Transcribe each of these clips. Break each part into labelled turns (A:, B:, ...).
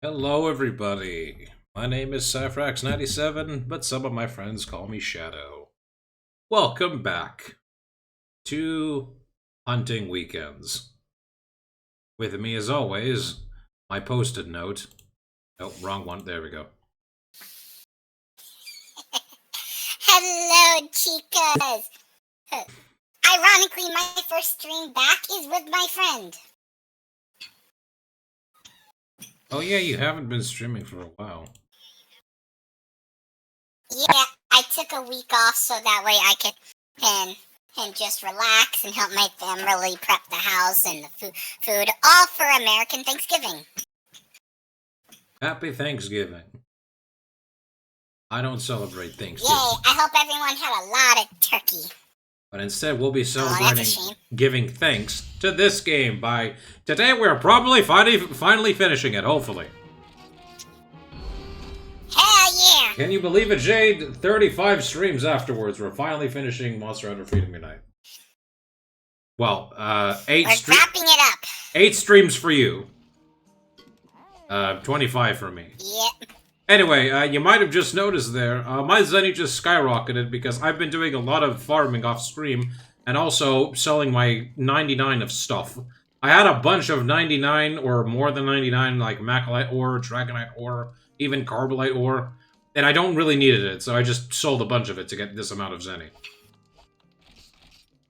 A: Hello, everybody. My name is Cyphrax97, but some of my friends call me Shadow. Welcome back to Hunting Weekends. With me, as always, my post-it note. Oh, wrong one. There we go.
B: Hello, chicas! Ironically, my first stream back is with my friend.
A: Oh yeah, you haven't been streaming for a while.
B: Yeah, I took a week off so that way I can just relax and help my family prep the house and the food, all for American Thanksgiving.
A: Happy Thanksgiving. I don't celebrate Thanksgiving.
B: Yay, I hope everyone had a lot of turkey.
A: But instead, we'll be celebrating
B: that's a shame.
A: giving thanks to this game by... Today, we're probably finally finishing it, hopefully.
B: Hell yeah!
A: Can you believe it, Jade? 35 streams afterwards, we're finally finishing Monster Hunter Freedom Unite. Well, 8
B: We're wrapping it up.
A: 8 streams for you. 25 for me.
B: Yep.
A: Anyway, you might have just noticed there, my Zenny just skyrocketed because I've been doing a lot of farming off stream and also selling my 99 of stuff. I had a bunch of 99 or more than 99, like Macalite ore, Dragonite ore, even Carbolite ore, and I don't really needed it, so I just sold a bunch of it to get this amount of Zenny.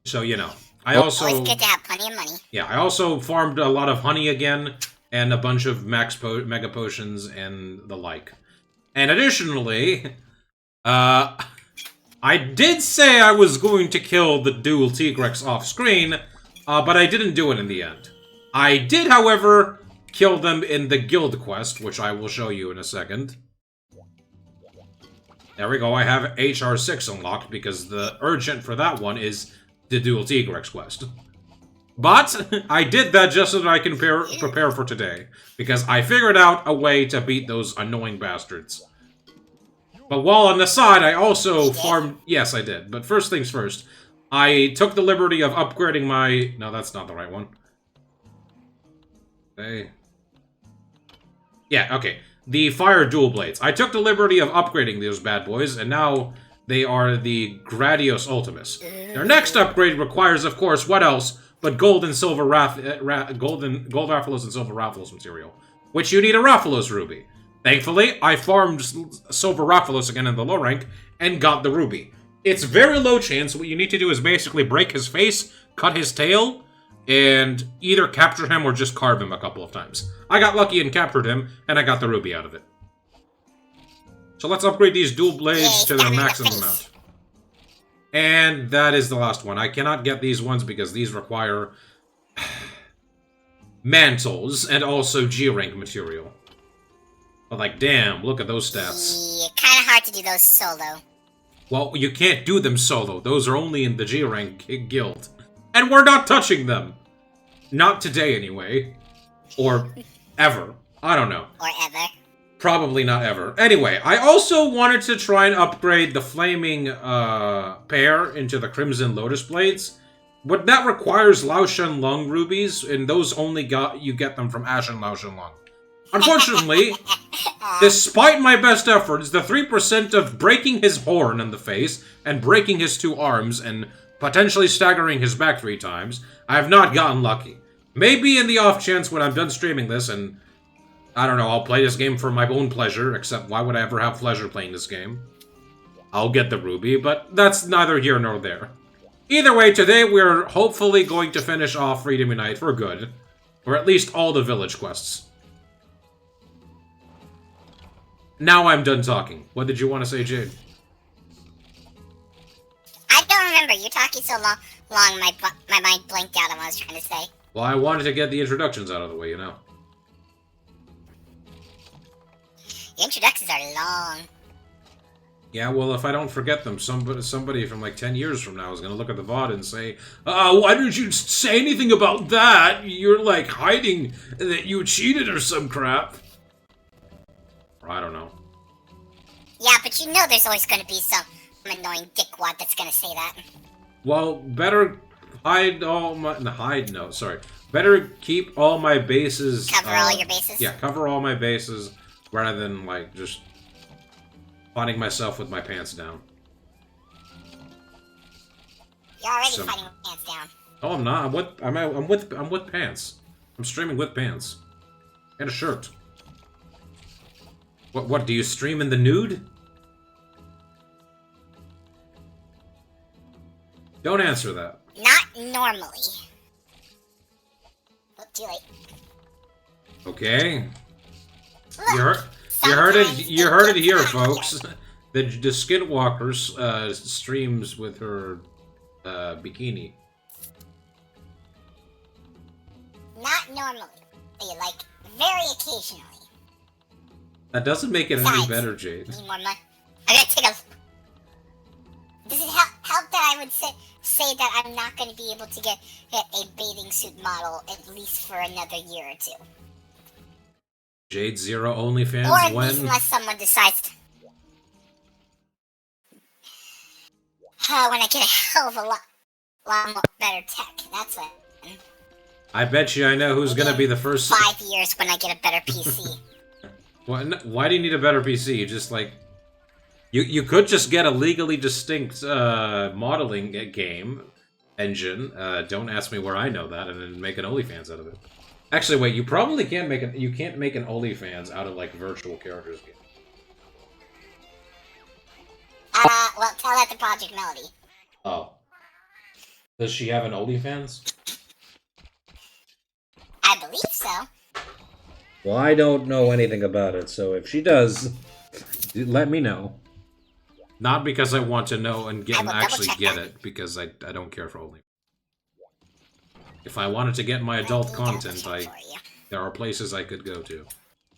A: So, you know, I also...
B: Always good to have plenty of money.
A: Yeah, I also farmed a lot of honey again, and a bunch of mega potions and the like. And additionally, I did say I was going to kill the dual Tigrex off-screen, but I didn't do it in the end. I did, however, kill them in the guild quest, which I will show you in a second. There we go, I have HR6 unlocked, because the urgent for that one is the dual Tigrex quest. But I did that just so that I can prepare for today, because I figured out a way to beat those annoying bastards. But while on the side, I also farmed... Yes, I did. But first things first, I took the liberty of upgrading my... No, that's not the right one. Okay. Yeah, okay. The Fire Dual Blades. I took the liberty of upgrading those bad boys, and now they are the Gradios Ultimus. Their next upgrade requires, of course, what else? But gold and silver gold Rathalos and silver Rathalos material, which you need a Rathalos ruby. Thankfully, I farmed silver Rathalos again in the low rank and got the ruby. It's very low chance. What you need to do is basically break his face, cut his tail, and either capture him or just carve him a couple of times. I got lucky and captured him, and I got the ruby out of it. So let's upgrade these dual blades to their maximum amount. And that is the last one. I cannot get these ones because these require mantles and also G-rank material. But like, damn, look at those stats.
B: Yeah, kind of hard to do those solo.
A: Well, you can't do them solo. Those are only in the G-rank guild. And we're not touching them. Not today, anyway. Or ever. I don't know.
B: Or ever.
A: Probably not ever. Anyway, I also wanted to try and upgrade the Flaming pair into the Crimson Lotus Blades. But that requires Lao Shen Lung rubies, and those only you get them from Ashen Lao Shen Lung. Unfortunately, despite my best efforts, the 3% of breaking his horn in the face, and breaking his 2 arms, and potentially staggering his back 3 times, I have not gotten lucky. Maybe in the off chance when I'm done streaming this, and I don't know, I'll play this game for my own pleasure, except why would I ever have pleasure playing this game? I'll get the ruby, but that's neither here nor there. Either way, today we're hopefully going to finish off Freedom Unite for good. Or at least all the village quests. Now I'm done talking. What did you want to say, Jade?
B: I don't remember. You're talking so long, my mind blanked out on what I was trying to say.
A: Well, I wanted to get the introductions out of the way, you know.
B: The introductions are long.
A: Yeah, well, if I don't forget them, somebody from like 10 years from now is going to look at the VOD and say, why didn't you say anything about that? You're like hiding that you cheated or some crap. Or I don't know.
B: Yeah, but you know there's always going to be some annoying dickwad that's going to say that.
A: Well, better hide all my... Hide? No, sorry. Better keep all my bases...
B: Cover all your bases?
A: Yeah, cover all my bases, rather than, like, just finding myself with my pants down.
B: You're already fighting with pants down.
A: Oh, I'm not. I'm with pants. I'm streaming with pants. And a shirt. What, do you stream in the nude? Don't answer that.
B: Not normally. Oh, too late.
A: Okay.
B: Look,
A: You heard it here, folks. The Skinwalker streams with her bikini.
B: Not normally. Like, very occasionally.
A: That doesn't make it any better, Jade.
B: Need more money. I gotta take a... Does it help that I would say that I'm not going to be able to get a bathing suit model at least for another year or two?
A: Jade Zero OnlyFans
B: or at
A: when?
B: least unless someone decides to... when I get a hell of a lot more better tech. That's what...
A: I bet you I know who's gonna be the first...
B: 5 years when I get a better PC.
A: Why do you need a better PC? You just, like... You could just get a legally distinct modeling game engine. Don't ask me where I know that, and then make an OnlyFans out of it. Actually, wait. You probably can't make an OnlyFans out of like virtual characters game.
B: Well, tell that to Project Melody.
A: Oh. Does she have an OnlyFans?
B: I believe so.
A: Well, I don't know anything about it, so if she does, let me know. Not because I want to know and actually get it, because I don't care for OnlyFans. If I wanted to get my adult content, there are places I could go to.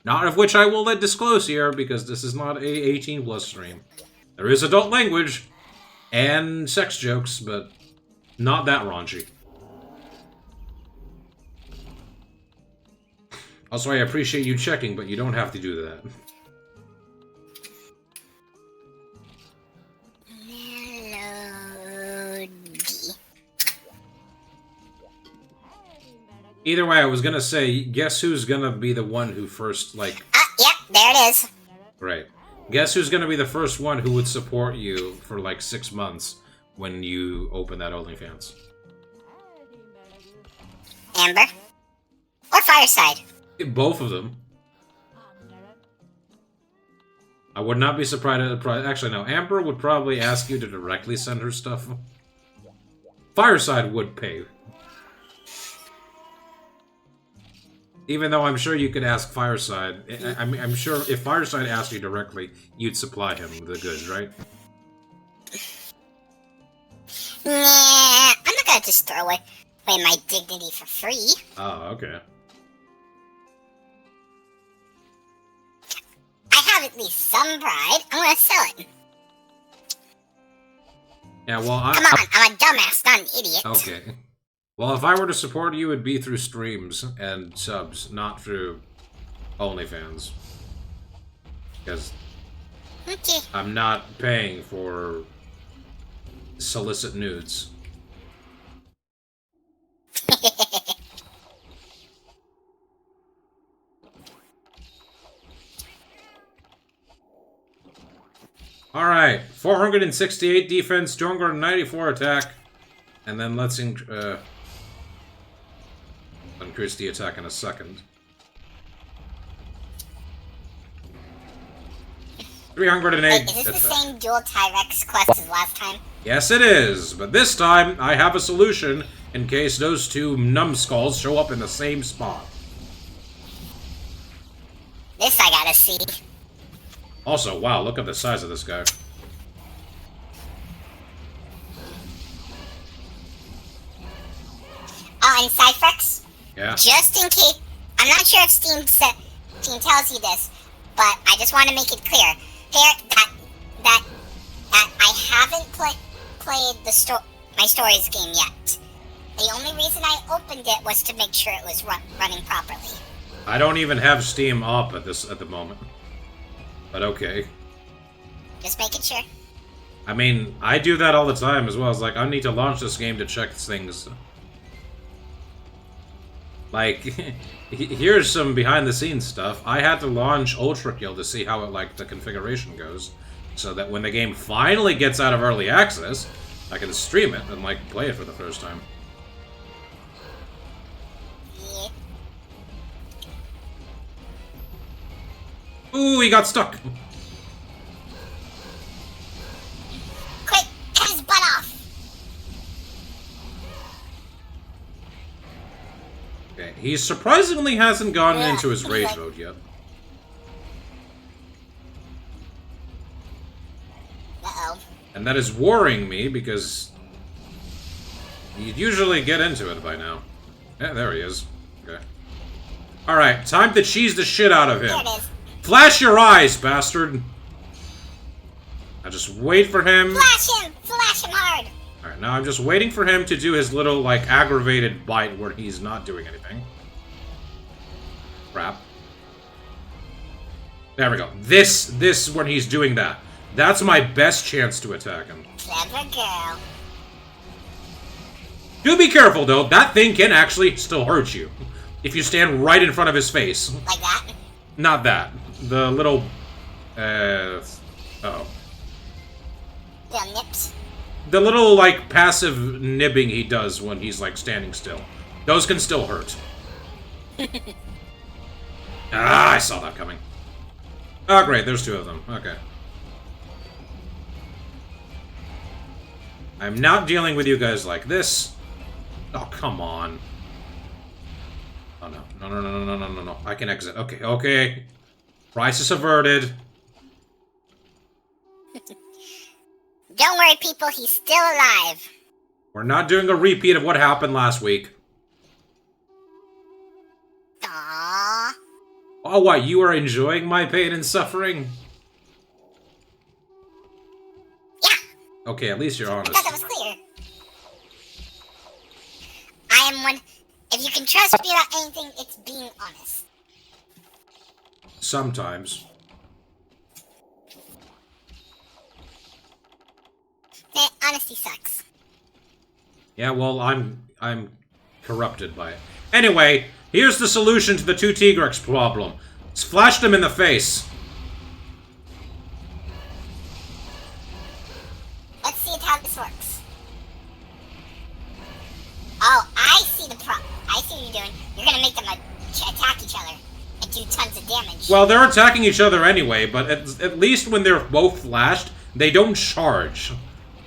A: Not of which I will disclose here, because this is not a 18+ stream. There is adult language and sex jokes, but not that raunchy. Also, I appreciate you checking, but you don't have to do that. Either way, I was gonna say, guess who's gonna be the one who first, like...
B: Yep, there it is.
A: Right. Guess who's gonna be the first one who would support you for, like, 6 months when you open that OnlyFans?
B: Amber? Or Fireside?
A: Both of them. I would not be surprised... Actually, no. Amber would probably ask you to directly send her stuff. Fireside would pay. Even though I'm sure you could ask Fireside. I mean, I'm sure if Fireside asked you directly, you'd supply him the goods, right?
B: Nah, I'm not gonna just throw away my dignity for free.
A: Oh, okay.
B: I have at least some pride. I'm gonna sell it.
A: Yeah, well,
B: Come on, I'm a dumbass, not an idiot.
A: Okay. Well, if I were to support you, it'd be through streams and subs, not through OnlyFans. Because I'm not paying for solicit nudes. Alright, 468 defense, 294 attack. And then let's increase the attack in a second. 308
B: Wait, is this the same dual Tyrex quest as last time?
A: Yes, it is. But this time, I have a solution in case those two numbskulls show up in the same spot.
B: This I gotta see.
A: Also, wow, look at the size of this guy.
B: Oh, and Cyphex?
A: Yeah.
B: Just in case, I'm not sure if Steam tells you this, but I just want to make it clear here that I haven't played my stories game yet. The only reason I opened it was to make sure it was running properly.
A: I don't even have Steam up at the moment. But okay.
B: Just making sure.
A: I mean, I do that all the time as well. It's like, I need to launch this game to check things. Like, here's some behind-the-scenes stuff. I had to launch Ultra Kill to see how the configuration goes, so that when the game finally gets out of early access, I can stream it and, like, play it for the first time.
B: Yeah.
A: Ooh, he got stuck.
B: Quick, cut his butt off.
A: Okay, he surprisingly hasn't gone into his rage mode yet.
B: Uh-oh.
A: And that is worrying me, because you'd usually get into it by now. Yeah, there he is. Okay. Alright, time to cheese the shit out of him.
B: There it is.
A: Flash your eyes, bastard! Now just wait for him.
B: Flash him! Flash him hard!
A: Alright, now I'm just waiting for him to do his little, like, aggravated bite where he's not doing anything. Crap. There we go. This when he's doing that. That's my best chance to attack him.
B: Clever girl.
A: Do be careful, though. That thing can actually still hurt you. If you stand right in front of his face.
B: Like that?
A: Not that. The little... uh-oh.
B: Little nips.
A: The little, like, passive nibbing he does when he's, like, standing still. Those can still hurt. I saw that coming. Oh, great. There's two of them. Okay. I'm not dealing with you guys like this. Oh, come on. Oh, no. No. I can exit. Okay, okay. Crisis averted.
B: Don't worry, people. He's still alive.
A: We're not doing a repeat of what happened last week.
B: Aww.
A: Oh, what? You are enjoying my pain and suffering?
B: Yeah.
A: Okay, at least you're
B: I
A: honest.
B: thought that was clear. I am one... If you can trust me about anything, it's being honest.
A: Sometimes.
B: Honesty sucks.
A: Yeah, well, I'm corrupted by it. Anyway, here's the solution to the two Tigrex problem. Flash them in the face.
B: Let's see how this works. Oh, I see the I see what you're doing. You're gonna make them attack each other and do tons of damage.
A: Well, they're attacking each other anyway, but at least when they're both flashed, they don't charge.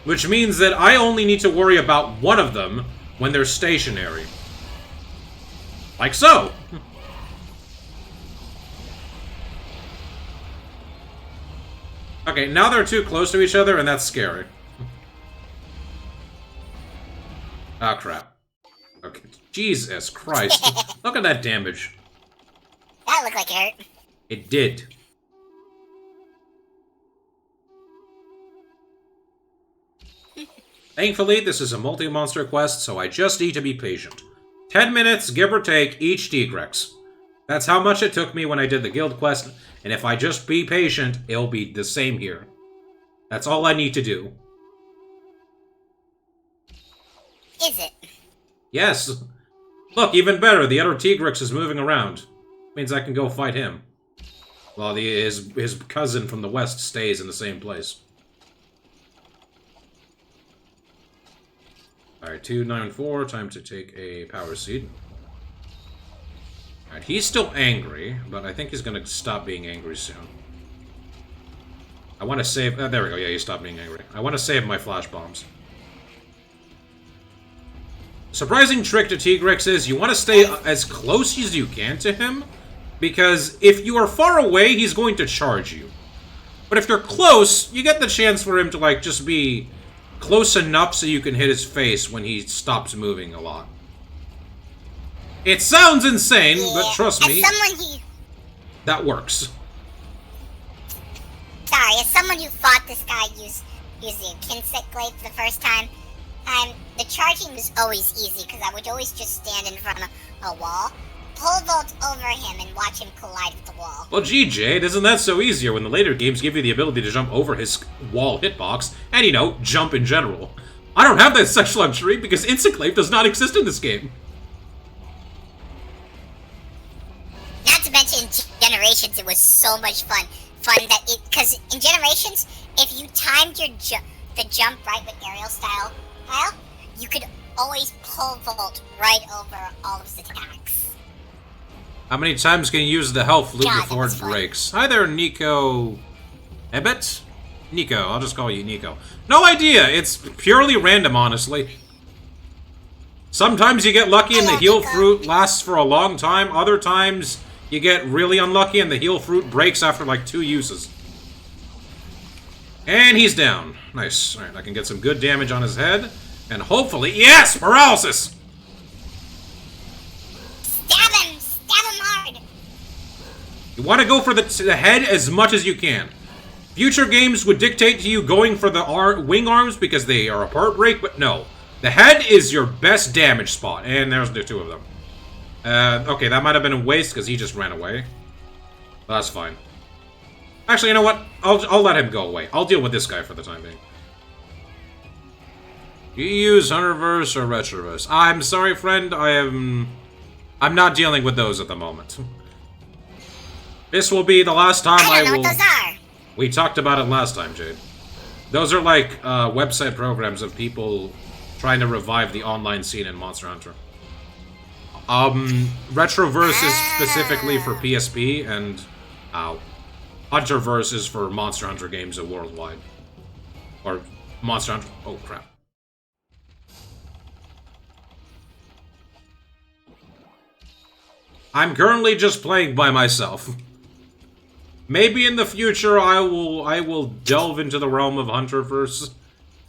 A: Which means that I only need to worry about one of them when they're stationary. Like so. Okay, now they're too close to each other, and that's scary. Ah, crap. Okay, Jesus Christ. Look at that damage.
B: That looked like it hurt.
A: It did. Thankfully, this is a multi-monster quest, so I just need to be patient. 10 minutes, give or take, each Tigrex. That's how much it took me when I did the guild quest, and if I just be patient, it'll be the same here. That's all I need to do.
B: Is it?
A: Yes. Look, even better, the other Tigrex is moving around. Means I can go fight him. While his cousin from the west stays in the same place. Alright, 294, time to take a power seed. Alright, he's still angry, but I think he's gonna stop being angry soon. I want to save... there we go, yeah, he stopped being angry. I want to save my flash bombs. Surprising trick to Tigrex is you want to stay as close as you can to him, because if you are far away, he's going to charge you. But if you're close, you get the chance for him to, like, just be close enough so you can hit his face when he stops moving a lot. It sounds insane, but trust me, that works.
B: Sorry, as someone who fought this guy using Kinset Glaive for the first time, the charging was always easy because I would always just stand in front of a wall, pole vault over him, and watch him collide with the wall.
A: Well, gee, Jade, isn't that so easier when the later games give you the ability to jump over his wall hitbox, and, you know, jump in general? I don't have that such luxury because Instant Glaive does not exist in this game.
B: Generations, it was so much fun. Because in Generations, if you timed your the jump right with aerial style, you could always pole vault right over all of the attacks.
A: How many times can you use the health loop
B: God,
A: before it breaks? Hi there, Nico. Ebbet? Nico, I'll just call you Nico. No idea, it's purely random, honestly. Sometimes you get lucky and the heal fruit lasts for a long time. Other times you get really unlucky and the heal fruit breaks after like 2 uses. And he's down. Nice. Alright, I can get some good damage on his head. And hopefully... Yes! Paralysis!
B: Stab him! Stab him hard!
A: You want to go for the head as much as you can. Future games would dictate to you going for the wing arms because they are a part break, but no. The head is your best damage spot. And there's the 2 of them. Okay, that might have been a waste because he just ran away. That's fine. Actually, you know what? I'll let him go away. I'll deal with this guy for the time being. You use Hunterverse or Retroverse? I'm sorry, friend. I'm not dealing with those at the moment. This will be the last time
B: I don't know what those are.
A: We talked about it last time, Jade. Those are like website programs of people trying to revive the online scene in Monster Hunter. Retroverse is specifically for PSP, and Hunterverse is for Monster Hunter games worldwide. Or Monster Hunter... Oh, crap. I'm currently just playing by myself. Maybe in the future I will delve into the realm of Hunterverse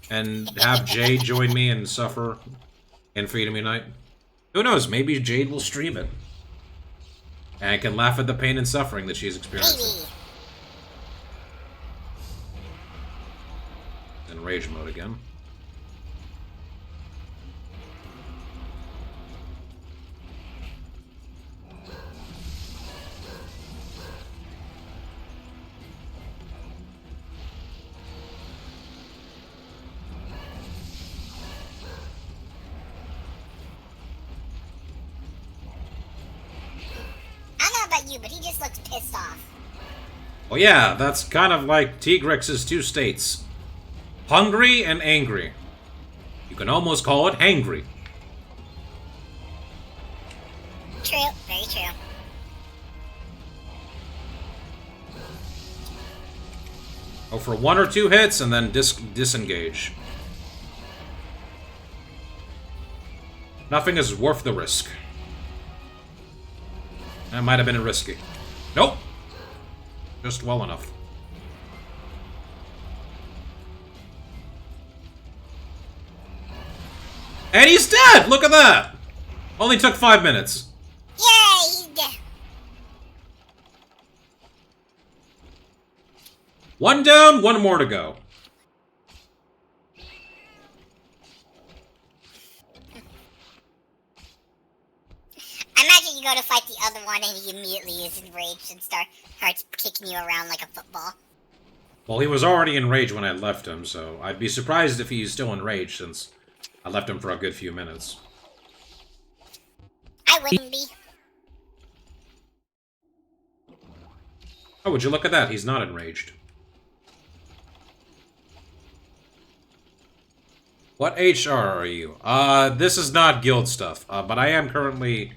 A: and have Jade join me and suffer in Freedom Unite. Who knows, maybe Jade will stream it. And I can laugh at the pain and suffering that she's experiencing. In rage mode again.
B: But he just looks pissed off.
A: Well, yeah, that's kind of like Tigrex's 2 states. Hungry and angry. You can almost call it hangry.
B: True, very true.
A: Go for 1 or 2 hits and then disengage. Nothing is worth the risk. That might have been risky. Nope. Just well enough. And he's dead! Look at that! Only took 5 minutes.
B: Yay, he's dead.
A: 1 down, 1 more to go.
B: Imagine you go to fight the other one and he immediately is enraged and starts kicking you around like a football.
A: Well, he was already enraged when I left him, so I'd be surprised if he's still enraged since I left him for a good few minutes.
B: I wouldn't be.
A: Oh, would you look at that? He's not enraged. What HR are you? This is not guild stuff, but I am currently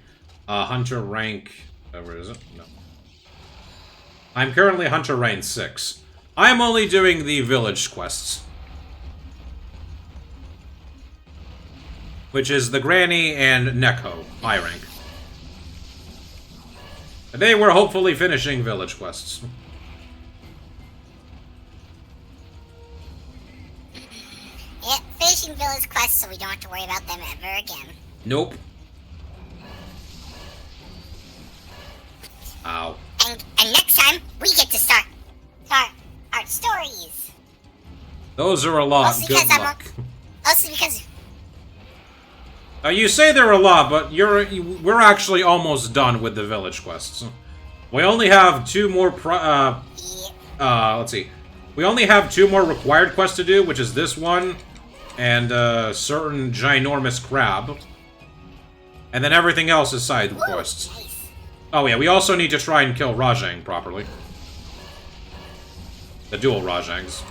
A: Hunter rank... where is it? No. I'm currently Hunter rank 6. I'm only doing the village quests. Which is the Granny and Neko, high rank. Today we're hopefully finishing village quests.
B: Yeah, finishing village quests so we don't have to worry about them ever again.
A: Nope. Ow.
B: And next time, we get to start our stories.
A: Those are a lot.
B: Mostly
A: Good luck.
B: Mostly because...
A: You say they're a lot, but we're actually almost done with the village quests. We only have 2 more let's see. We only have 2 more required quests to do, which is this one and a certain ginormous crab. And then everything else is side quests.
B: Nice.
A: Oh yeah, we also need to try and kill Rajang properly. The dual Rajangs.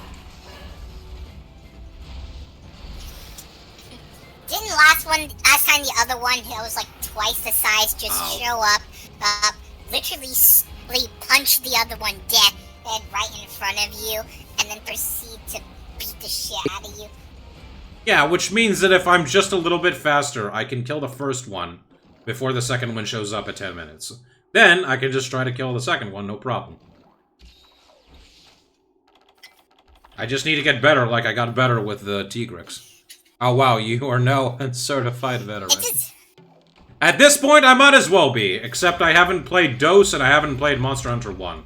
B: Didn't last time the other one that was like twice the size just show up, literally punch the other one dead right in front of you, and then proceed to beat the shit out of you?
A: Yeah, which means that if I'm just a little bit faster, I can kill the first one before the second one shows up at 10 minutes. Then I can just try to kill the second one, no problem. I just need to get better like I got better with the Tigrex. Oh wow, you are now a certified veteran. At this point, I might as well be, except I haven't played DOS and I haven't played Monster Hunter 1.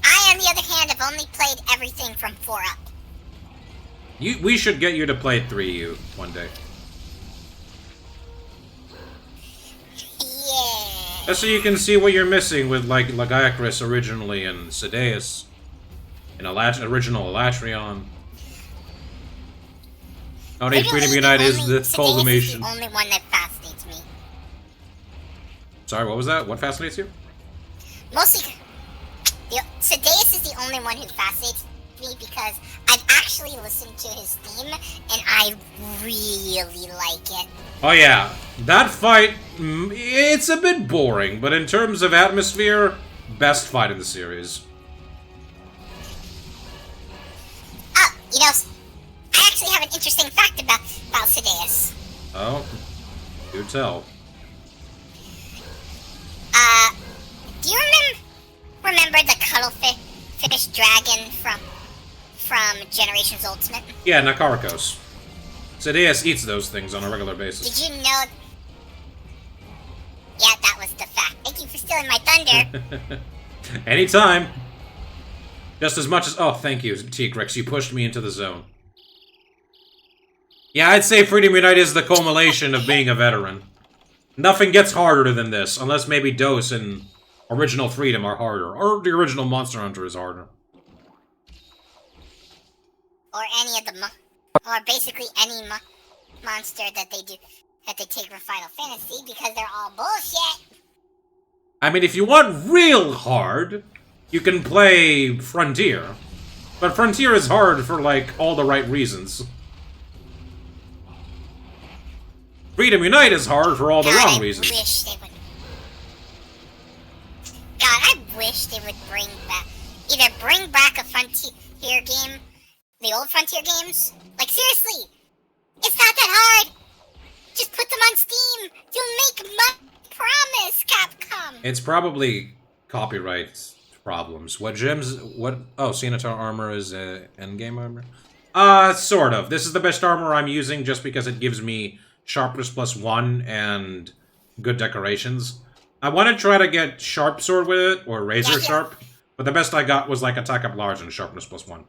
B: I, on the other hand, have only played everything from 4 up.
A: We should get you to play 3U one day.
B: Yeah.
A: Just so you can see what you're missing with, like, Lagiacrus originally and Sedeus. And original Elatrion. Oh, Need Freedom Unite is the culmination.
B: Is the only one that fascinates me.
A: Sorry, what was that? What fascinates you?
B: Mostly, Sedeus is the only one who fascinates me because I've actually listened to his theme and I really like it.
A: Oh yeah, that fight, it's a bit boring, but in terms of atmosphere, best fight in the series.
B: Oh, you know, I actually have an interesting fact about Sedeus.
A: Oh, do tell.
B: Do you remember the cuttlefish dragon from Generations Ultimate?
A: Yeah, Nakarikos. Sedeus eats those things on a regular basis.
B: Did you know? Yeah, that was the fact. Thank you for stealing my thunder.
A: Anytime. Just as much as... Oh, thank you, Tigrex. You pushed me into the zone. Yeah, I'd say Freedom Unite is the culmination of being a veteran. Nothing gets harder than this, unless maybe DOS and Original Freedom are harder. Or the original Monster Hunter is harder.
B: Or any of the... or basically any monster that they take from Final Fantasy, because they're all bullshit.
A: I mean, if you want real hard, you can play Frontier. But Frontier is hard for, like, all the right reasons. Freedom Unite is hard for all the wrong reasons.
B: Wish they would... God, I wish they would either bring back a Frontier game, the old Frontier games. Like, seriously, it's not that hard. Just put them on Steam. You'll make money. Promise, Capcom.
A: It's probably copyright problems. What gems? What? Oh, Cenator armor is endgame armor. Sort of. This is the best armor I'm using just because it gives me sharpness +1 and good decorations. I want to try to get sharp sword with it or razor sharp, but the best I got was like attack up large and sharpness +1.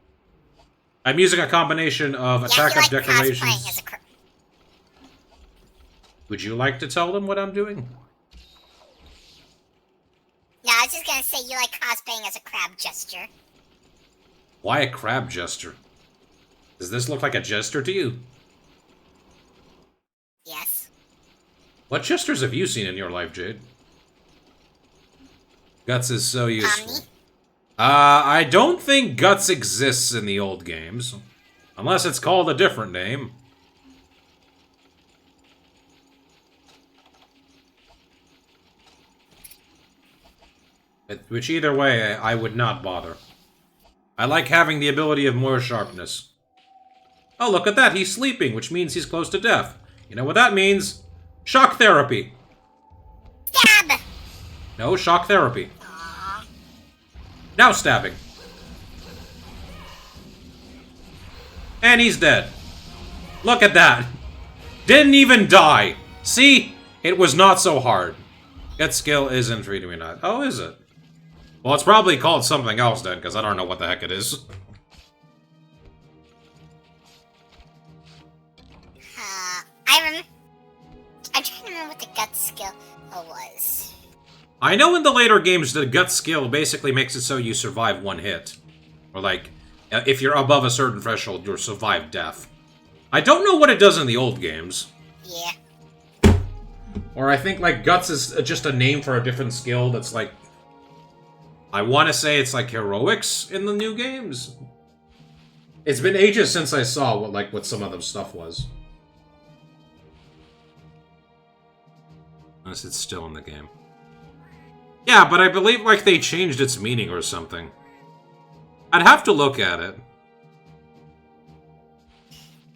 A: I'm using a combination of attack up decorations. Would you like to tell them what I'm doing?
B: No, I was just gonna say you like cosplaying as a crab jester.
A: Why a crab jester? Does this look like a jester to you?
B: Yes.
A: What jesters have you seen in your life, Jade? Guts is so useful.
B: Omni?
A: I don't think Guts exists in the old games. Unless it's called a different name. Which either way, I would not bother. I like having the ability of more sharpness. Oh, look at that, he's sleeping, which means he's close to death. You know what that means? Shock therapy.
B: Stab!
A: No, shock therapy.
B: Aww.
A: Now stabbing. And he's dead. Look at that. Didn't even die. See? It was not so hard. Get skill isn't Freedom Unite. Oh, is it? Well, it's probably called something else then, because I don't know what the heck it is.
B: I'm trying to remember what the gut skill was.
A: I know in the later games the gut skill basically makes it so you survive one hit. Or like, if you're above a certain threshold, you'll survive death. I don't know what it does in the old games.
B: Yeah.
A: Or I think, like, Guts is just a name for a different skill that's, like... I want to say it's, like, heroics in the new games. It's been ages since I saw what some of the stuff was. Unless it's still in the game. Yeah, but I believe, like, they changed its meaning or something. I'd have to look at it.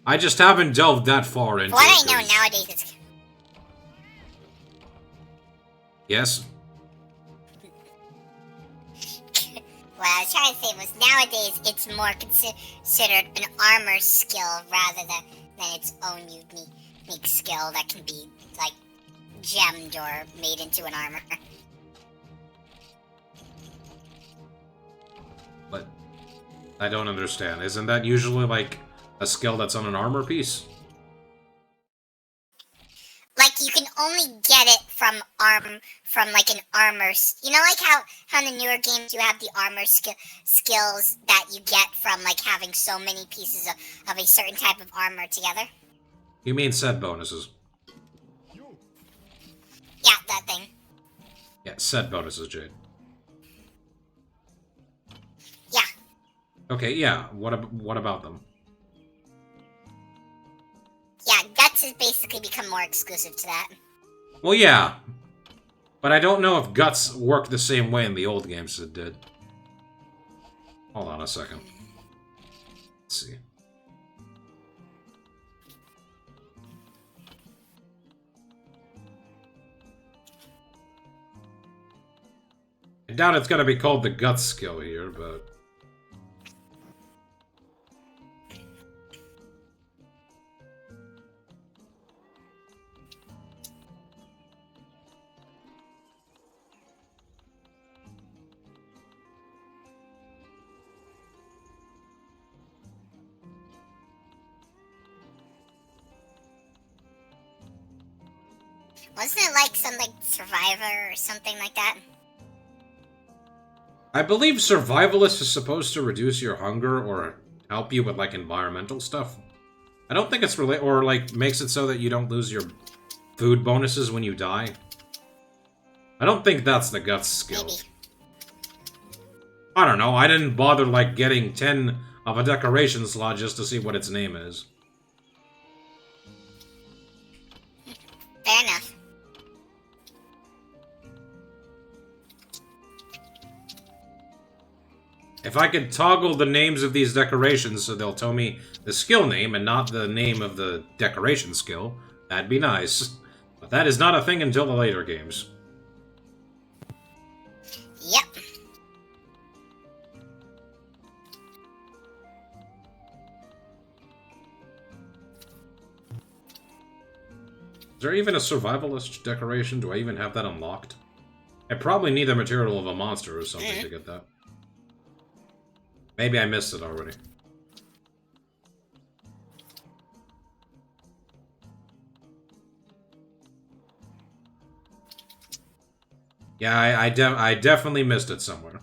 A: I just haven't delved that far into it.
B: What I know nowadays, it's...
A: Yes?
B: What I was trying to say was nowadays it's more considered an armor skill rather than its own unique skill that can be, like, gemmed or made into an armor.
A: But I don't understand. Isn't that usually, like, a skill that's on an armor piece?
B: Like, you can only get it from like an armor. You know, like how in the newer games you have the armor skills that you get from like having so many pieces of a certain type of armor together.
A: You mean set bonuses?
B: Yeah, that thing.
A: Yeah, set bonuses, Jade.
B: Yeah.
A: Okay, yeah. What about them?
B: Yeah, Guts has basically become more exclusive to that.
A: Well, yeah. But I don't know if Guts worked the same way in the old games as it did. Hold on a second. Let's see. I doubt it's gonna be called the Guts skill here, but...
B: Wasn't it like some like Survivor or something like that?
A: I believe Survivalist is supposed to reduce your hunger or help you with, like, environmental stuff. I don't think it's or, like, makes it so that you don't lose your food bonuses when you die. I don't think that's the Guts skill.
B: Maybe.
A: I don't know, I didn't bother, like, getting 10 of a decoration slot just to see what its name is.
B: Fair enough.
A: If I could toggle the names of these decorations so they'll tell me the skill name and not the name of the decoration skill, that'd be nice. But that is not a thing until the later games.
B: Yep.
A: Is there even a survivalist decoration? Do I even have that unlocked? I probably need the material of a monster or something to get that. Maybe I missed it already. Yeah, I definitely missed it somewhere.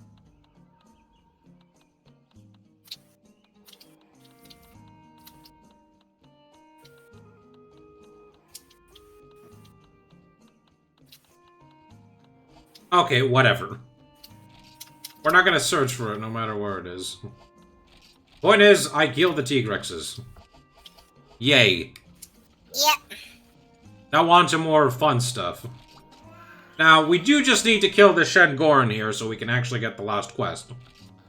A: Okay, whatever. We're not gonna search for it, no matter where it is. Point is, I killed the T-Rexes. Yay.
B: Yep.
A: Now on to more fun stuff. Now, we do just need to kill the Shen Goran here so we can actually get the last quest.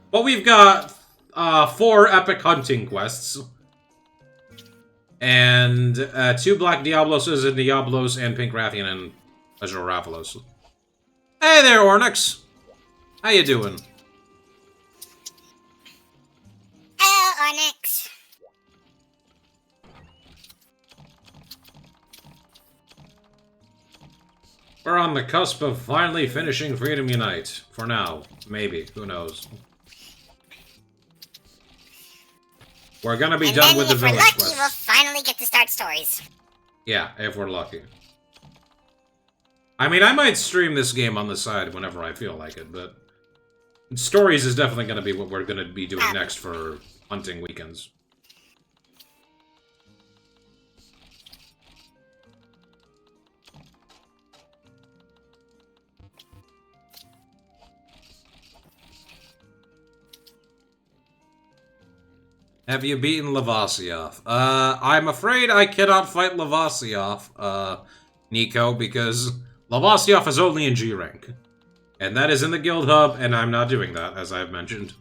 A: But we've got 4 epic hunting quests. And 2 Black Diabloses and Diablos and Pink Rathian and Azure Ravalos. Hey there, Ornix! How you doing?
B: Hello, Onyx.
A: We're on the cusp of finally finishing Freedom Unite. For now. Maybe. Who knows? We're gonna be done with the village
B: quest.
A: quest.
B: If we're lucky, we'll finally get to start stories.
A: Yeah, if we're lucky. I mean, I might stream this game on the side whenever I feel like it, but... Stories is definitely going to be what we're going to be doing next for hunting weekends. Have you beaten Lavasioff? I'm afraid I cannot fight Lavasioff, Nico, because Lavasioff is only in G rank. And that is in the guild hub, and I'm not doing that, as I've mentioned.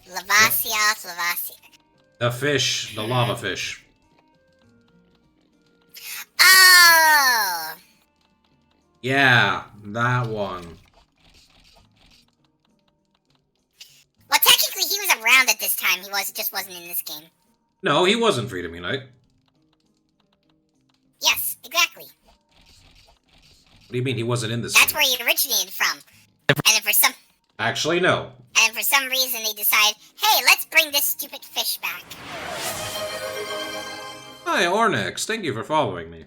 B: Lavasioff.
A: The fish, the lava fish.
B: Oh!
A: Yeah, that one.
B: Well, technically, he was around at this time. He just wasn't in this game.
A: No, he wasn't Freedom Unite.
B: Yes, exactly.
A: What do you mean he wasn't in this
B: That's
A: game?
B: where he originated from. And then for some...
A: Actually, no.
B: And for some reason, they decide, hey, let's bring this stupid fish back.
A: Hi, Ornex. Thank you for following me.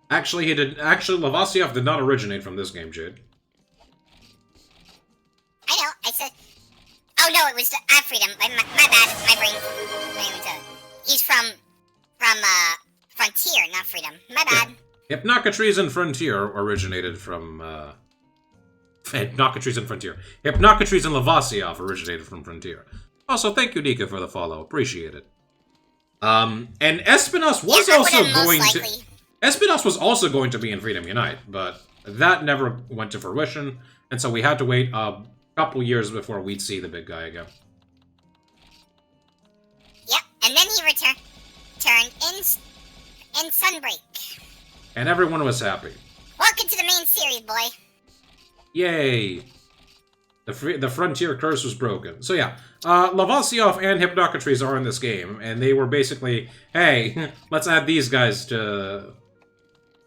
A: Actually, Lavasioff did not originate from this game, Jade.
B: I know, I said... Oh, no, it was... Freedom. My bad. My brain... He's from Frontier, not Freedom. My bad.
A: Yeah. Hypnocatrice and Frontier originated from, Hypnocatrice and Frontier. Hypnocatrice and Lavasioff originated from Frontier. Also, thank you, Nika, for the follow. Appreciate it. And Espinos was also going to... Espinos was also going to be in Freedom Unite, but that never went to fruition, and so we had to wait a couple years before we'd see the big guy again.
B: Yep, and then he returned in Sunbreak.
A: And everyone was happy.
B: Welcome to the main series, boy.
A: Yay! The Frontier curse was broken. So yeah, Lavasioff and Hypnocatrice are in this game, and they were basically, hey, let's add these guys to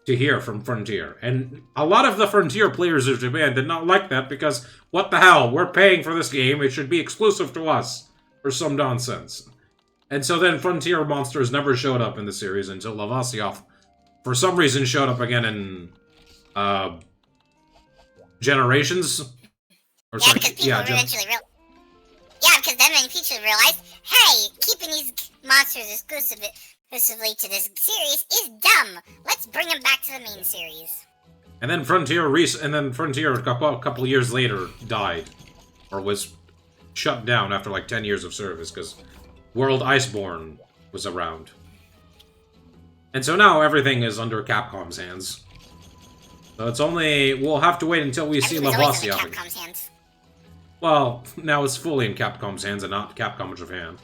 A: hear from Frontier. And a lot of the Frontier players of Japan did not like that because, what the hell, we're paying for this game, it should be exclusive to us, or some nonsense. And so then Frontier monsters never showed up in the series until Lavasioff, for some reason, showed up again in, Generations? Or
B: Yeah, because people eventually because then when people realized, hey, keeping these monsters exclusively to this series is dumb. Let's bring them back to the main series.
A: And then Frontier a couple years later died, or was shut down after like 10 years of service because World Iceborne was around. And so now everything is under Capcom's hands. So it's only we'll have to wait until we see Lavasioff.
B: Capcom's hands.
A: Well, now it's fully in Capcom's hands and not Capcom Japan.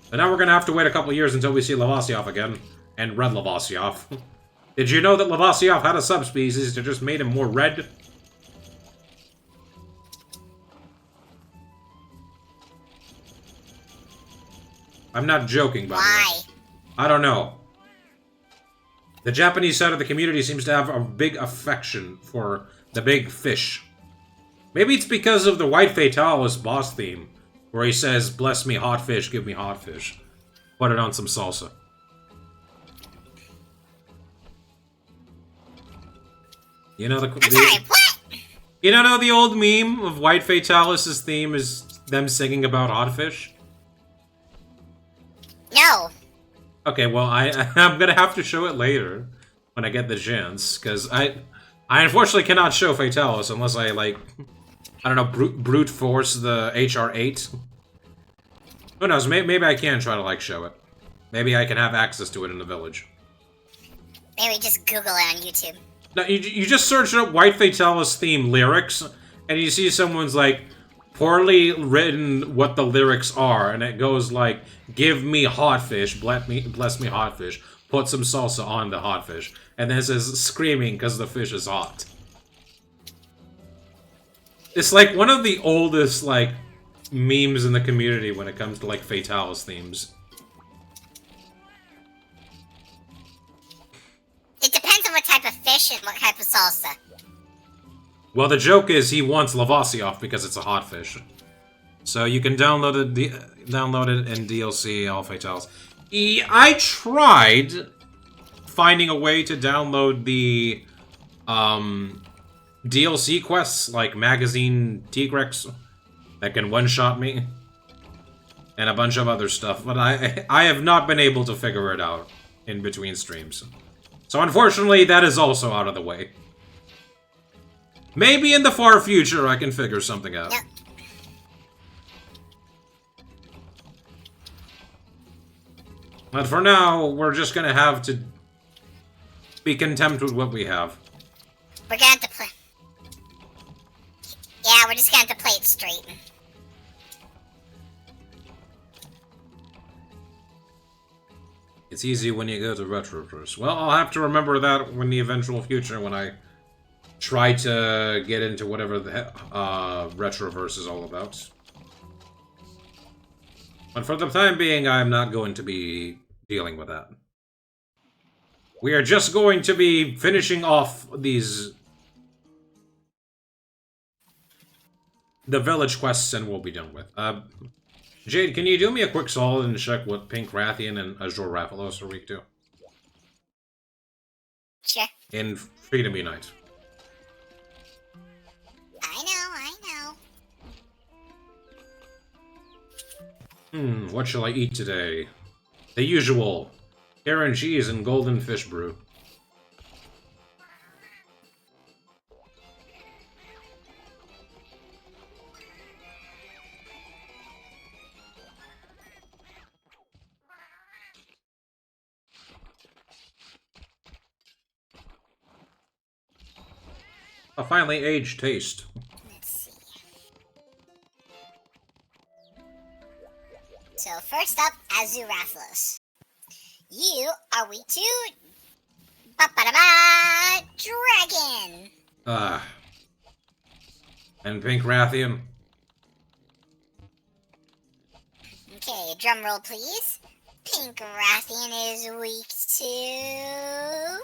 A: But now we're gonna have to wait a couple years until we see Lavasioff again. And Red Lavasioff. Did you know that Lavasioff had a subspecies that just made him more red? I'm not joking, by the way.
B: Why?
A: I don't know. The Japanese side of the community seems to have a big affection for the big fish. Maybe it's because of the White Fatalis boss theme, where he says, bless me hot fish, give me hot fish. Put it on some salsa. You know
B: I'm sorry, what?
A: You don't know the old meme of White Fatalis' theme is them singing about hot fish?
B: No.
A: Okay, well, I'm gonna have to show it later, when I get the chance, because I unfortunately cannot show Fatalis unless I, like, I don't know, brute force the HR8. Who knows, maybe I can try to, like, show it. Maybe I can have access to it in the village.
B: Maybe just Google it on YouTube.
A: No, you just search up White Fatalis theme lyrics, and you see someone's, like, poorly written what the lyrics are, and it goes like, give me hot fish, bless me hot fish, put some salsa on the hot fish, and then it says screaming because the fish is hot. It's like one of the oldest, like, memes in the community when it comes to, like, Fatalis themes.
B: It depends on what type of fish and what type of salsa.
A: Well, the joke is he wants Lavasioff because it's a hot fish. So you can download it in DLC, all Fatalis. I tried finding a way to download the DLC quests, like Magazine Tigrex, that can one-shot me, and a bunch of other stuff, but I have not been able to figure it out in between streams. So unfortunately, that is also out of the way. Maybe in the far future I can figure something out.
B: Yep.
A: But for now, we're just gonna have to be content with what we have.
B: We're gonna have to play. Yeah, we're just gonna have to play it straight.
A: It's easy when you go to Retroverse. Well, I'll have to remember that in the eventual future when I try to get into whatever the Retroverse is all about. But for the time being, I'm not going to be dealing with that. We are just going to be finishing off the village quests, and we'll be done with. Jade, can you do me a quick solid and check what Pink Rathian and Azure Rathalos are weak to?
B: Sure.
A: In Freedom Unite.
B: I know.
A: What shall I eat today? The usual. Carrot and cheese and golden fish brew. A finely aged taste.
B: Let's see. So first up, Azurathlos. You are weak to Dragon.
A: And Pink Rathian.
B: Okay, drum roll please. Pink Rathian is weak to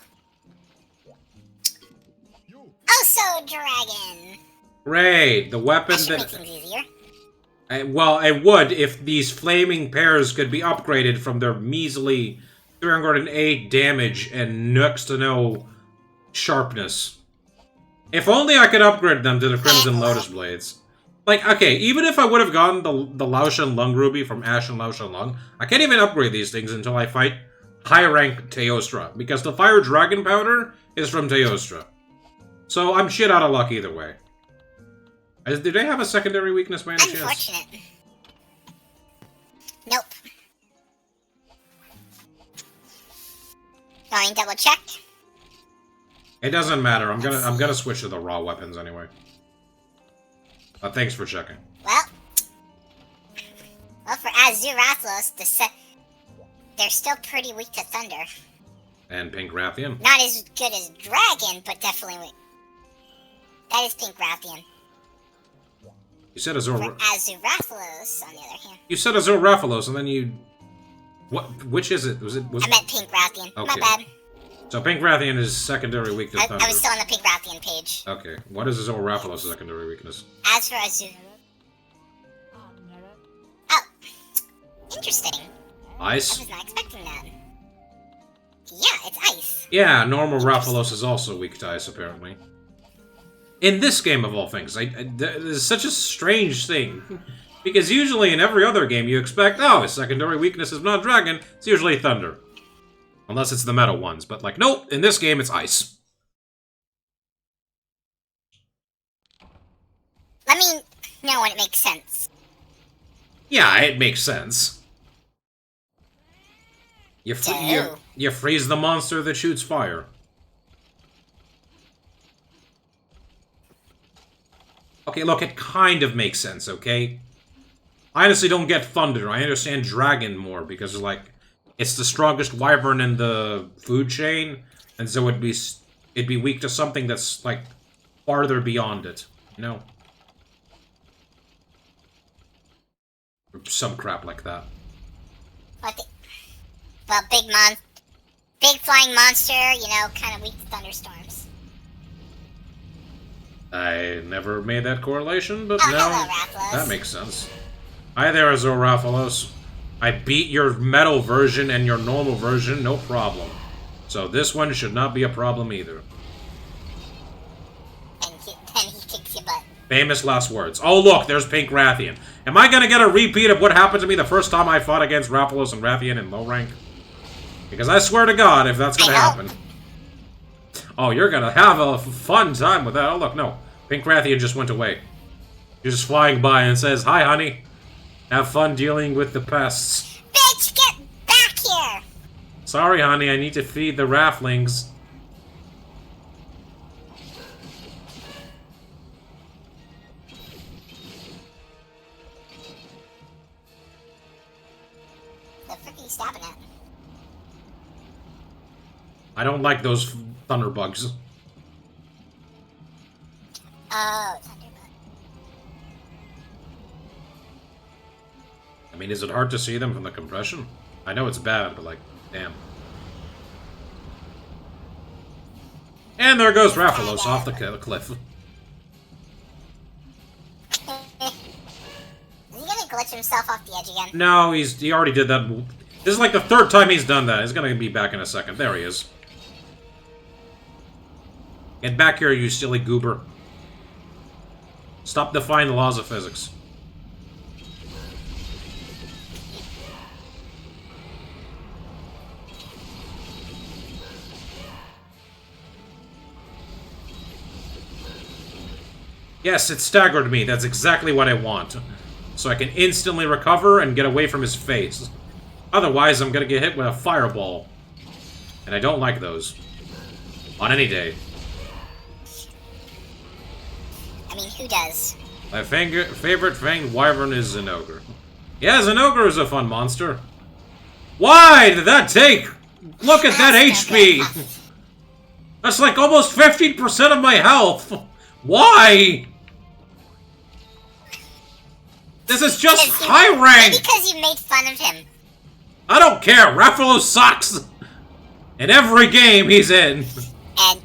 B: Also Dragon.
A: Great, the weapon
B: That should make
A: that...
B: things easier.
A: Well, it would if these flaming pairs could be upgraded from their measly 308 damage and next to no sharpness. If only I could upgrade them to the Crimson Lotus Blades. Like, okay, even if I would have gotten the Laoshan Lung Ruby from Ash and Laoshan Lung, I can't even upgrade these things until I fight high-rank Teostra, because the Fire Dragon Powder is from Teostra. So I'm shit out of luck either way. Do they have a secondary weakness by any chance?
B: Unfortunate. Nope. Going double check.
A: It doesn't matter. I'm gonna switch to the raw weapons anyway. Thanks for checking.
B: Well, for Azurathlos, they're still pretty weak to Thunder.
A: And Pink Rathian.
B: Not as good as Dragon, but definitely weak. That is Pink Rathian.
A: You said Azure...
B: For Azurathlos, on the other hand.
A: You said Azure Rathalos, and then you... What? Which is it? Was it...
B: I meant Pink Rathian.
A: Okay.
B: My bad.
A: So Pink Rathian is secondary weak to Thunder.
B: I was still on the Pink Rathian page.
A: Okay. What is Azure Rathalos' secondary weakness?
B: As for Azure... Oh. Interesting.
A: Ice?
B: I was not expecting that. Yeah, it's ice.
A: Yeah, normal Rathalos is also weak to ice, apparently. In this game, of all things, it's such a strange thing. Because usually in every other game you expect, oh, his secondary weakness is not Dragon, it's usually Thunder. Unless it's the meta ones, but like, nope, in this game it's Ice.
B: Let me know when it makes sense.
A: Yeah, it makes sense. You freeze the monster that shoots fire. Okay, look, it kind of makes sense, okay? I honestly don't get Thunder. I understand Dragon more, because, like, it's the strongest wyvern in the food chain, and so it'd be weak to something that's, like, farther beyond it, you know? Or some crap like that.
B: Well, big flying monster, you know, kind of weak to thunderstorms.
A: I never made that correlation, but
B: hello,
A: now
B: Rathalos.
A: that makes sense. Hi there, Azure Rathalos. I beat your metal version and your normal version, no problem. So this one should not be a problem either.
B: And then he kicks your butt.
A: Famous last words. Oh look, there's Pink Rathian. Am I gonna get a repeat of what happened to me the first time I fought against Rathalos and Rathian in low rank? Because I swear to God, if that's gonna happen... Oh, you're gonna have a fun time with that. Oh look, no. Pink Rathian just went away. He's just flying by and says, "Hi, honey. Have fun dealing with the pests."
B: Bitch, get back here!
A: Sorry, honey, I need to feed the rafflings.
B: The frick are you stabbing at?
A: I don't like those thunderbugs.
B: Oh, Thunderbug.
A: I mean, is it hard to see them from the compression? I know it's bad, but like, damn. And there goes Rathalos off the cliff.
B: Is he gonna glitch himself off the edge again?
A: No, he already did that. This is like the third time he's done that. He's gonna be back in a second. There he is. Get back here, you silly goober. Stop defying the laws of physics. Yes, it staggered me. That's exactly what I want. So I can instantly recover and get away from his face. Otherwise, I'm gonna get hit with a fireball. And I don't like those. On any day.
B: I mean, who does?
A: My favorite fanged wyvern is Zenogre. Yeah, Zenogre is a fun monster. Why did that take? Look at that HP! That's like almost 15% of my health! Why? This is just high rank!
B: Because you made fun of him.
A: I don't care! Rathalos sucks! In every game he's in.
B: And...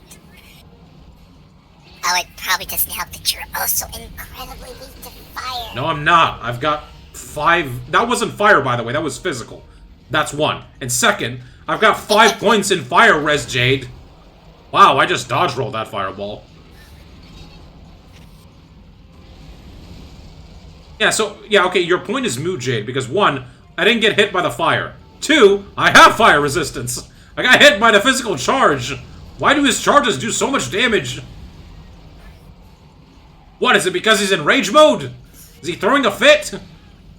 B: oh, it probably doesn't help that you're also incredibly weak to fire.
A: No, I'm not. I've got 5... That wasn't fire, by the way. That was physical. That's 1. And second, I've got 5 points in fire res, Jade. Wow, I just dodge rolled that fireball. Yeah, so... yeah, okay, your point is moot, Jade, because 1, I didn't get hit by the fire. 2, I have fire resistance. I got hit by the physical charge. Why do his charges do so much damage? What, is it because he's in rage mode? Is he throwing a fit?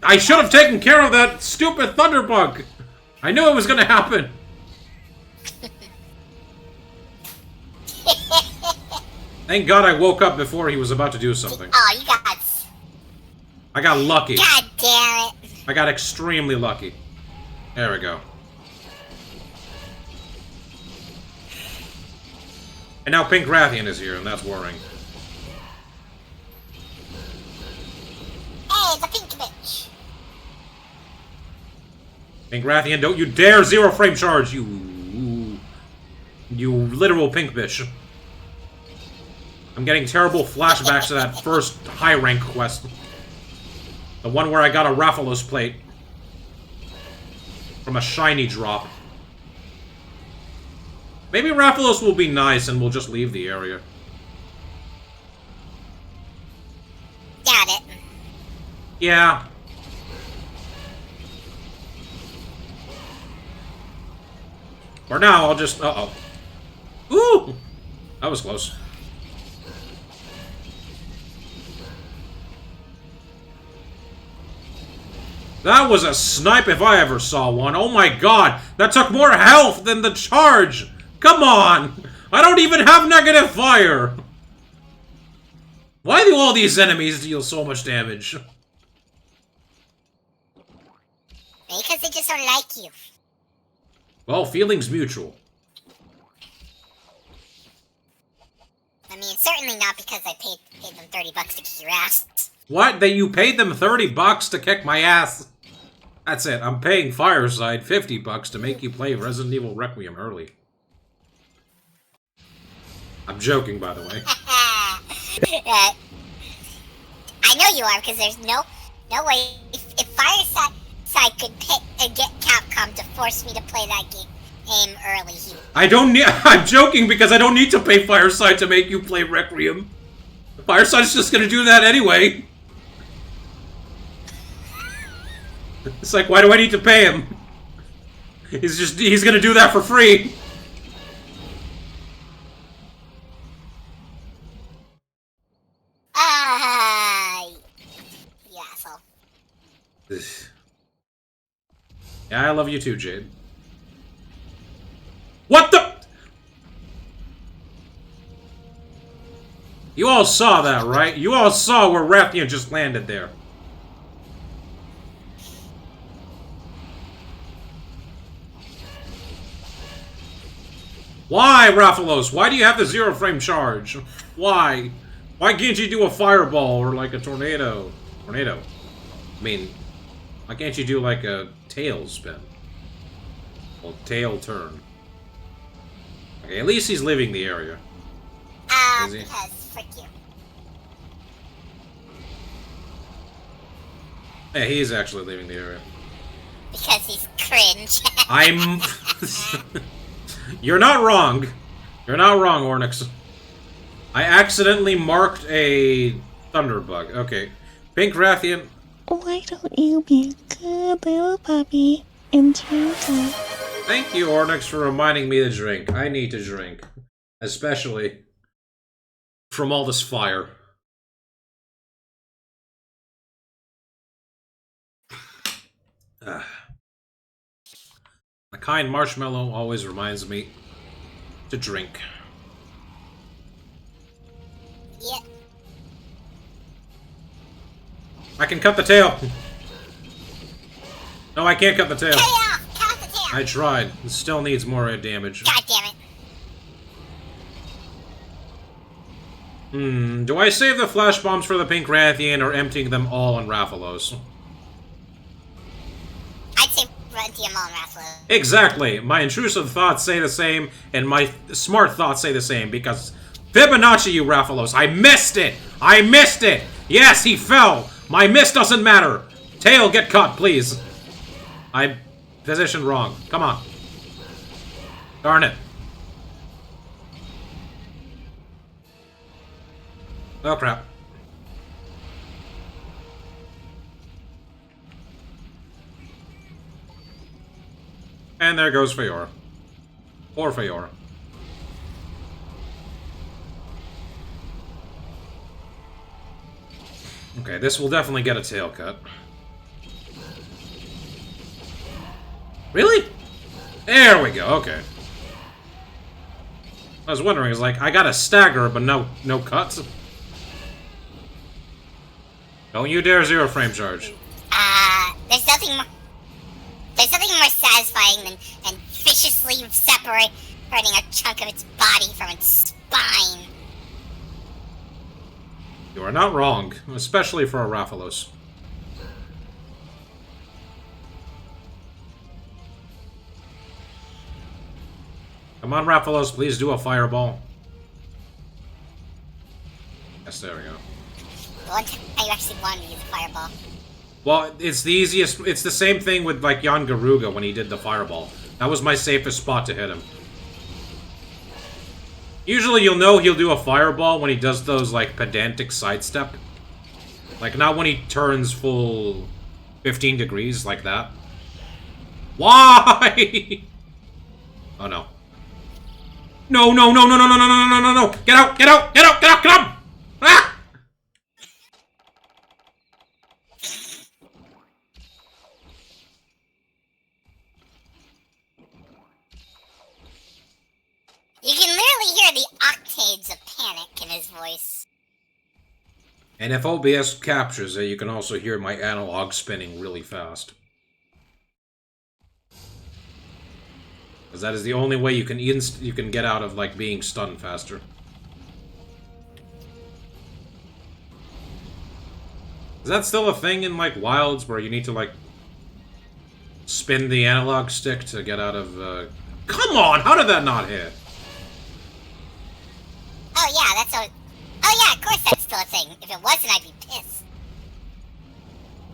A: I should have taken care of that stupid thunderbug. I knew it was gonna happen. Thank God I woke up before he was about to do something.
B: Oh, you got...
A: I got lucky.
B: God damn it.
A: I got extremely lucky. There we go. And now Pink Rathian is here, and that's worrying.
B: Hey, the pink bitch.
A: Pink Rathian, don't you dare zero frame charge, you literal pink bitch. I'm getting terrible flashbacks to that first high rank quest. The one where I got a Rathalos plate. From a shiny drop. Maybe Rathalos will be nice and we'll just leave the area.
B: Got it.
A: Yeah. For now, I'll just... uh-oh. Ooh! That was close. That was a snipe if I ever saw one. Oh my god! That took more health than the charge! Come on! I don't even have negative fire! Why do all these enemies deal so much damage?
B: Because they just don't like you.
A: Well, feelings mutual.
B: I mean, certainly not because I paid them $30 to kick your ass.
A: What? That you paid them $30 to kick my ass? That's it. I'm paying Fireside $50 to make you play Resident Evil Requiem early. I'm joking, by the way.
B: I know you are, because there's no way. If Fireside could get Capcom to force me to play that game early,
A: I don't need. I'm joking because I don't need to pay Fireside to make you play Requiem. Fireside's just gonna do that anyway. It's like, why do I need to pay him? He's gonna do that for free. Yeah, I love you too, Jade. What the? You all saw that, right? You all saw where Rathian just landed there. Why, Raphalos? Why do you have the zero frame charge? Why? Why can't you do a fireball or like a tornado? Tornado. I mean, why can't you do like a tail spin? Well, tail turn. Okay, at least he's leaving the area. Is he?
B: Because frick you.
A: Yeah, he is actually leaving the area.
B: Because he's cringe.
A: I'm... You're not wrong. You're not wrong, Ornix. I accidentally marked a Thunderbug. Okay. Pink Rathian.
C: Why don't you be a good little puppy and drink up?
A: Thank you, Ornix, for reminding me to drink. I need to drink. Especially from all this fire. A kind marshmallow always reminds me to drink.
B: Yeah.
A: I can cut the tail. No, I can't cut the tail.
B: Cut it off! Cut the tail!
A: I tried. It still needs more damage.
B: God damn it.
A: Do I save the flash bombs for the Pink Rathian or emptying them all on Raphalos?
B: I'd say empty them all in Rathlow.
A: Exactly. My intrusive thoughts say the same, and my smart thoughts say the same, because Fibonacci, you Raphalos, I missed it! I missed it! Yes, he fell! My miss doesn't matter! Tail, get cut, please. I positioned wrong. Come on. Darn it. Oh, crap. And there goes Feora. Or Feora. Okay, this will definitely get a tail cut. Really? There we go, okay. I was wondering, it's like, I got a stagger, but no cuts. Don't you dare zero frame charge.
B: There's nothing more satisfying than viciously separating a chunk of its body from its spine.
A: You are not wrong, especially for a Raphalos. Come on, Raphalos, please do a fireball. Yes, there we go.
B: The one time you actually wanted to use a fireball.
A: Well, it's the easiest. It's the same thing with, like, Jan Garuga when he did the fireball. That was my safest spot to hit him. Usually you'll know he'll do a fireball when he does those, like, pedantic sidestep. Like, not when he turns full 15 degrees like that. Why? Oh, no. No, no, no, no, no, no, no, no, no, no, no! Get out! Get out! Get out! Get out! Get out! Ah!
B: You can literally hear the octaves of panic in his voice.
A: And if OBS captures it, you can also hear my analog spinning really fast. Because that is the only way you can get out of, like, being stunned faster. Is that still a thing in, like, Wilds where you need to, like, spin the analog stick to get out of, Come on! How did that not hit?
B: Oh yeah, that's a... Oh yeah, of course that's still a thing. If it wasn't, I'd be pissed.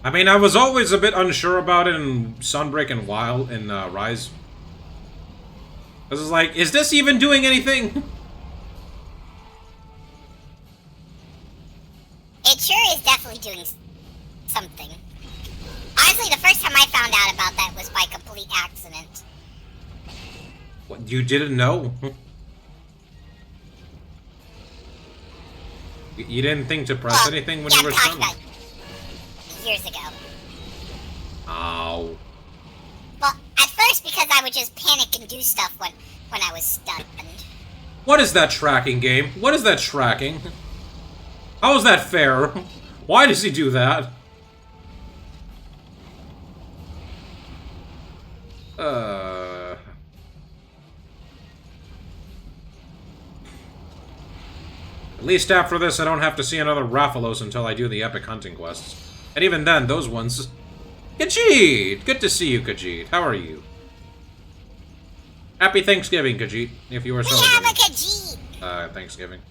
A: I mean, I was always a bit unsure about it in Sunbreak and Wild and Rise. I was like, is this even doing anything?
B: It sure is definitely doing something. Honestly, the first time I found out about that was by complete accident.
A: What, you didn't know? You didn't think to press anything when you were
B: talking
A: stunned?
B: about years ago.
A: Ow.
B: Well, at first because I would just panic and do stuff when I was stunned.
A: What is that tracking game? What is that tracking? How is that fair? Why does he do that? At least after this, I don't have to see another Rathalos until I do the epic hunting quests. And even then, those ones... Khajiit! Good to see you, Khajiit. How are you? Happy Thanksgiving, Khajiit, if you are
B: We
A: celebrating.
B: have a Khajiit!
A: Thanksgiving.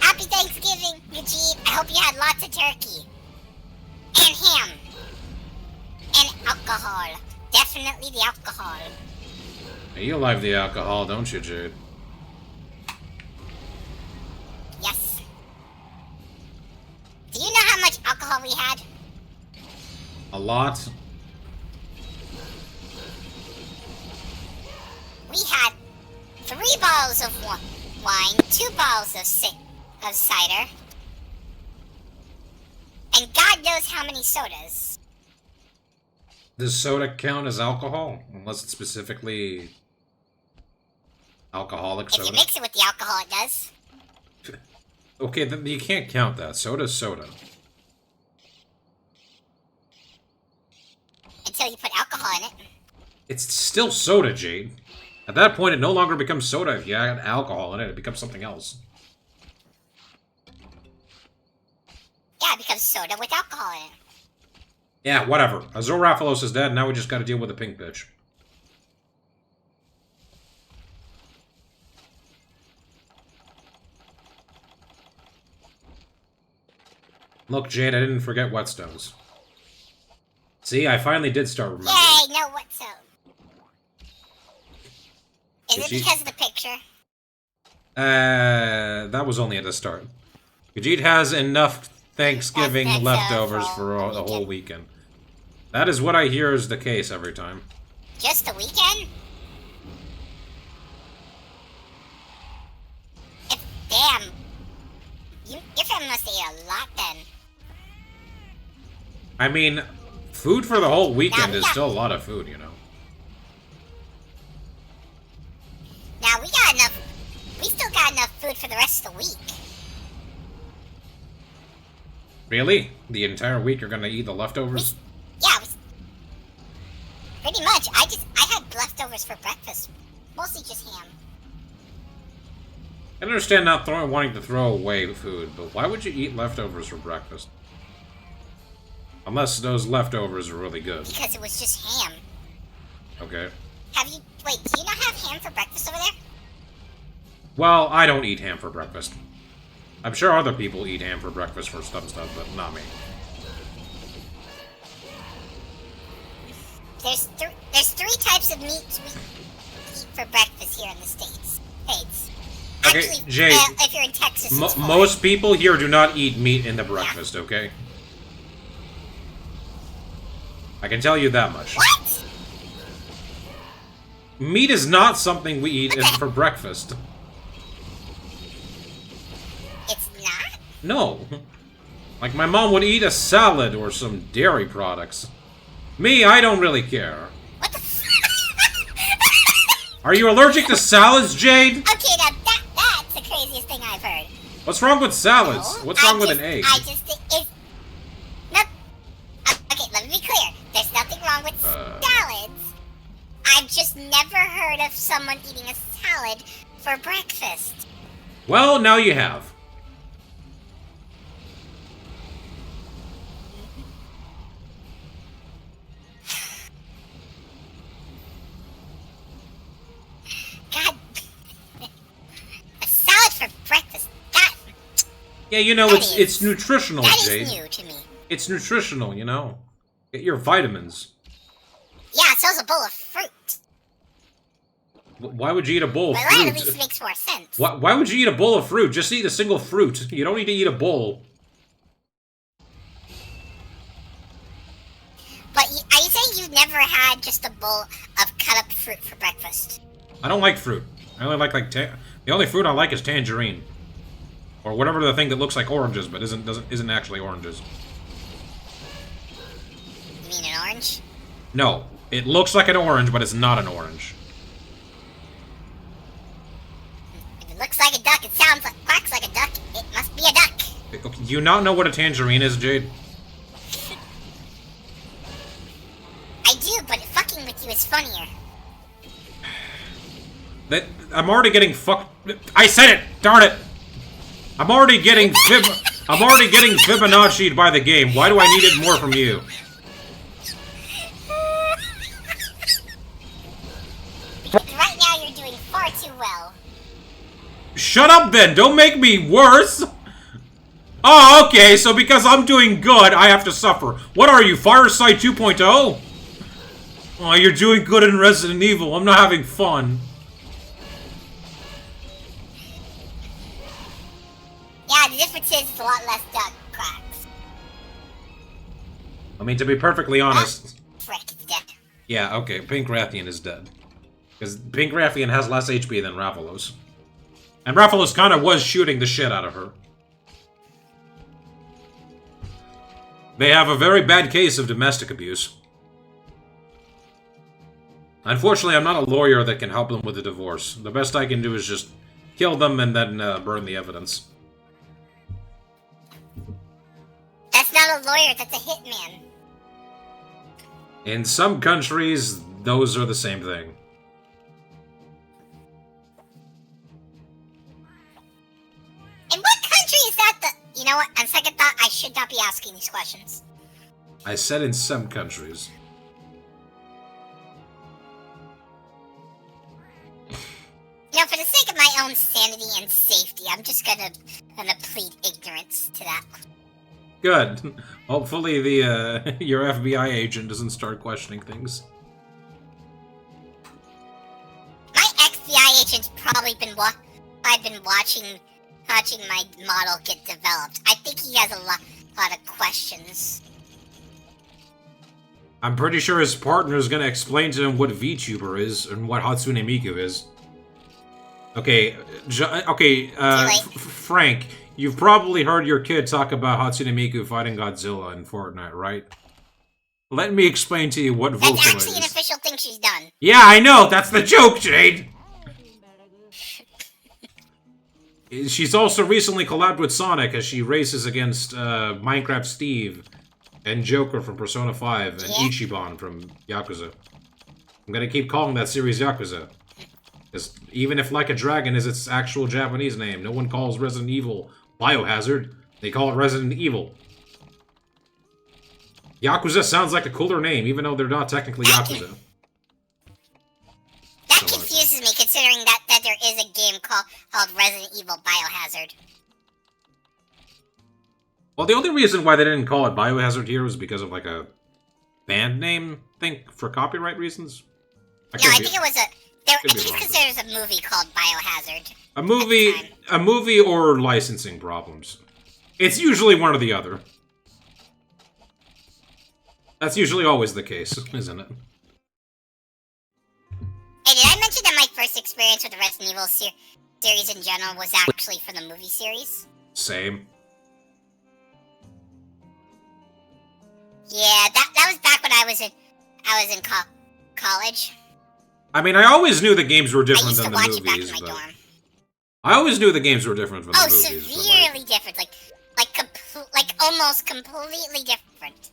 B: Happy Thanksgiving, Khajiit. I hope you had lots of turkey. And ham. And alcohol. Definitely the alcohol.
A: Hey, you like the alcohol, don't you, Jude?
B: Yes. Do you know how much alcohol we had?
A: A lot?
B: We had 3 bottles of wine, 2 bottles of cider, and God knows how many sodas.
A: Does soda count as alcohol? Unless it's specifically alcoholic soda?
B: If you mix it with the alcohol, it does.
A: Okay, then you can't count that. Soda's soda.
B: Until you put alcohol in it.
A: It's still soda, Jade. At that point, it no longer becomes soda if you add alcohol in it. It becomes something else.
B: Yeah, it becomes soda with alcohol in it.
A: Yeah, whatever. Azor Rathalos is dead, now we just gotta deal with the pink bitch. Look, Jade, I didn't forget whetstones. See, I finally did start remembering.
B: Yay, no what's up. Is it
A: Khajiit?
B: because of the picture?
A: That was only at the start. Khajiit has enough Thanksgiving
B: That's
A: leftovers
B: for
A: for
B: a
A: the whole weekend. That is what I hear is the case every time.
B: Just the weekend? Damn. Your family must eat a lot then.
A: I mean, food for the whole weekend
B: we
A: is
B: got-
A: still a lot of food, you know.
B: Now we got enough. We still got enough food for the rest of the week.
A: Really? The entire week you're gonna eat the leftovers?
B: Yeah, pretty much. I had leftovers for breakfast. Mostly just ham.
A: I understand not wanting to throw away food, but why would you eat leftovers for breakfast? Unless those leftovers are really good.
B: Because it was just ham.
A: Okay.
B: Wait, do you not have ham for breakfast over there?
A: Well, I don't eat ham for breakfast. I'm sure other people eat ham for breakfast for stuff, but not me.
B: There's 3 types of meats we eat for breakfast here in the States.
A: Okay,
B: Actually,
A: Jade,
B: if you're in Texas, it's 4.
A: most people here do not eat meat in the breakfast, okay? I can tell you that much.
B: What?
A: Meat is not something we eat for breakfast.
B: It's not?
A: No. Like, my mom would eat a salad or some dairy products. Me, I don't really care.
B: What the
A: Are you allergic to salads, Jade?
B: Okay, now that's the craziest thing I've heard.
A: What's wrong with salads?
B: No,
A: What's wrong with an egg?
B: I just think it's... No, okay, let me be clear. There's nothing wrong with salads. I've just never heard of someone eating a salad for breakfast.
A: Well, now you have.
B: God. A salad for breakfast.
A: Yeah, you know,
B: That
A: it's nutritional,
B: That
A: Jade.
B: is new to me.
A: It's nutritional, you know. Get your vitamins.
B: Yeah, so's a bowl of fruit.
A: Why would you eat a bowl of
B: Well, that at
A: fruit?
B: least makes more sense.
A: Why would you eat a bowl of fruit? Just eat a single fruit. You don't need to eat a bowl.
B: But are you saying you've never had just a bowl of cut up fruit for breakfast?
A: I don't like fruit. I only like the only fruit I like is tangerine, or whatever the thing that looks like oranges but isn't actually oranges. No, it looks like an orange, but it's not an orange.
B: If it looks like a duck, it sounds like quacks like a duck. It must be a duck.
A: Okay, do you not know what a tangerine is, Jade?
B: I do, but fucking with you is funnier.
A: I'm already getting fucked. I said it! Darn it! I'm already getting Fibonacci'd by the game. Why do I need it more from you?
B: Because right now you're doing far too well.
A: Shut up then! Don't make me worse! Oh, okay, so because I'm doing good, I have to suffer. What are you, Fireside 2.0? Oh, you're doing good in Resident Evil. I'm not having fun.
B: Yeah, the difference is it's a lot less duck cracks.
A: I mean, to be perfectly honest...
B: Frick, it's dead.
A: Yeah, okay, Pink Rathian is dead. Because Pink Rathian has less HP than Rathalos. And Rathalos kind of was shooting the shit out of her. They have a very bad case of domestic abuse. Unfortunately, I'm not a lawyer that can help them with a divorce. The best I can do is just kill them and then burn the evidence.
B: That's not a lawyer, that's a hitman.
A: In some countries, those are the same thing.
B: In what country is that the... You know what, on second thought, I should not be asking these questions.
A: I said in some countries.
B: You know, for the sake of my own sanity and safety, I'm just gonna plead ignorance to that.
A: Good. Hopefully the your FBI agent doesn't start questioning things.
B: My FBI agent's probably been watching my model get developed. I think he has a lot of questions.
A: I'm pretty sure his partner is gonna explain to him what VTuber is and what Hatsune Miku is. Okay, Frank, you've probably heard your kid talk about Hatsune Miku fighting Godzilla in Fortnite, right? Let me explain to you what Vulcan is.
B: That's actually an official thing she's done.
A: Yeah, I know! That's the joke, Jade! She's also recently collabed with Sonic as she races against Minecraft Steve and Joker from Persona 5 and Ichiban from Yakuza. I'm gonna keep calling that series Yakuza. Because even if Like a Dragon is its actual Japanese name, no one calls Resident Evil Biohazard. They call it Resident Evil. Yakuza sounds like a cooler name, even though they're not technically Yakuza.
B: That confuses me, considering that there is a game called Resident Evil Biohazard.
A: Well, the only reason why they didn't call it Biohazard here was because of, like, a band name, I think, for copyright reasons.
B: I think it was I think because there's a movie called Biohazard.
A: A movie or licensing problems. It's usually one or the other. That's usually always the case, isn't it?
B: Hey, did I mention that my first experience with the Resident Evil series in general was actually from the movie series?
A: Same.
B: Yeah, that was back when I was in college.
A: I mean, I always knew the games were different than the
B: movies. I used to watch
A: movies,
B: it back in my dorm.
A: I always knew the games were different from the movies.
B: Oh, severely different. Like almost completely different.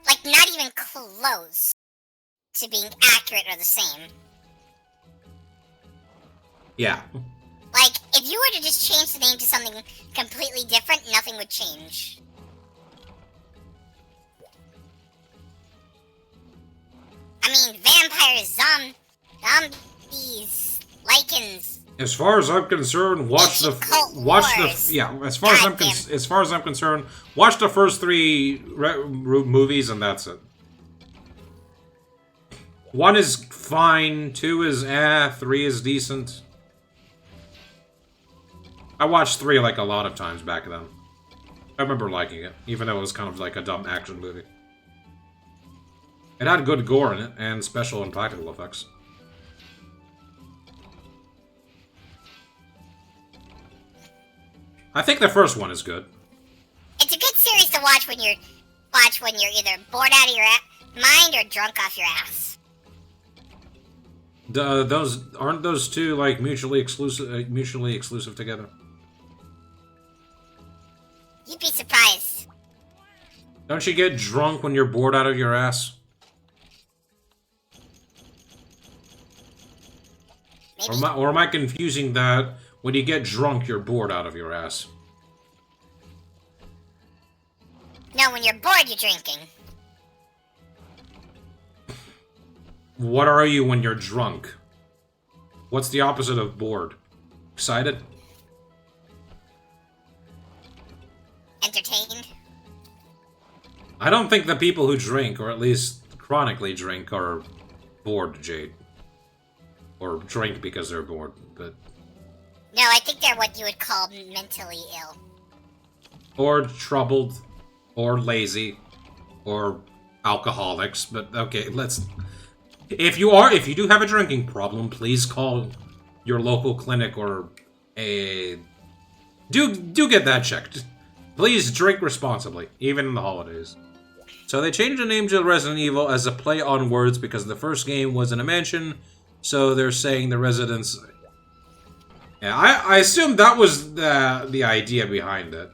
B: Like, not even close to being accurate or the same.
A: Yeah.
B: Like, if you were to just change the name to something completely different, nothing would change. I mean, vampires, zombies, lichens.
A: As far as I'm concerned, watch the first 3 movies and that's it. 1 is fine, 2 is 3 is decent. I watched 3 like a lot of times back then. I remember liking it, even though it was kind of like a dumb action movie. It had good gore in it, and special and practical effects. I think the first one is good.
B: It's a good series to watch when you're either bored out of your mind or drunk off your ass?
A: Aren't those two like mutually exclusive together?
B: You'd be surprised.
A: Don't you get drunk when you're bored out of your ass?
B: Maybe.
A: Or am I confusing that? When you get drunk, you're bored out of your ass.
B: No, when you're bored, you're drinking.
A: What are you when you're drunk? What's the opposite of bored? Excited?
B: Entertained.
A: I don't think the people who drink, or at least chronically drink, are bored, Jade. Or drink because they're bored, but...
B: No, I think they're what you would call mentally ill.
A: Or troubled, or lazy, or alcoholics, but okay, let's... If you do have a drinking problem, please call your local clinic or a... Do get that checked. Please drink responsibly, even in the holidays. So they changed the name to Resident Evil as a play on words because the first game was in a mansion, so they're saying the residents... Yeah, I assume that was the idea behind it.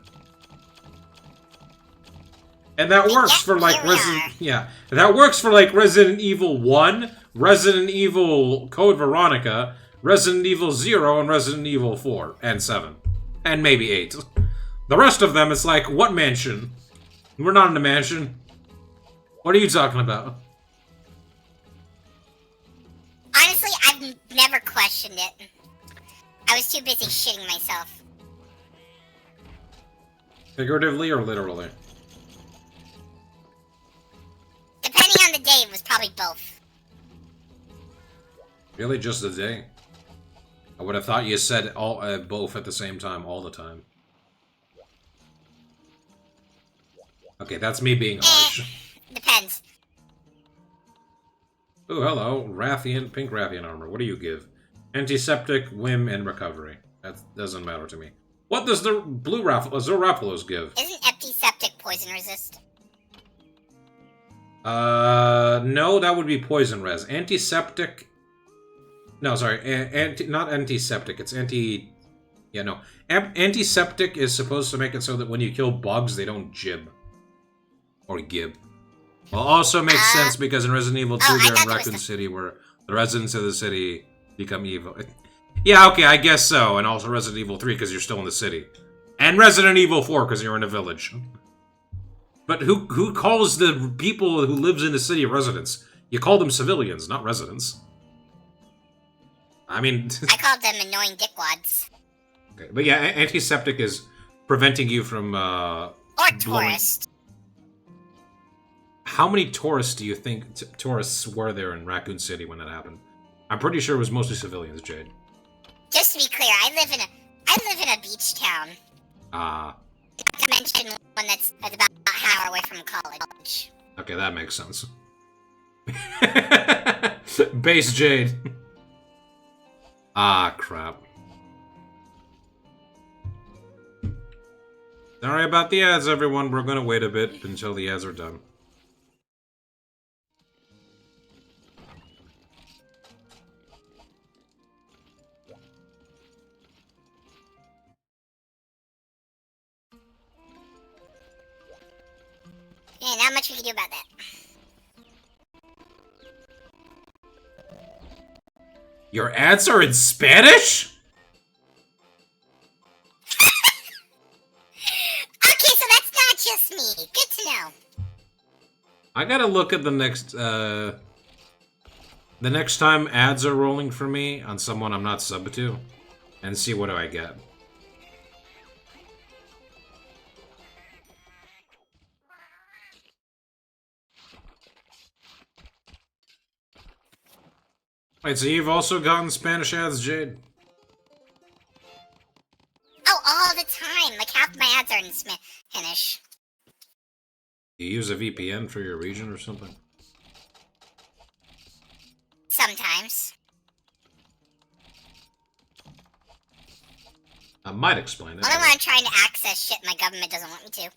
A: And that works for like that works for like Resident Evil 1, Resident Evil Code Veronica, Resident Evil 0, and Resident Evil 4 and 7. And maybe 8. The rest of them, it's like, what mansion? We're not in a mansion. What are you talking about?
B: Honestly, I've never questioned it. I was too busy shitting myself.
A: Figuratively or literally?
B: Depending on the day, it was probably both.
A: Really, just the day? I would have thought you said all both at the same time, all the time. Okay, that's me being harsh.
B: Depends.
A: Oh, hello. Rathian, pink Rathian armor. What do you give? Antiseptic, whim, and recovery. That doesn't matter to me. What does the blue Zoropalos give?
B: Isn't antiseptic poison resist?
A: No, that would be poison res. Antiseptic... No, sorry. Not antiseptic. It's anti... Yeah, no. Antiseptic is supposed to make it so that when you kill bugs, they don't jib. Or gib. Well, also makes sense because in Resident Evil 2, they're in Raccoon City, where the residents of the city become evil. Yeah, okay, I guess so. And also Resident Evil 3, because you're still in the city. And Resident Evil 4, because you're in a village. But who calls the people who lives in the city residents? You call them civilians, not residents. I mean...
B: I called them annoying dickwads.
A: Okay, but yeah, antiseptic is preventing you from,
B: Or tourist.
A: How many tourists do you think tourists were there in Raccoon City when that happened? I'm pretty sure it was mostly civilians, Jade.
B: Just to be clear, I live in a beach town.
A: Ah.
B: Not to mention one that's about an hour away from college.
A: Okay, that makes sense. Base Jade. Ah, crap. Sorry about the ads, everyone. We're gonna wait a bit until the ads are done.
B: Yeah, not much we can do about that.
A: Your ads are in Spanish?
B: Okay, so that's not just me. Good to know.
A: I gotta look at the next time ads are rolling for me on someone I'm not subbed to, and see what do I get. Wait, so you've also gotten Spanish ads, Jade?
B: Oh, all the time. Like half my ads are in Spanish.
A: You use a VPN for your region or something?
B: Sometimes.
A: I might explain it.
B: Only when I'm trying to access shit my government doesn't want me to.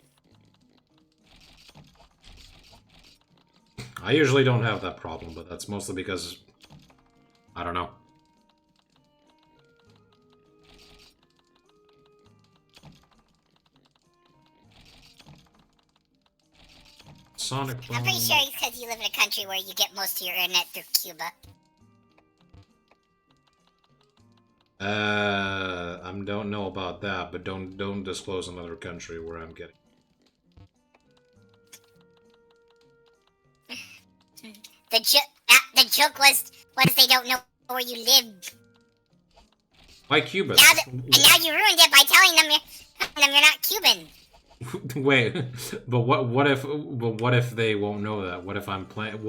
A: I usually don't have that problem, but that's mostly because... I don't know. Sonic Bomb.
B: I'm pretty sure it's because you live in a country where you get most of your internet through Cuba.
A: I don't know about that, but don't disclose another country where I'm getting.
B: The joke was they don't know where you live.
A: Why Cuba?
B: And now you ruined it by telling them you're not Cuban.
A: Wait, but what if they won't know that? What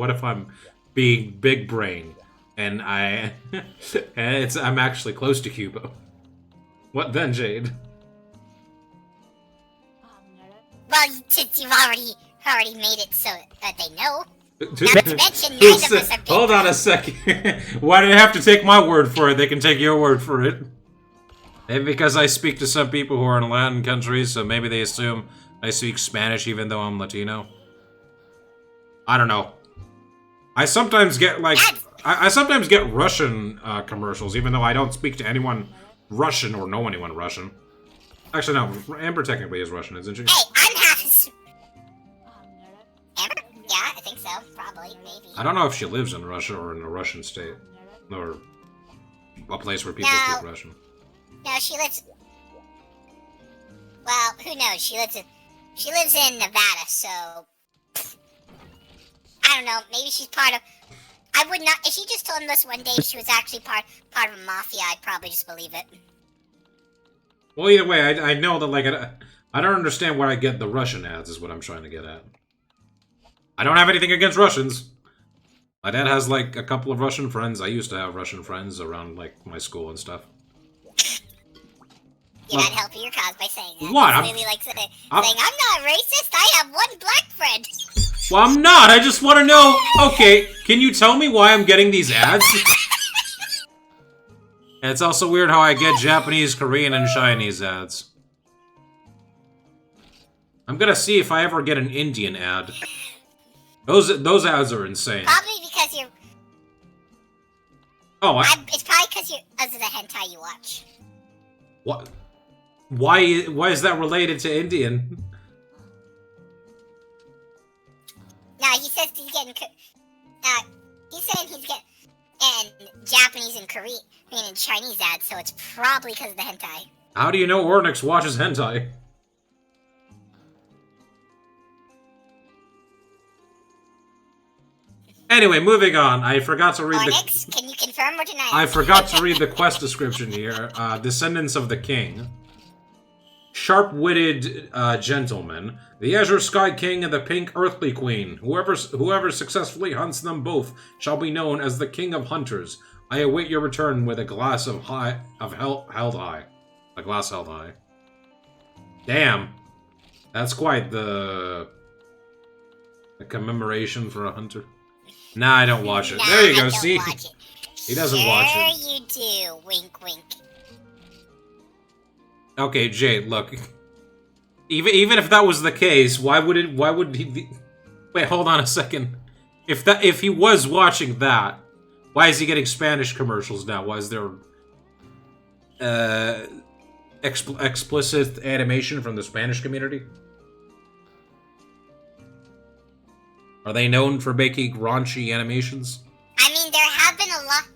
A: if I'm being big brain and I'm actually close to Cuba? What then, Jade?
B: Well, since you've already made it so that they know. Not to mention, neither of us are big.
A: Hold on a second. Why do they have to take my word for it? They can take your word for it. Maybe because I speak to some people who are in Latin countries, so maybe they assume I speak Spanish even though I'm Latino. I don't know. I sometimes get, like... I sometimes get Russian commercials, even though I don't speak to anyone Russian or know anyone Russian. Actually, no. Amber technically is Russian, isn't she?
B: Hey, I'm half... Amber? Yeah, I think so. Probably. Maybe.
A: I don't know if she lives in Russia or in a Russian state. Or a place where people speak Russian.
B: No, she lives... Well, who knows? She lives in Nevada, so... I don't know. Maybe she's part of... I would not... If she just told us one day she was actually part of a mafia, I'd probably just believe it.
A: Well, either way, I know that, like... I don't understand where I get the Russian ads, is what I'm trying to get at. I don't have anything against Russians. My dad has, like, a couple of Russian friends. I used to have Russian friends around, like, my school and stuff.
B: You're not helping your cause by saying that.
A: What?
B: It's really like saying, I'm not racist, I have one black friend.
A: Well, I'm not. I just want to know... Okay, can you tell me why I'm getting these ads? And it's also weird how I get Japanese, Korean, and Chinese ads. I'm gonna see if I ever get an Indian ad. Those ads are insane.
B: Probably because you're...
A: Oh,
B: it's probably because of the hentai you watch.
A: What? Why is that related to Indian?
B: No, he says he's getting... he's saying he's getting Japanese and Korean and Chinese ads, so it's probably because of the hentai.
A: How do you know Ornix watches hentai? Anyway, moving on. I forgot to read
B: Ornix, can you confirm or deny?
A: I forgot to read the quest description here. Descendants of the King. Sharp-witted gentlemen. The Azure Sky King and the Pink Earthly Queen. Whoever successfully hunts them both shall be known as the King of Hunters. I await your return with a glass held high. A glass held high. Damn. That's quite the commemoration for a hunter. Nah, I don't watch it.
B: Nah,
A: there you go,
B: I
A: see?
B: don't watch it.
A: He doesn't watch it.
B: Sure you do. Wink, wink.
A: Okay, Jade, look. Even if that was the case, why would he... Wait, hold on a second. If he was watching that, why is he getting Spanish commercials now? Why is there... explicit animation from the Spanish community? Are they known for making raunchy animations?
B: I mean, there have been a lot...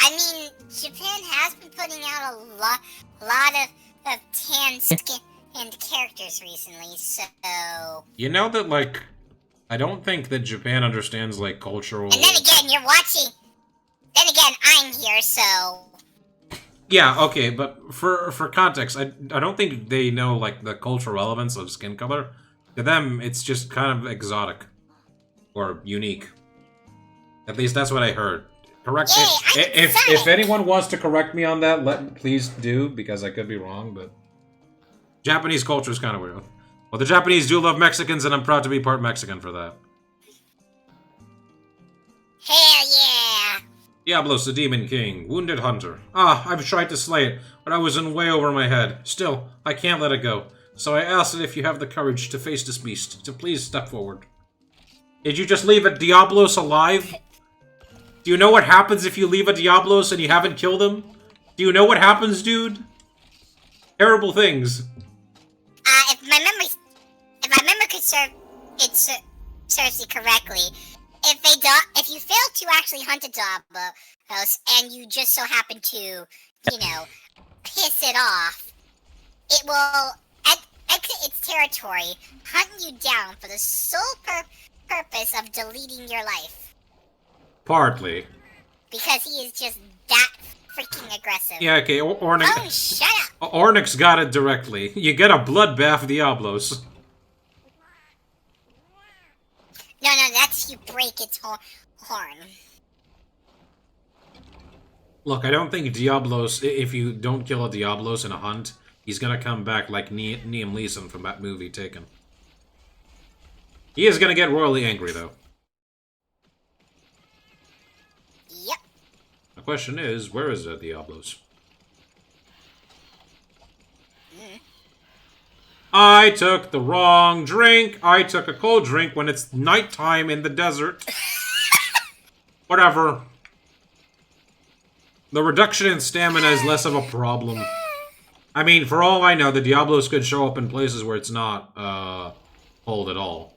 B: I mean, Japan has been putting out a lot of tan-skinned characters recently, so...
A: You know that, like... I don't think that Japan understands, like, cultural...
B: And then again, you're watching... Then again, I'm here, so...
A: Yeah, okay, but for context, I don't think they know, like, the cultural relevance of skin color. To them, it's just kind of exotic. Or unique. At least that's what I heard. Correct me. If anyone wants to correct me on that, please do, because I could be wrong, but... Japanese culture is kind of weird. Well, the Japanese do love Mexicans, and I'm proud to be part Mexican for that.
B: Hell yeah!
A: Diablos, the Demon King. Wounded Hunter. Ah, I've tried to slay it, but I was in way over my head. Still, I can't let it go. So I asked if you have the courage to face this beast, to please step forward. Did you just leave a Diablos alive? Do you know what happens if you leave a Diablos and you haven't killed him? Do you know what happens, dude? Terrible things.
B: If my memory serves me correctly, if you fail to actually hunt a Diablos and you just so happen to, you know, piss it off, it will exit its territory, hunt you down for the sole purpose of deleting your life.
A: Partly.
B: Because he is just that freaking aggressive.
A: Yeah, okay, Ornix...
B: Oh, shut up!
A: Ornix got it directly. You get a bloodbath Diablos.
B: No, that's you break its horn.
A: Look, I don't think Diablos, if you don't kill a Diablos in a hunt, he's gonna come back like Liam Neeson from that movie, Taken. He is gonna get royally angry, though.
B: Yep.
A: The question is, where is the Diablos? I took the wrong drink. I took a cold drink when it's nighttime in the desert. Whatever. The reduction in stamina is less of a problem. I mean, for all I know, the Diablos could show up in places where it's not, cold at all.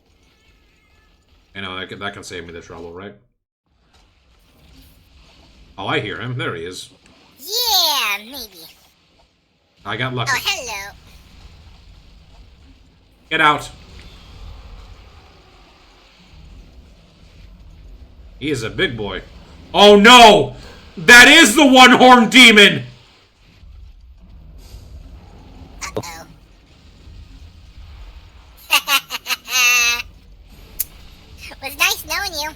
A: You know, that can save me the trouble, right? Oh, I hear him. There he is.
B: Yeah, maybe.
A: I got lucky.
B: Oh, hello.
A: Get out. He is a big boy. Oh no! That is the one-horned demon!
B: Uh-oh. Was nice knowing you.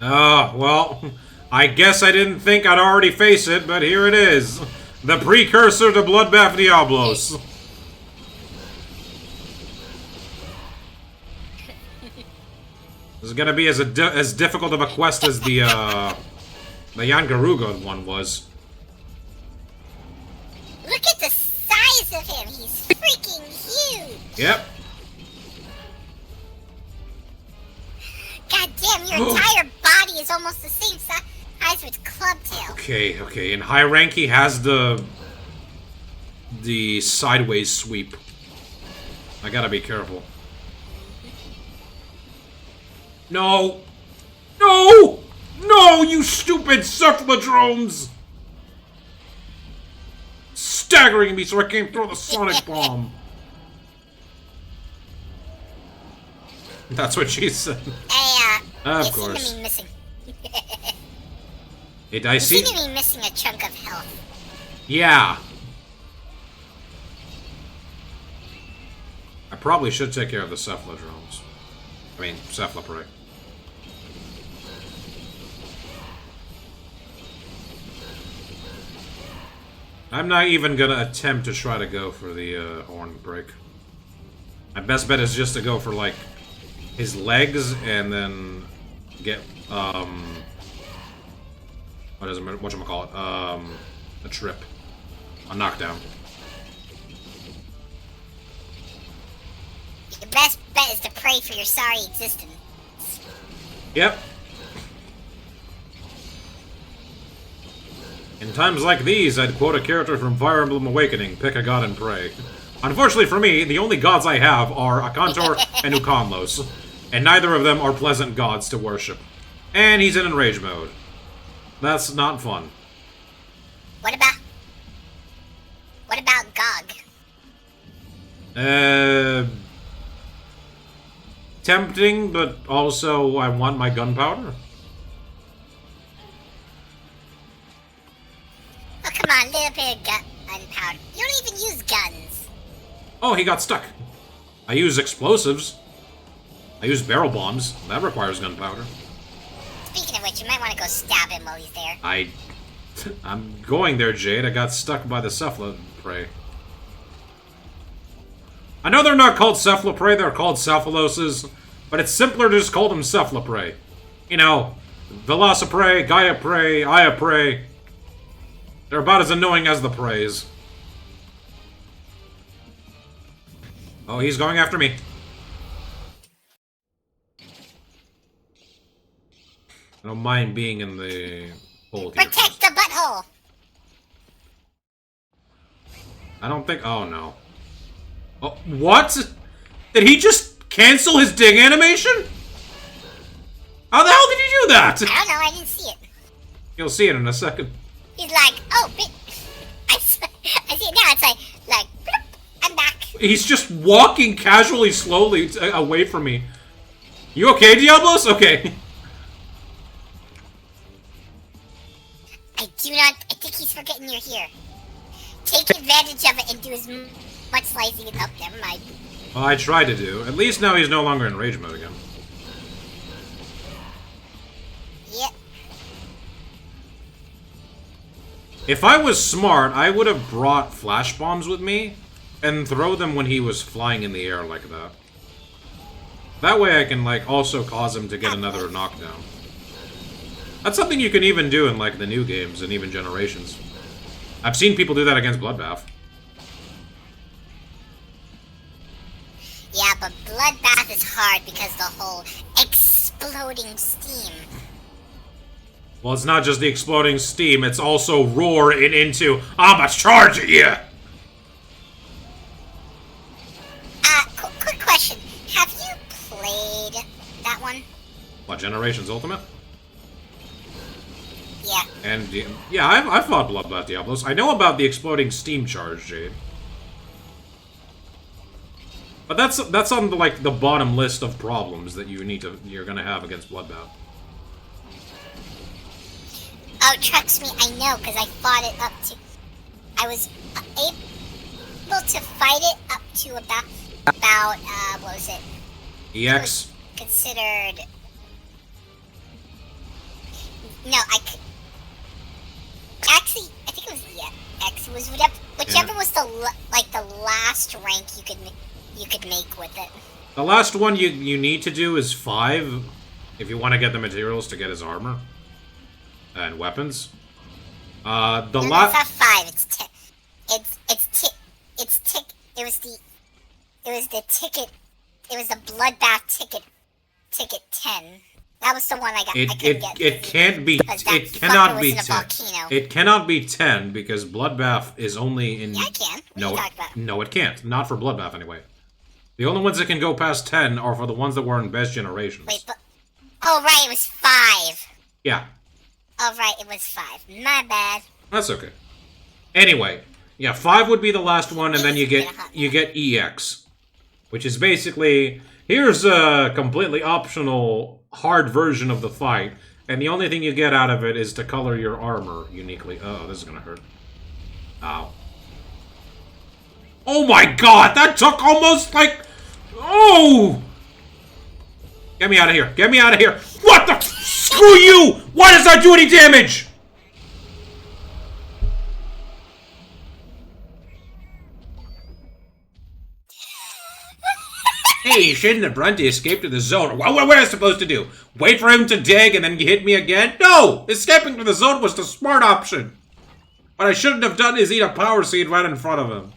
A: Oh, well, I guess I didn't think I'd already face it, but here it is. The precursor to Bloodbath Diablos. This is gonna be as difficult of a quest as the Yangaruga one was.
B: Look at the size of him. He's freaking huge.
A: Yep.
B: God damn, your entire body is almost the same size with club tail.
A: Okay. In high rank, he has the sideways sweep. I gotta be careful. No! No! No, you stupid cephalodromes! Staggering me so I can't throw the sonic bomb. That's what she said.
B: Hey,
A: Of
B: you
A: course.
B: seem to be missing.
A: I
B: You
A: see.
B: seem to be missing a chunk of health.
A: Yeah. I probably should take care of the cephalodromes. I mean, cephaloprey. I'm not even gonna attempt to try to go for the horn break. My best bet is just to go for, like, his legs and then get, whatchamacallit? A trip. A knockdown.
B: Your best bet is to pray for your sorry existence.
A: Yep. In times like these, I'd quote a character from Fire Emblem Awakening, pick a god and pray. Unfortunately for me, the only gods I have are Akantor and Ukanlos, and neither of them are pleasant gods to worship. And he's in enrage mode. That's not fun.
B: What about Gog?
A: Tempting, but also I want my gunpowder.
B: Oh, come on, little bit of gunpowder. You don't even use guns.
A: Oh, he got stuck. I use explosives. I use barrel bombs. That requires gunpowder.
B: Speaking of which, you might want to go stab him while he's there.
A: I'm going there, Jade. I got stuck by the cephaloprey. I know they're not called cephaloprey, they're called cephaloses, but it's simpler to just call them cephaloprey. You know, Velociprey, Gaiaprey, Iaprey. They're about as annoying as the preys. Oh, he's going after me. I don't mind being in the hole here.
B: Protect the butthole!
A: I don't think... Oh, no. Oh, what? Did he just cancel his dig animation? How the hell did he do that?
B: I don't know, I didn't see it.
A: You'll see it in a second.
B: He's like, oh, I see it now. It's like, bloop, I'm back.
A: He's just walking casually, slowly away from me. You okay, Diablos? Okay.
B: I think he's forgetting you're here. Take advantage of it and do as much slicing as up. Never mind.
A: Well, I tried to do. At least now he's no longer in rage mode again.
B: Yep.
A: If I was smart, I would have brought flash bombs with me and throw them when he was flying in the air like that. That way I can, like, also cause him to get another knockdown. That's something you can even do in, like, the new games and even Generations. I've seen people do that against Bloodbath.
B: Yeah, but Bloodbath is hard because the whole exploding steam.
A: Well, it's not just the exploding steam, it's also roar it into, I'm a charge at you!
B: Quick question. Have you played that one?
A: What, Generations Ultimate?
B: Yeah.
A: And, yeah, I've fought Bloodbath Diablos. I know about the exploding steam charge, Jade. But that's on the, like, the bottom list of problems that you're gonna have against Bloodbath.
B: Oh, trust me, I know, because I fought it up to... I was able to fight it up to about what was it?
A: EX?
B: It was considered... No, actually, I think it was EX. It was whichever was the last rank you could make with it.
A: The last one you need to do is 5, if you want to get the materials to get his armor. And weapons. No,
B: it's not 5. It's 10. It was the ticket. It was the Bloodbath ticket 10. That was the one I got.
A: It can't be. It cannot be 10. It cannot be 10 because Bloodbath is only in.
B: Yeah, I can. What are you talking about?
A: No, it can't. Not for Bloodbath anyway. The only ones that can go past 10 are for the ones that were in Best Generations.
B: Wait, but oh right, it was 5.
A: Yeah.
B: Oh right, it was 5. My bad.
A: That's okay. Anyway, yeah, 5 would be the last one, and then you get EX, which is basically here's a completely optional hard version of the fight, and the only thing you get out of it is to color your armor uniquely. Oh, this is gonna hurt. Ow. Oh my god, that took almost like... Oh! Get me out of here. Get me out of here. What the... Screw you! Why does that do any damage? Hey, shouldn't have run to escape to the zone. What am I supposed to do? Wait for him to dig and then hit me again? No! Escaping to the zone was the smart option. What I shouldn't have done is eat a power seed right in front of him.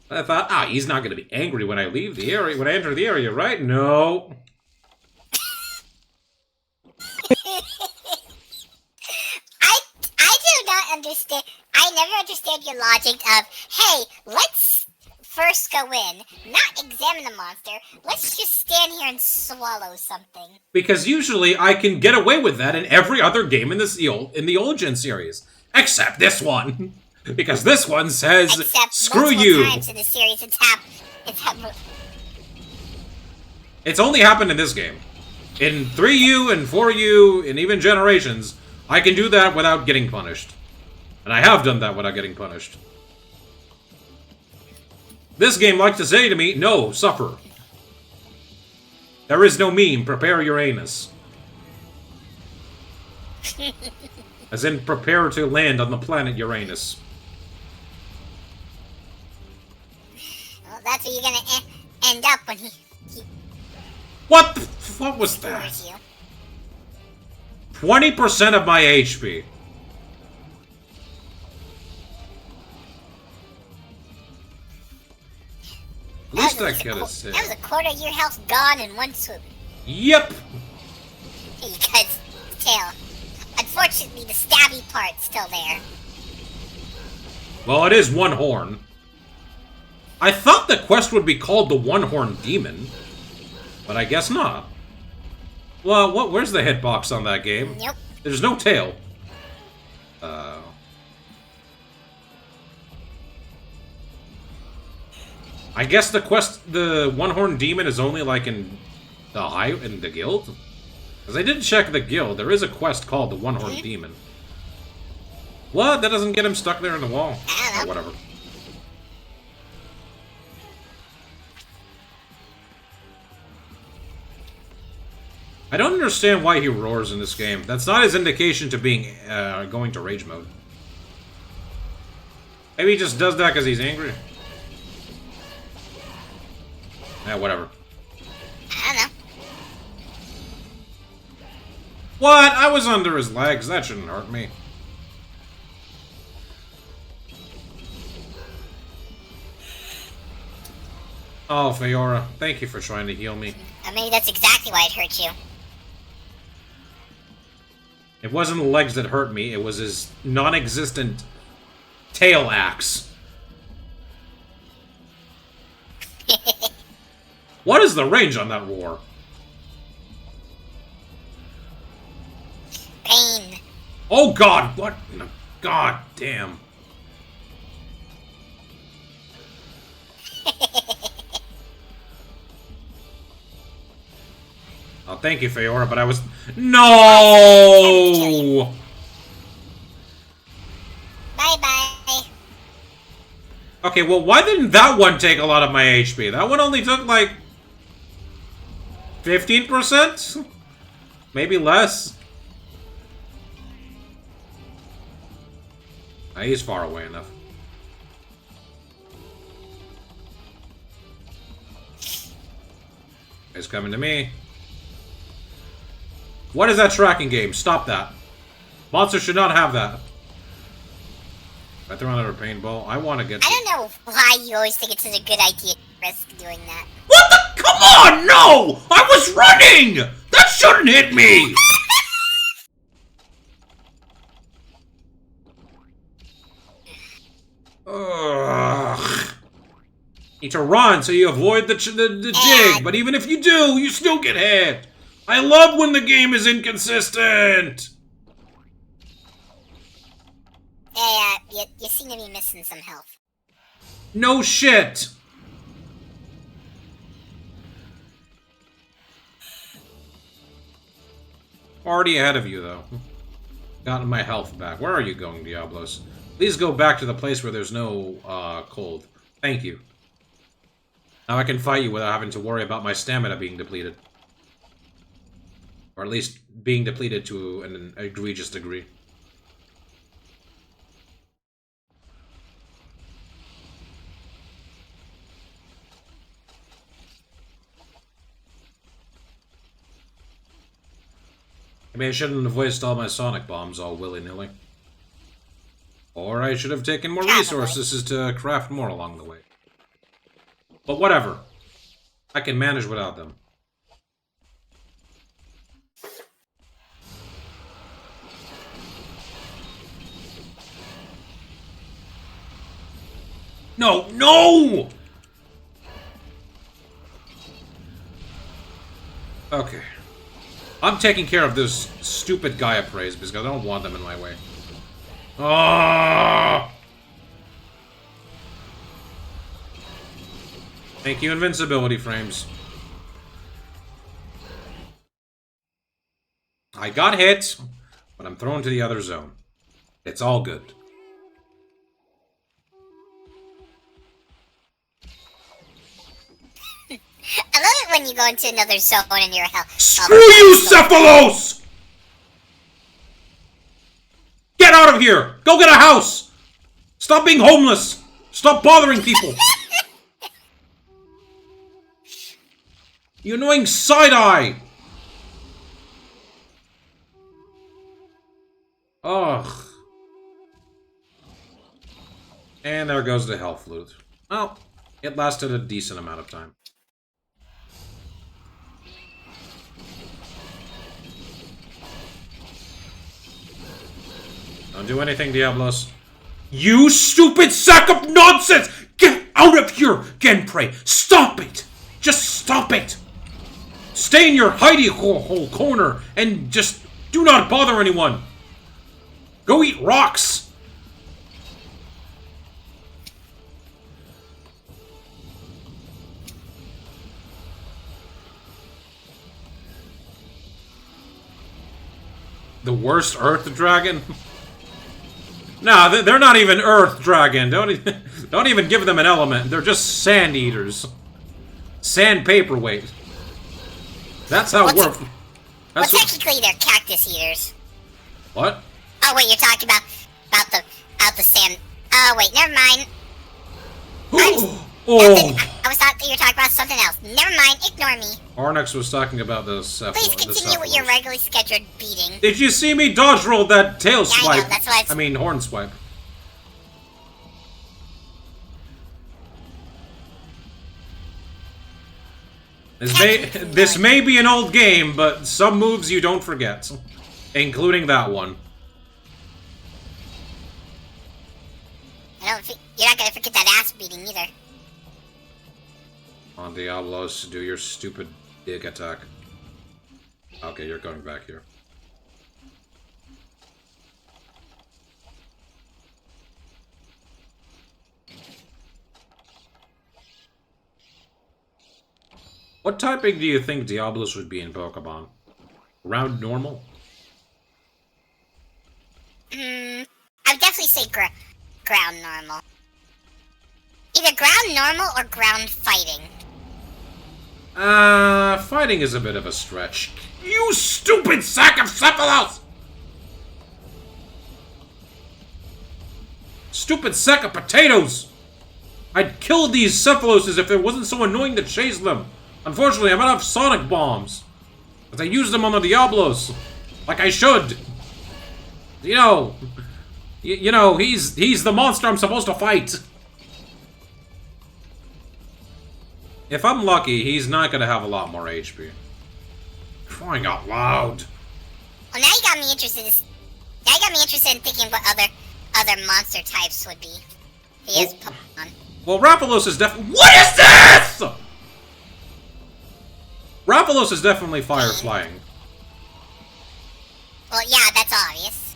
A: I thought, he's not going to be angry when I leave the area, when I enter the area, right? No.
B: I do not understand. I never understand your logic of, hey, let's first go in, not examine the monster. Let's just stand here and swallow something.
A: Because usually I can get away with that in every other game in the old gen series, except this one, because this one says,
B: except
A: "Screw you."
B: Times in the series, it's happened.
A: It's only happened in this game. In 3U and 4U and even Generations, I can do that without getting punished, and I have done that without getting punished. This game likes to say to me, no, suffer. There is no meme, prepare your anus. As in, prepare to land on the planet Uranus.
B: Well, that's where you're gonna end up when he
A: What was that? 20% of my HP. At least I get a save.
B: That was a quarter of your health gone in one swoop.
A: Yep.
B: Hey, you guys. tail. Unfortunately, the stabby part's still there.
A: Well, it is one horn. I thought the quest would be called the One-Horned Demon, but I guess not. Well, where's the hitbox on that game?
B: Nope.
A: There's no tail. I guess the One-Horned Demon is only like in the guild? Because I did check the guild. There is a quest called the One-Horned Demon. What? That doesn't get him stuck there in the wall?
B: I don't know.
A: Or whatever. I don't understand why he roars in this game. That's not his indication to being going to rage mode. Maybe he just does that because he's angry. Yeah, whatever.
B: I don't know.
A: What? I was under his legs. That shouldn't hurt me. Oh, Feora, thank you for trying to heal me.
B: Maybe that's exactly why it hurt you.
A: It wasn't the legs that hurt me, it was his non-existent tail axe. What is the range on that roar?
B: Pain.
A: Oh god, what? God damn. Oh, thank you, Feora, but I was... No!
B: Bye-bye.
A: Okay, well, why didn't that one take a lot of my HP? That one only took, like... 15%? Maybe less. He's far away enough. He's coming to me. What is that tracking game? Stop that. Monsters should not have that. If I throw another paintball, I want to get...
B: I don't know why you always think it's such a good idea to risk doing that.
A: What the? Come on, no! I was running! That shouldn't hit me! Ugh. Need to run so you avoid the dig, but even if you do, you still get hit. I love when the game is inconsistent.
B: Yeah, you seem to be missing some health.
A: No shit. Already ahead of you, though. Gotten my health back. Where are you going, Diablos? Please go back to the place where there's no cold. Thank you. Now I can fight you without having to worry about my stamina being depleted. Or at least being depleted to an egregious degree. Maybe I shouldn't have wasted all my sonic bombs all willy-nilly. Or I should have taken more resources to craft more along the way. But whatever. I can manage without them. No, no! Okay. I'm taking care of this stupid Gaia praise because I don't want them in my way. Ah! Thank you, invincibility frames. I got hit, but I'm thrown to the other zone. It's all good.
B: I love it when you go into another zone and you're health.
A: Screw you, Cephalos! Get out of here! Go get a house! Stop being homeless! Stop bothering people! You annoying side-eye! Ugh. And there goes the health loot. Well, it lasted a decent amount of time. Don't do anything, Diablos. You stupid sack of nonsense! Get out of here, Genprey! Stop it! Just stop it! Stay in your hidey hole corner and just do not bother anyone! Go eat rocks! The worst Earth Dragon? Nah, they're not even Earth Dragon. Don't even give them an element. They're just Sand Eaters. Sand Paperweight. That's how it works.
B: Well, technically they're Cactus Eaters.
A: What?
B: Oh wait, you're talking about the sand. Oh wait, never mind. I was thought that you were talking about something else. Never mind, ignore me.
A: Arnex was talking about the
B: Please continue with your regularly scheduled beating.
A: Did you see me dodge roll that tail swipe?
B: I know, that's what
A: I mean, horn swipe. This may be an old game, but some moves you don't forget. Including that one.
B: You're not gonna forget that ass beating either.
A: On Diablos, do your stupid dick attack. Okay, you're going back here. What typing do you think Diablos would be in Pokemon? Around normal?
B: I would definitely say ground normal. Either ground normal or ground fighting.
A: Fighting is a bit of a stretch. You stupid sack of Cephalos! Stupid sack of potatoes! I'd kill these Cephaloses if it wasn't so annoying to chase them. Unfortunately, I'm out of Sonic Bombs. Because I used them on the Diablos. Like I should. You know, he's the monster I'm supposed to fight. If I'm lucky, he's not gonna have a lot more HP. Crying out loud.
B: Well, now you got me interested. Now you got me interested in thinking what other monster types would be. He is Pokemon.
A: Well, Raphalos is definitely. What is this? Raphalos is definitely fire flying.
B: Well, yeah, that's obvious.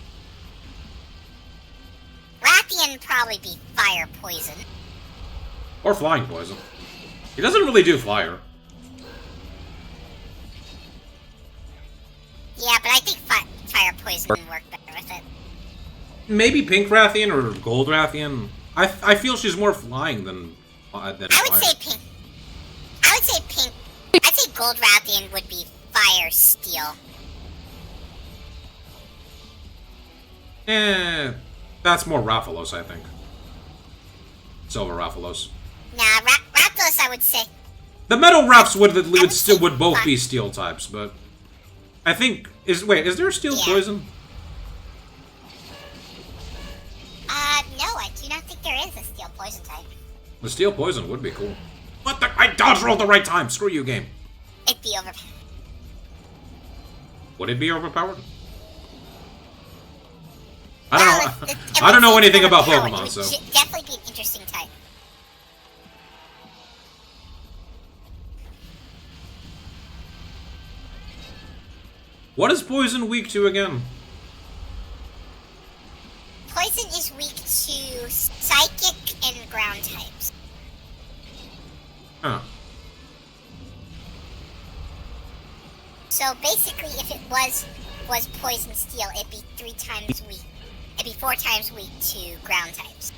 B: Rathian probably be fire poison.
A: Or flying poison. He doesn't really do fire.
B: Yeah, but I think fire poison would work better with it.
A: Maybe Pink Rathian or Gold Rathian. I feel she's more flying than fire.
B: I would say pink. I'd say Gold Rathian would be fire steel.
A: That's more Raphalos, I think. Silver Raphalos.
B: Nah, Raphalos, I would say.
A: The Metal Raps would both be steel types, but I think is there steel poison?
B: No, I do not think there is a steel poison type.
A: The steel poison would be cool. What the? I dodge rolled the right time. Screw you, game.
B: It'd be overpowered.
A: Would it be overpowered? I don't know. I don't know anything about Pokemon, so
B: definitely be an interesting type.
A: What is poison weak to again?
B: Poison is weak to psychic and ground types.
A: Huh.
B: So basically, if it was poison steel, it'd be 3 times weak. It'd be 4 times weak to ground types.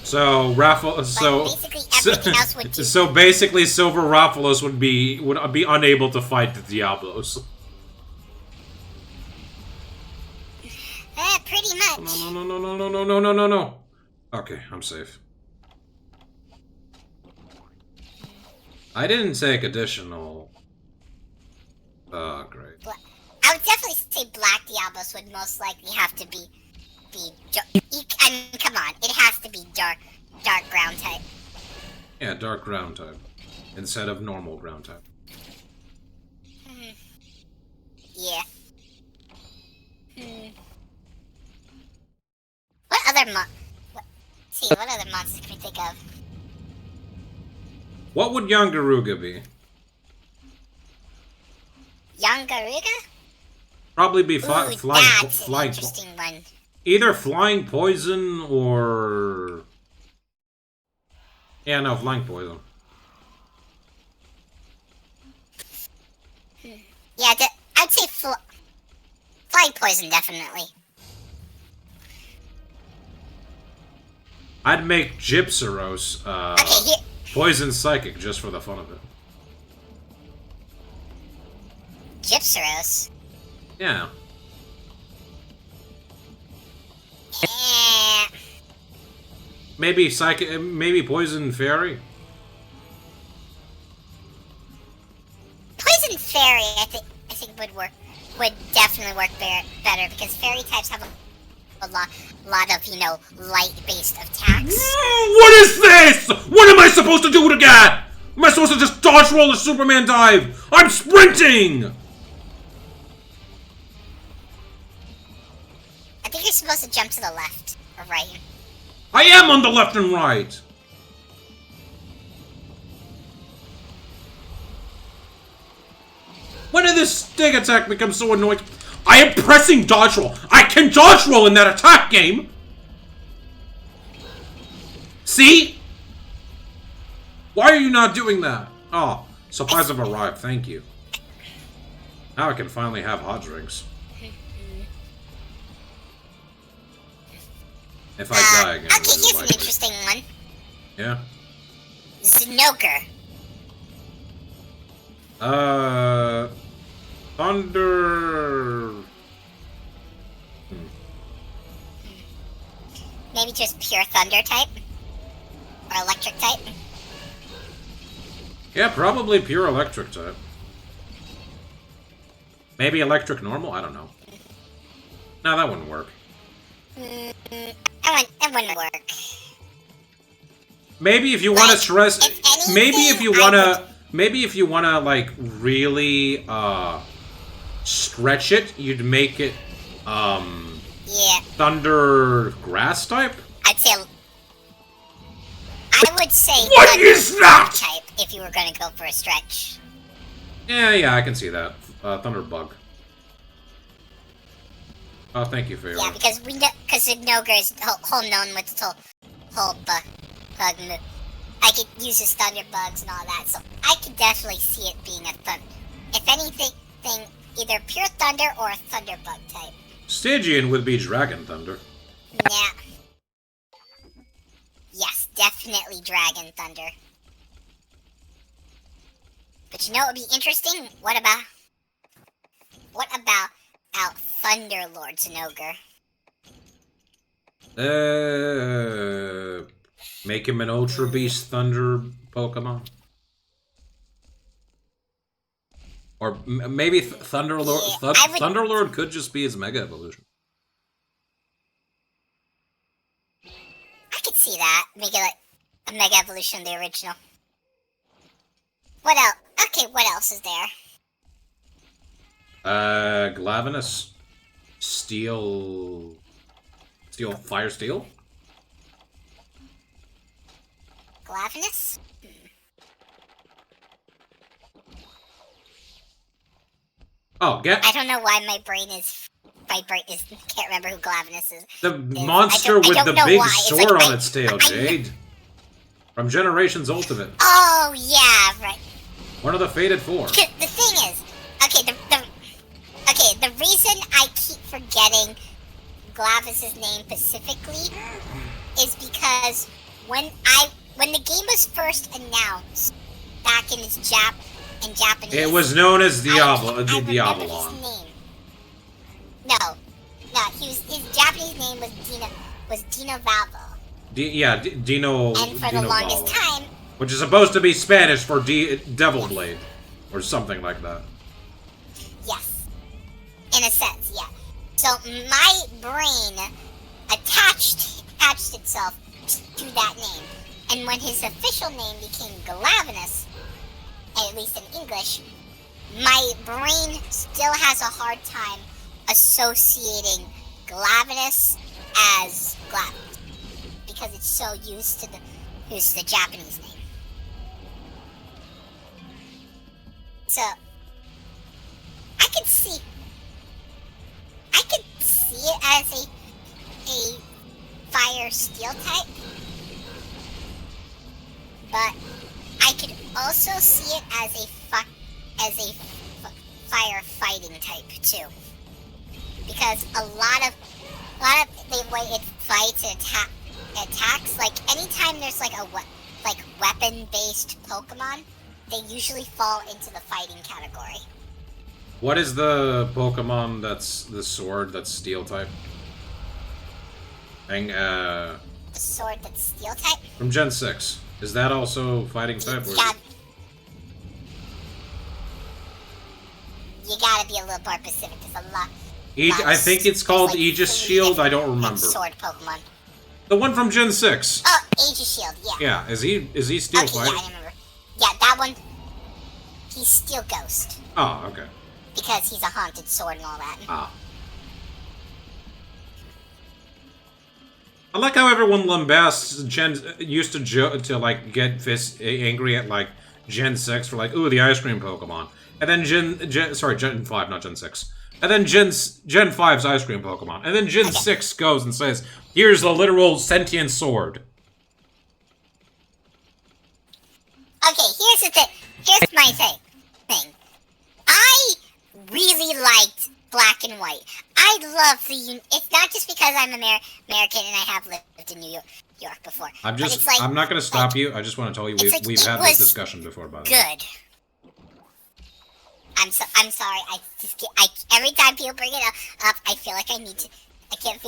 A: So
B: basically everything else would do.
A: So basically, Silver Raphalos would be unable to fight the Diablos.
B: Pretty much.
A: No. Okay, I'm safe. I didn't take additional. Great.
B: I would definitely say Black Diablos would most likely have to be. I mean, come on, it has to be dark ground type.
A: Yeah, dark ground type instead of normal ground type.
B: Yeah. see, what other monsters can we think of?
A: What would Yangaruga be?
B: Yangaruga?
A: Probably be
B: Ooh,
A: flying.
B: that's an interesting one.
A: Either flying poison or. Yeah, no, flying poison.
B: Yeah, I'd say flying poison, definitely.
A: I'd make Gypsyros
B: Okay, here.
A: poison psychic just for the fun of it.
B: Gypsyros?
A: Yeah.
B: Eh,
A: Maybe psychic. Maybe poison fairy.
B: Poison fairy, I think would definitely work better because fairy types have a lot of, you know, light-based attacks.
A: What is this? What am I supposed to do with a gat? Am I supposed to just dodge roll a Superman dive? I'm sprinting!
B: I think you're supposed to jump to the left or right.
A: I am on the left and right. When did this sting attack become so annoying? I am pressing dodge roll. I can dodge roll in that attack game. See? Why are you not doing that? Oh, supplies have arrived. Thank you. Now I can finally have hot drinks. If I die again.
B: Okay, here's an interesting one.
A: Yeah?
B: Znoker.
A: Thunder...
B: Maybe just pure thunder type? Or electric type?
A: Yeah, probably pure electric type. Maybe electric normal? I don't know. No, that wouldn't work.
B: That wouldn't work.
A: Maybe if you want to stress...
B: anything,
A: Maybe if you want to... Maybe if you want to, like, really, stretch it, you'd make it,
B: Yeah.
A: thunder grass type?
B: I would say
A: What
B: thunder
A: is that?
B: type if you were going to go for a stretch.
A: Yeah, I can see that. Thunder bug. Oh, thank you for your...
B: Yeah, because Znoker is whole known with the whole bug move. I could use his thunder bugs and all that, so I could definitely see it being a thunder. If anything, either pure thunder or a thunder bug type.
A: Stygian would be dragon thunder.
B: Yeah. Yes, definitely dragon thunder. But you know what would be interesting? What about our Thunder Lord Znoker?
A: Make him an Ultra Beast Thunder Pokemon? Or maybe Thunder Lord...
B: Yeah,
A: Thunder Lord could just be his Mega Evolution.
B: I could see that. Make it like a Mega Evolution, the original. What else? Okay, what else is there?
A: Glavenus. Steel... Fire Steel?
B: Glavenus?
A: Oh,
B: I don't know why my brain is... can't remember who Glavenus is.
A: The monster with the big sword on its tail, Jade. From Generations Ultimate.
B: Oh, yeah, right.
A: One of the Fated Four.
B: The thing is... Okay, the reason I keep forgetting Glavenus' name specifically is because when the game was first announced back in its Japanese,
A: It was known as Diablo,
B: I remember
A: Diabolon.
B: his name. No, his Japanese name was Dino Valvo.
A: Dino.
B: And for the
A: Dino
B: longest
A: Valvo.
B: time,
A: Which is supposed to be Spanish for Devil Blade, or something like that.
B: yes, in a sense, yeah. So my brain attached itself to that name, and when his official name became Glavenus, at least in English, my brain still has a hard time associating Glavenus as Glavenus. because it's so used to the Japanese name. So I could see it as a fire steel type, but I could also see it as a fire fighting type too, because a lot of the way it fights and attacks, like anytime there's like a weapon based Pokemon, they usually fall into the fighting category.
A: What is the Pokemon that's the sword that's steel type?
B: The sword that's steel type?
A: From Gen 6. Is that also fighting type?
B: You gotta be a little more specific. There's a lot.
A: I think it's called
B: like
A: Aegis Shield. I don't remember.
B: Sword Pokemon.
A: The one from Gen 6.
B: Oh, Aegis Shield. Yeah.
A: Yeah. Is he steel
B: okay,
A: fighting?
B: Yeah, I remember. Yeah, that one. He's Steel Ghost.
A: Oh, okay.
B: Because he's a haunted sword and all that.
A: Ah. I like how everyone lambasts used to like get angry at like Gen 6 for like, ooh, the ice cream Pokemon. And then Gen 5, not Gen 6. And then Gen 5's ice cream Pokemon. And then Gen 6 goes and says, here's the literal sentient sword.
B: Okay, here's the thing. Here's my thing. I really liked Black and White. I love the... It's not just because I'm American and I have lived in New York before.
A: I'm not going to stop you. I just want to tell you we've had this discussion before, by the way.
B: Good. I'm sorry. Every time people bring it up, I feel like I need to. I keep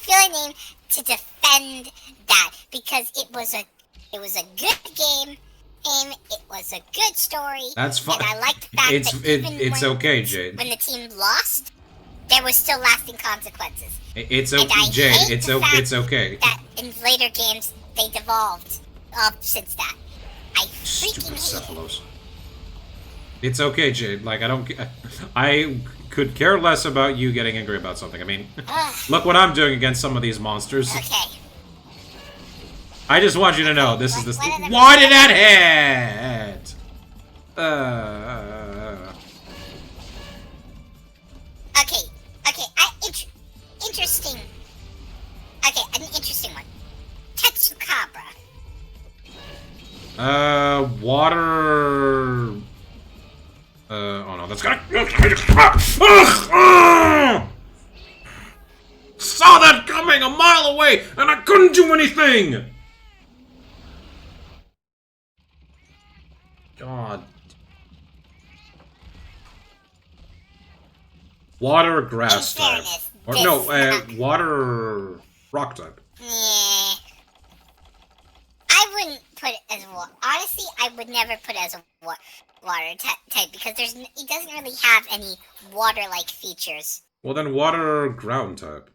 B: feeling the need to defend that because it was a good game. It was a good story.
A: That's fine.
B: And I like the fact that
A: it's okay, Jade.
B: When the team lost, there was still lasting consequences.
A: It's okay, Jade. It's okay.
B: That in later games they devolved since that. I freaking hate it.
A: It's okay, Jade. Like, I could care less about you getting angry about something. I mean, look what I'm doing against some of these monsters.
B: Okay.
A: I just want you to know, this is the... Why did that hit?
B: Okay. Interesting. Okay, an interesting one. Tetsukabra.
A: Water... oh no, that's gonna... Saw that coming a mile away, and I couldn't do anything! God. Water or grass type. Or no, water... rock type.
B: Yeah. I wouldn't put it as water. Honestly, I would never put it as a water type because it doesn't really have any water-like features.
A: Well, then water or ground type.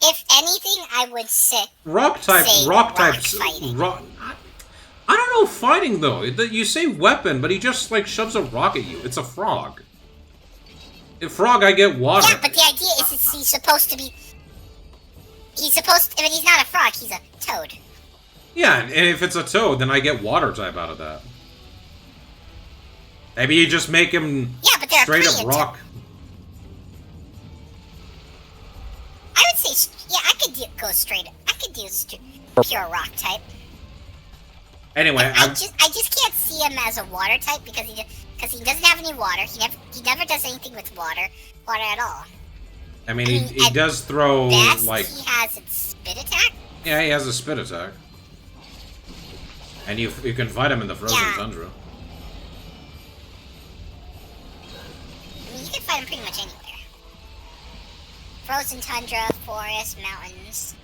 B: If anything, I would say
A: rock types.
B: Fighting.
A: I don't know fighting though. You say weapon, but he just like shoves a rock at you. It's a frog. A frog, I get water.
B: Yeah, but the idea is he's supposed to be. He's supposed to, I mean, he's not a frog. He's a toad.
A: Yeah, and if it's a toad, then I get water type out of that. Maybe you just make him straight up rock.
B: I would say, yeah, I could go straight. I could do pure rock type.
A: Anyway,
B: I just can't see him as a water type because he doesn't have any water. He never does anything with water at all.
A: I mean, he does throw
B: best,
A: like
B: he has its spit attack.
A: Yeah, he has a spit attack, and you can fight him in the frozen tundra.
B: I mean, you can fight him pretty much anywhere. Frozen tundra, forest, mountains.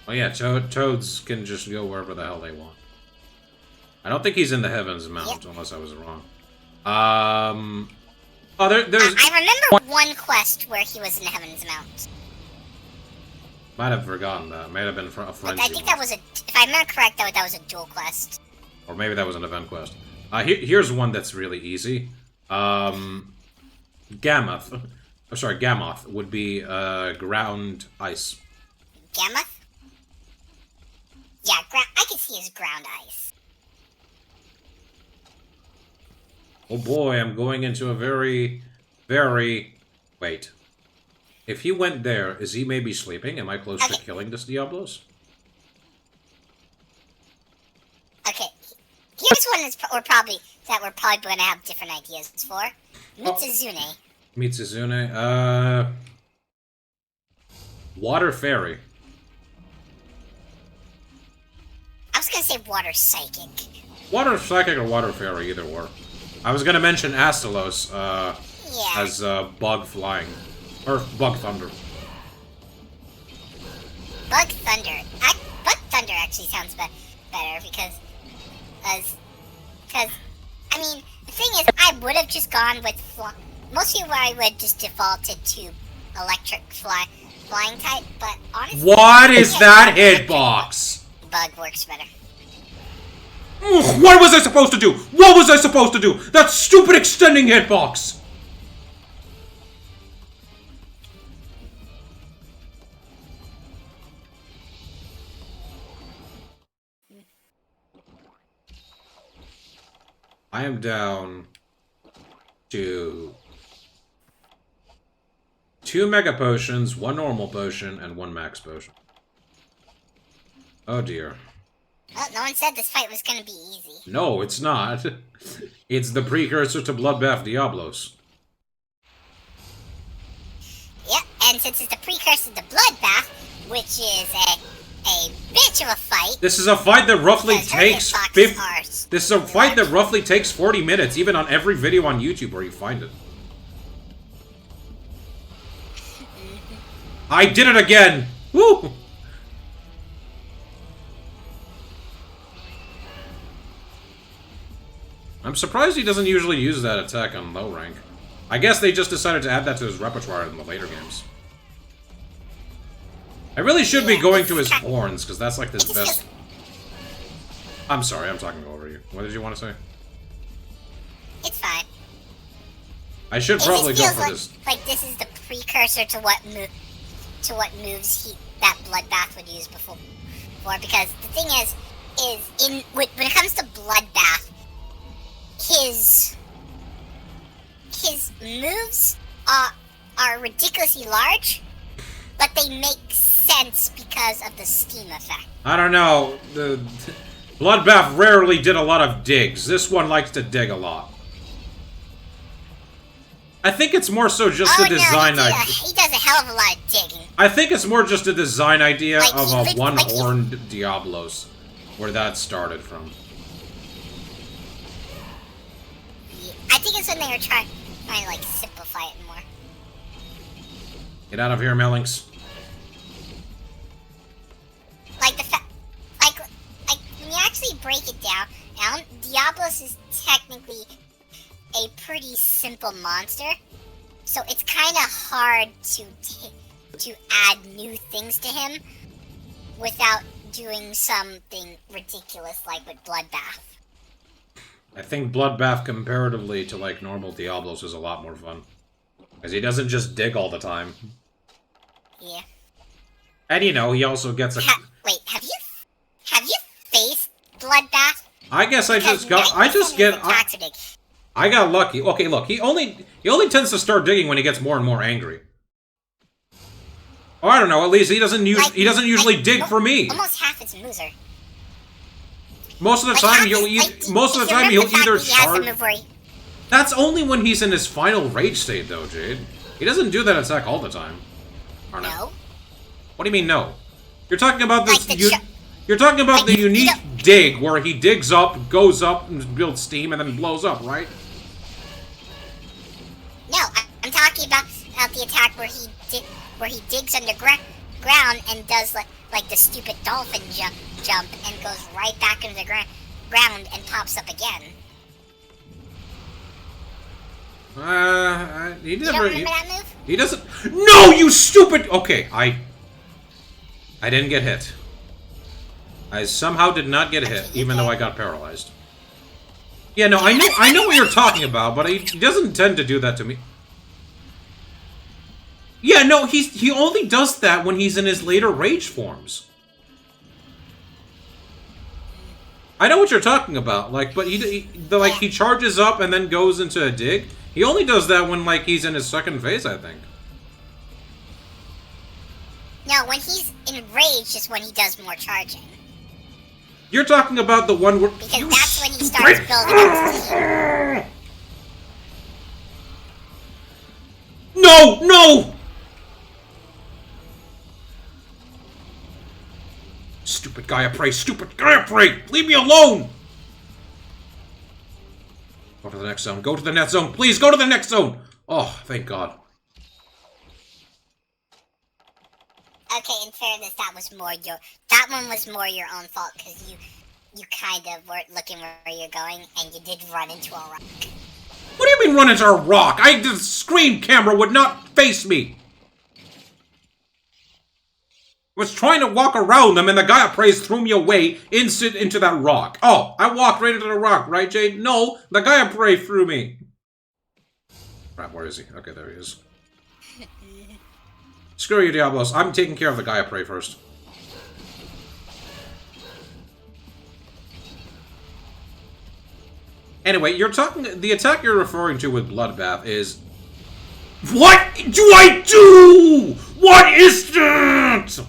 A: Oh yeah, toads can just go wherever the hell they want. I don't think he's in the Heavens Mount, unless I was wrong. Oh, there's...
B: I remember one quest where he was in the Heavens Mount.
A: Might have forgotten that. Might have been a frenzy.
B: I think that was if I remember correct, that was a dual quest.
A: Or maybe that was an event quest. Here's one that's really easy. Might Gammoth. Oh, sorry, Gammoth would be ground ice.
B: Gammoth? Yeah, I can see his ground ice.
A: Oh boy, I'm going into a very, very... Wait. If he went there, is he maybe sleeping? Am I close to killing this Diablos?
B: Okay, here's one we're probably going to have different ideas for. Mitsuzune.
A: Mitsuzune, Water Fairy.
B: I was going to say Water Psychic.
A: Water Psychic or Water Fairy, either or. I was going to mention Astalos, as Bug Flying. Or Bug Thunder.
B: Bug Thunder. Bug Thunder actually sounds better because, I mean, the thing is, I would have just gone with mostly where I would just defaulted to electric flying type, but honestly...
A: What is that hitbox?
B: Bug works better.
A: Ugh, what was I supposed to do? What was I supposed to do? That stupid extending hitbox! I am down to 2 Mega Potions, 1 Normal Potion, and 1 Max Potion. Oh dear.
B: Well, no one said this fight was going to be easy.
A: No, it's not. It's the precursor to Bloodbath Diablos.
B: Yep, and since it's the precursor to Bloodbath, which is a bitch of a fight.
A: This is a fight that roughly takes 50. This is a fight that roughly takes 40 minutes, even on every video on YouTube where you find it. I did it again! Woo! I'm surprised he doesn't usually use that attack on low rank. I guess they just decided to add that to his repertoire in the later games. I really should be going to his horns, because that's like his best... I'm sorry, I'm talking over you. What did you want to say?
B: It's fine.
A: I should probably go for this.
B: Like this is the precursor to what moves that Bloodbath would use before. Because the thing is when it comes to Bloodbath, his moves are ridiculously large, but they make sense because of the steam effect.
A: I don't know. The Bloodbath rarely did a lot of digs. This one likes to dig a lot. I think it's more so just a design idea.
B: He does a hell of a lot of digging.
A: I think it's more just a design idea
B: like
A: of a one-horned Diablos, where that started from.
B: Yeah, I think it's when they were trying to like simplify it more.
A: Get out of here, Melinx.
B: Like when you actually break it down, Diablos is technically a pretty simple monster, so it's kind of hard to add new things to him without doing something ridiculous like with Bloodbath.
A: I think Bloodbath, comparatively to like normal Diablos, is a lot more fun, because he doesn't just dig all the time.
B: Yeah.
A: And you know, he also gets a...
B: Wait, have you faced Bloodbath?
A: I guess I got lucky. Okay, look, he only tends to start digging when he gets more and more angry. Or I don't know, at least he doesn't usually dig for me.
B: Almost half his moves are...
A: Most of the time he'll either charge... That's only when he's in his final rage state though, Jade. He doesn't do that attack all the time. Or no? What do you mean no? You're talking about this you're talking about the unique dig where he digs up, goes up, and builds steam, and then blows up, right?
B: No, I'm talking about the attack where he digs underground and does like the stupid dolphin jump and goes right back into the ground and pops up again.
A: He never.
B: You don't remember that move?
A: He doesn't. No, you stupid. Okay, I didn't get hit. I somehow did not get hit, even though I got paralyzed. Yeah, no, I know what you're talking about, but he doesn't tend to do that to me. Yeah, no, he only does that when he's in his later rage forms. I know what you're talking about, like, but he charges up and then goes into a dig. He only does that when, like, he's in his second phase, I think.
B: No, when he's in rage is when he does more charging.
A: You're talking about the one where...
B: Because that's when he starts building up his team.
A: No! No! Stupid Gaia Prey! Stupid Gaia Prey! Leave me alone! Go to the next zone. Go to the next zone. Please, go to the next zone! Oh, thank God.
B: Okay, in fairness, that one was more your own fault, because you kind of weren't looking where you're going, and you did run into a rock.
A: What do you mean run into a rock? The screen camera would not face me! Was trying to walk around them, and the Gaia Praise threw me away into that rock. Oh, I walked right into the rock, right, Jade? No, the Gaia Prey threw me. Right, where is he? Okay, there he is. Screw you, Diablos. I'm taking care of the Gaia Prey first. Anyway, the attack you're referring to with Bloodbath is... What do I do? What is that?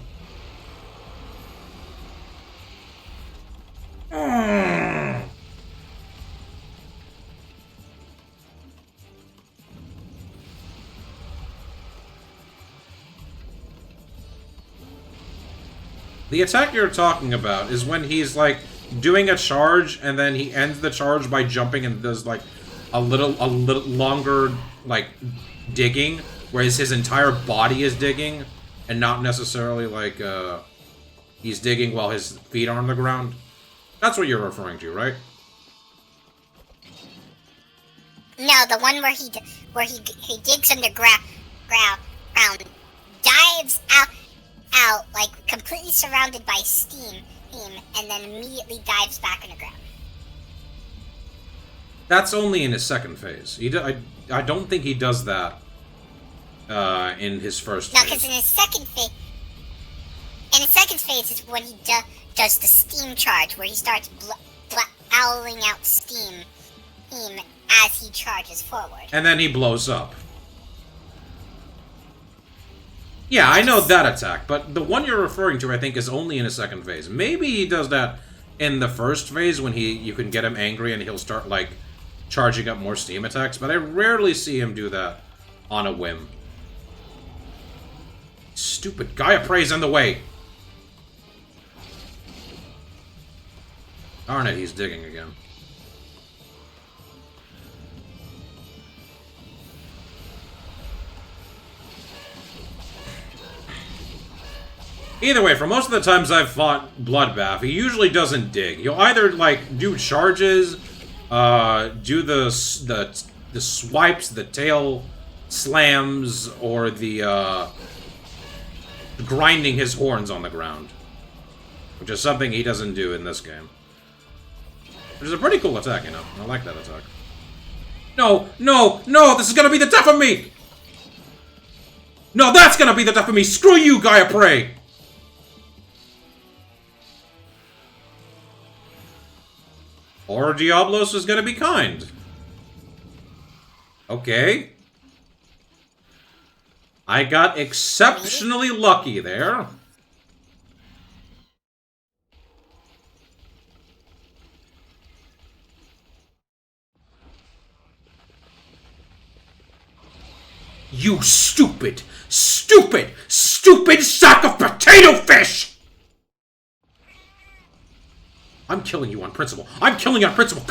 A: The attack you're talking about is when he's, like, doing a charge, and then he ends the charge by jumping and does, like, a little longer, like, digging, whereas his entire body is digging, and not necessarily, like, he's digging while his feet are on the ground. That's what you're referring to, right?
B: No, the one where he digs underground, dives out, like, completely surrounded by steam, and then immediately dives back underground.
A: That's only in his second phase. I don't think he does that in his first phase.
B: No, because in his second phase is when he does the steam charge, where he starts bowling out steam as he charges forward.
A: And then he blows up. Yeah, I know that attack, but the one you're referring to, I think, is only in his second phase. Maybe he does that in the first phase when you can get him angry and he'll start, like, charging up more steam attacks, but I rarely see him do that on a whim. Stupid Gaia Prey's in the way! Darn it, he's digging again. Either way, for most of the times I've fought Bloodbath, he usually doesn't dig. He'll either, like, do charges, do the swipes, the tail slams, or the, grinding his horns on the ground. Which is something he doesn't do in this game. Which is a pretty cool attack, you know. I like that attack. No, no, no! This is gonna be the death of me! No, that's gonna be the death of me! Screw you, Gaia Prey! Or Diablos is gonna be kind. Okay. I got exceptionally lucky there. You stupid, stupid, stupid sack of potato fish! I'm killing you on principle. I'm killing you on principle.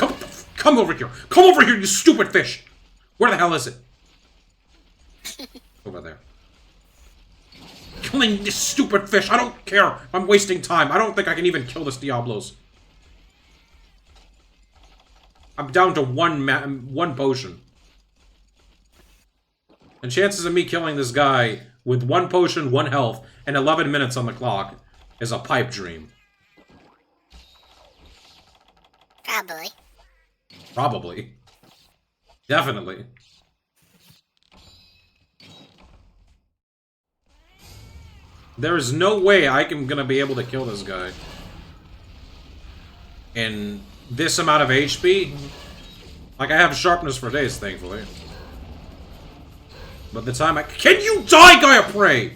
A: Come over here. Come over here, you stupid fish. Where the hell is it? Over there. Killing this stupid fish. I don't care. I'm wasting time. I don't think I can even kill this Diablos. I'm down to one potion. And chances of me killing this guy with 1 potion, 1 health, and 11 minutes on the clock is a pipe dream.
B: Probably.
A: Probably. Definitely. There's no way I'm gonna be able to kill this guy. In this amount of HP? Like, I have sharpness for days, thankfully. But the time Can you die, Gaia Prey?!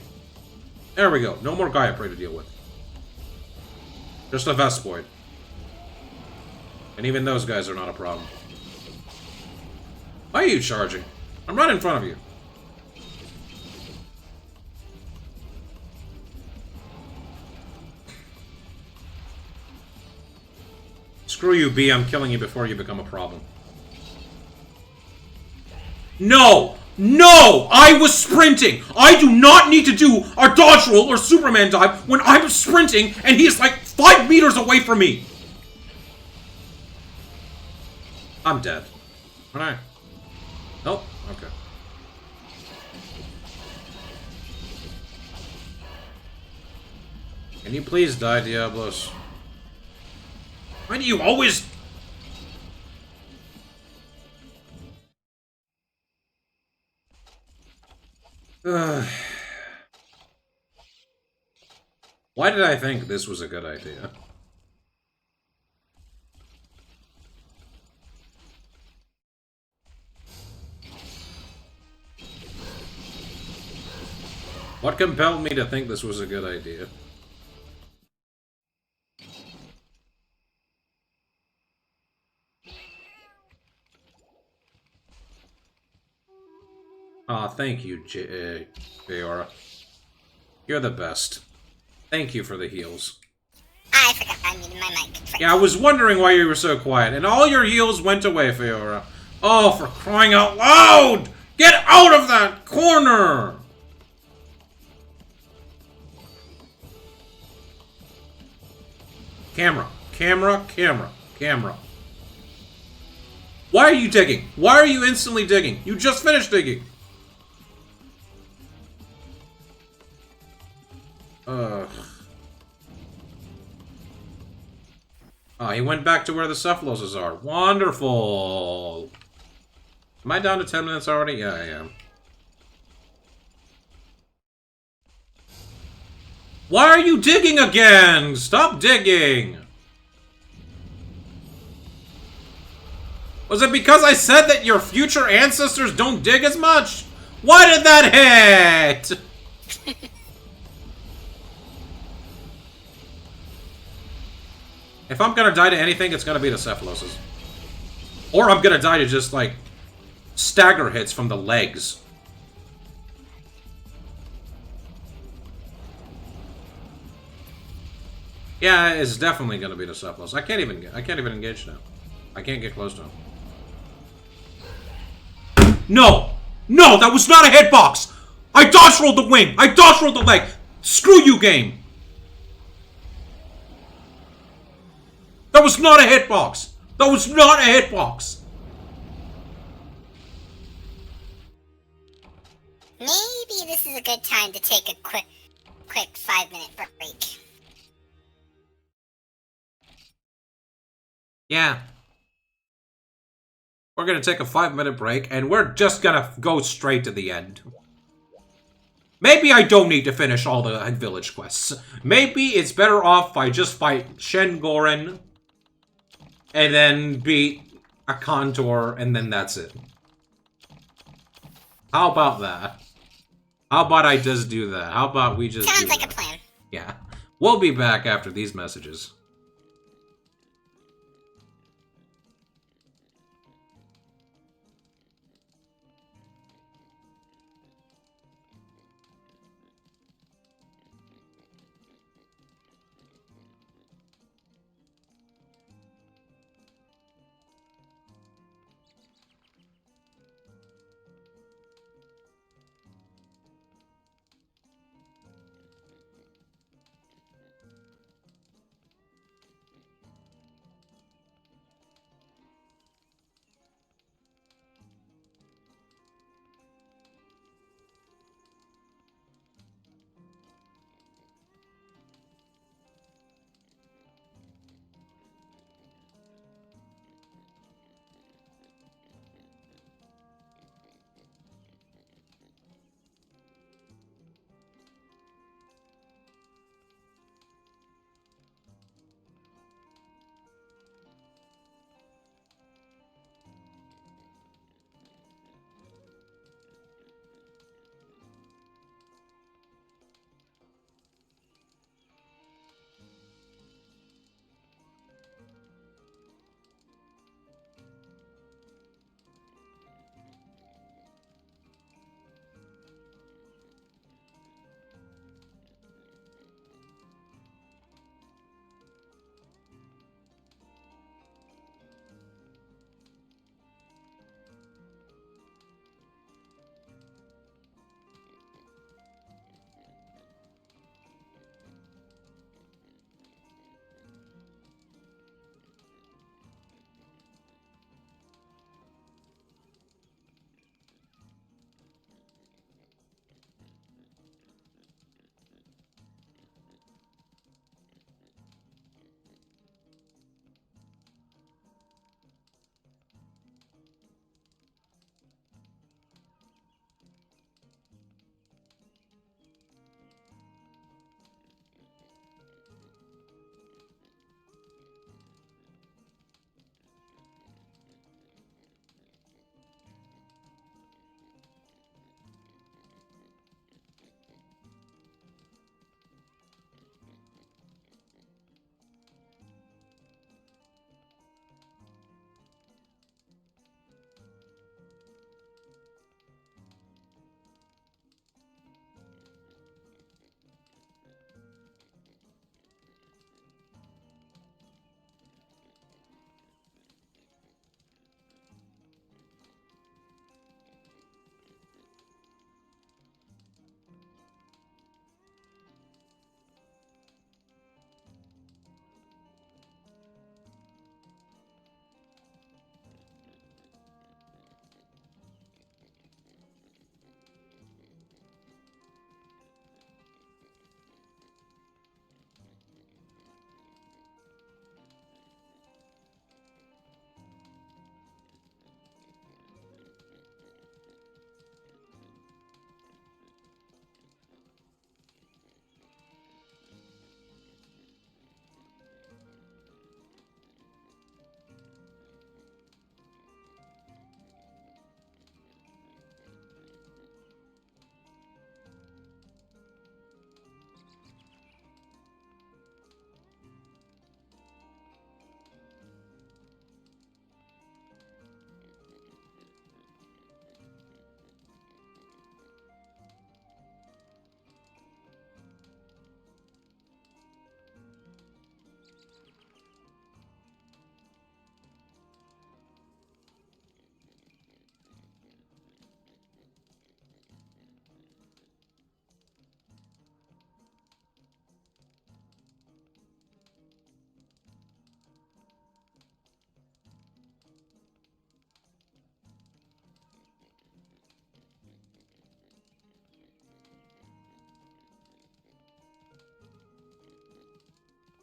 A: There we go. No more Gaia Prey to deal with. Just a Vespoid. And even those guys are not a problem. Why are you charging? I'm right in front of you. Screw you, B. I'm killing you before you become a problem. No! No! I was sprinting! I do not need to do a dodge roll or Superman dive when I'm sprinting and he is like 5 meters away from me! I'm dead. Aren't I? Nope. Okay. Can you please die, Diablos? Why do you always... Why did I think this was a good idea? What compelled me to think this was a good idea? Aw, thank you, Fiora. You're the best. Thank you for the heals.
B: I forgot I muted my mic.
A: Yeah, I was wondering why you were so quiet, and all your heals went away, Fiora. Oh, for crying out loud! Get out of that corner! Camera. Camera. Camera. Camera. Why are you digging? Why are you instantly digging? You just finished digging! Ugh. Oh, he went back to where the Cephaloses are. Wonderful! Am I down to 10 minutes already? Yeah, I am. Why are you digging again? Stop digging! Was it because I said that your future ancestors don't dig as much? Why did that hit? If I'm gonna die to anything, it's gonna be the Cephaloses. Or I'm gonna die to just, like, stagger hits from the legs. Yeah, it's definitely gonna be the Cephalos. I can't even engage now. I can't get close to him. No! No, that was not a hitbox! I dodge rolled the wing! I dodge rolled the leg! Screw you, game! That was not a hitbox! That was not a hitbox!
B: Maybe this is a good time to take a quick 5-minute break.
A: Yeah. We're gonna take a 5-minute break, and we're just gonna go straight to the end. Maybe I don't need to finish all the village quests. Maybe it's better off if I just fight Shen Goren, and then beat Akantor, and then that's it. How about that? How about I just do that? How about we just
B: Sounds like a plan.
A: Yeah. We'll be back after these messages.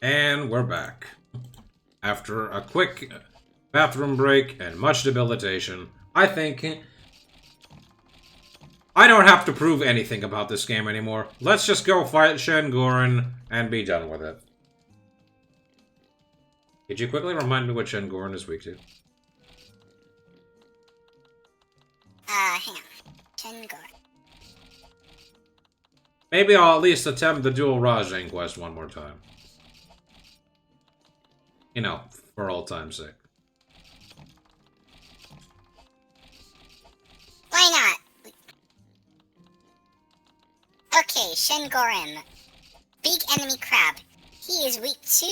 A: And we're back. After a quick bathroom break and much debilitation, I think I don't have to prove anything about this game anymore. Let's just go fight Shen Goren and be done with it. Could you quickly remind me what Shen Goren is weak to?
B: Hang on. Shen Goren.
A: Maybe I'll at least attempt the Dual Rajang quest one more time. You know, for old time's sake.
B: Why not? Okay, Shen Goren. Big enemy crab. He is weak to...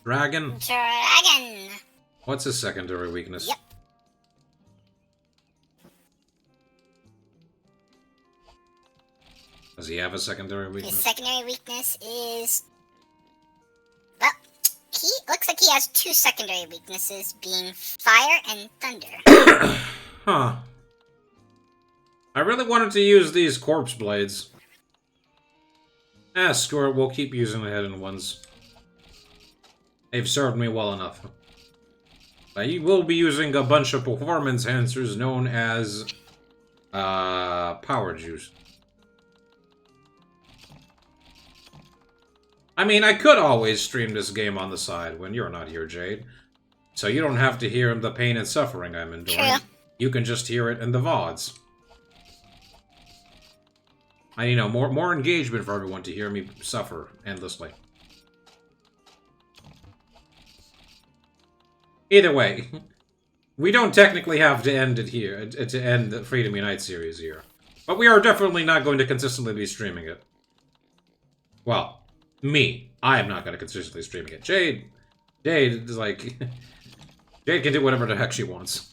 A: Dragon?
B: Dragon.
A: What's his secondary weakness?
B: Yep.
A: Does he have a secondary weakness?
B: His secondary weakness is... Well, he looks like he has two secondary weaknesses, being fire and thunder.
A: Huh. I really wanted to use these corpse blades. Screw it, we'll keep using the hidden ones. They've served me well enough. I will be using a bunch of performance enhancers known as... power juice. I mean, I could always stream this game on the side when you're not here, Jade. So you don't have to hear the pain and suffering I'm enduring.
B: True.
A: You can just hear it in the VODs. You know, more engagement for everyone to hear me suffer endlessly. Either way, we don't technically have to end it here, to end the Freedom Unite series here. But we are definitely not going to consistently be streaming it. Well, me. I am not going to consistently streaming it. Jade is like... Jade can do whatever the heck she wants.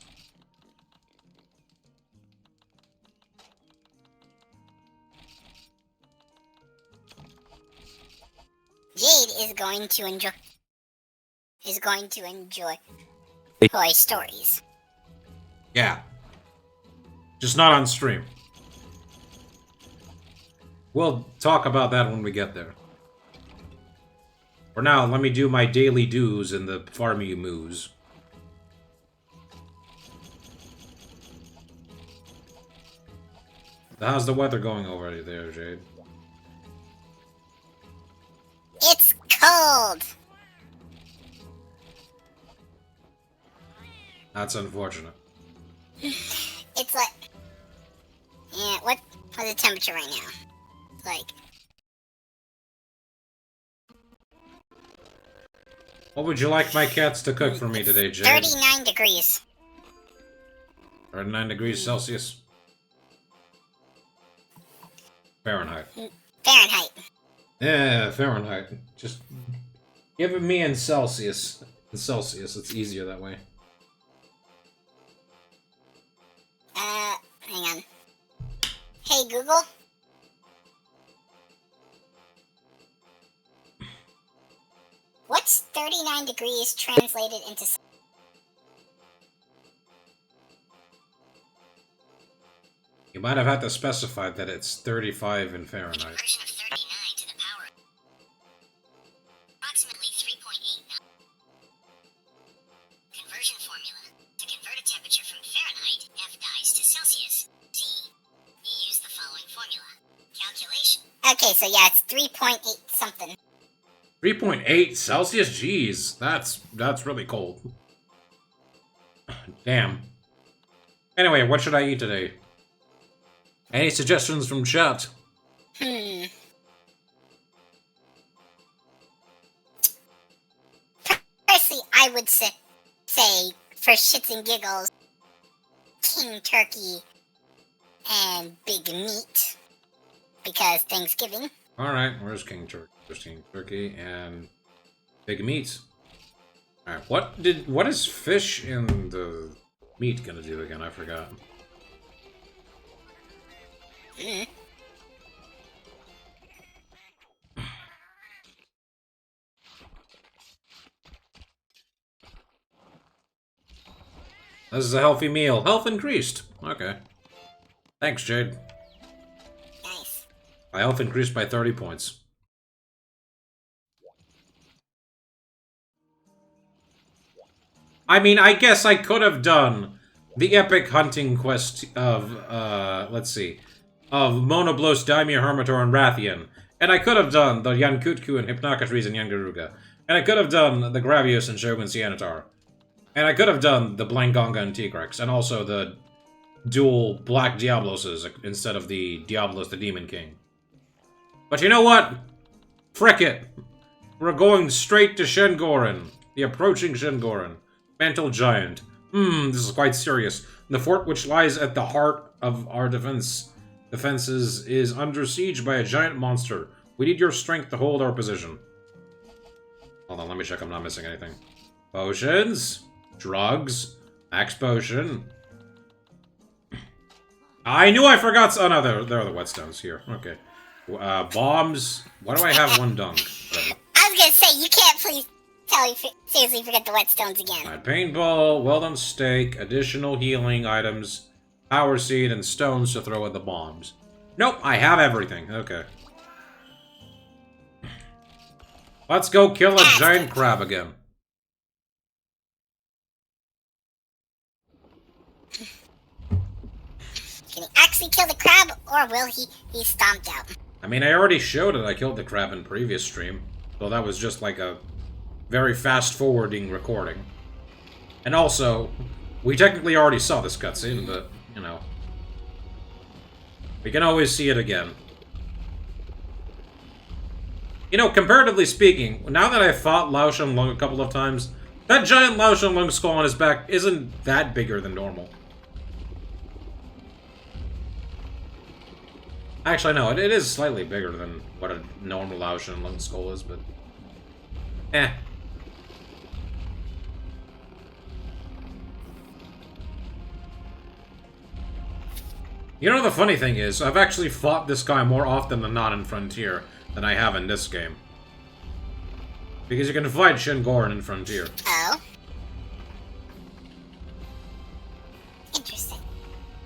B: Jade is going to enjoy Toy Stories.
A: Yeah. Just not on stream. We'll talk about that when we get there. For now, let me do my daily dues in the farmy moos. How's the weather going over there, Jade?
B: It's cold!
A: That's unfortunate.
B: It's like... Yeah, what's the temperature right now? It's like...
A: What would you like my cats to cook for me today, Jade?
B: 39 degrees.
A: 39 degrees Celsius? Fahrenheit.
B: Fahrenheit.
A: Yeah, Fahrenheit. Just give it me in Celsius. In Celsius, it's easier that way.
B: Hang on. Hey, Google. What's 39 degrees translated into...
A: You might have had to specify that it's 35 in Fahrenheit.
B: Conversion of 39 to the power... Approximately 3.89. Conversion formula. To convert a temperature from Fahrenheit, F dies to Celsius. T. You use the following formula. Calculation. Okay, so yeah, it's 3.8 something.
A: 3.8 Celsius? Jeez, that's really cold. Damn. Anyway, what should I eat today? Any suggestions from chat?
B: Personally, I would say, for shits and giggles, King Turkey and Big Meat. Because Thanksgiving.
A: Alright, where's King Turkey? There's King Turkey and Big Meat. Alright, what is fish in the meat gonna do again? I forgot. This is a healthy meal. Health increased. Okay. Thanks, Jade.
B: Nice.
A: My health increased by 30 points. I mean, I guess I could have done the epic hunting quest of, let's see, of Monoblos, Daimir, Hermitor, and Rathian. And I could have done the Yankutku and Hypnocrates and Yangaruga. And I could have done the Gravios and Shogun Sianatar. And I could have done the Blangonga and Tigrex, and also the dual Black Diabloses instead of the Diablos the Demon King. But you know what? Frick it! We're going straight to Shengoran. The approaching Shengoran. Mantle Giant. This is quite serious. The fort which lies at the heart of our defenses is under siege by a giant monster. We need your strength to hold our position. Hold on, let me check I'm not missing anything. Potions. Drugs. Max potion. I knew I forgot. Oh no, there are the whetstones here. Okay. Bombs. Why do I have one dunk? Whatever.
B: I was gonna say, you can't please seriously forget the whetstones again.
A: Alright, paintball, well done steak, additional healing items, power seed, and stones to throw at the bombs. Nope, I have everything. Okay. Let's go kill a giant crab again.
B: Can he actually kill the crab, or will he stomped out?
A: I mean, I already showed it. I killed the crab in previous stream. So that was just like a very fast-forwarding recording. And also, we technically already saw this cutscene, but, you know. We can always see it again. You know, comparatively speaking, now that I've fought Lao Shenlong a couple of times, that giant Lao Shenlong skull on his back isn't that bigger than normal. Actually, no, it is slightly bigger than what a normal Lao Shenlong skull is, but... eh. You know, the funny thing is, I've actually fought this guy more often than not in Frontier than I have in this game. Because you can fight Shengoran in Frontier.
B: Oh. Interesting.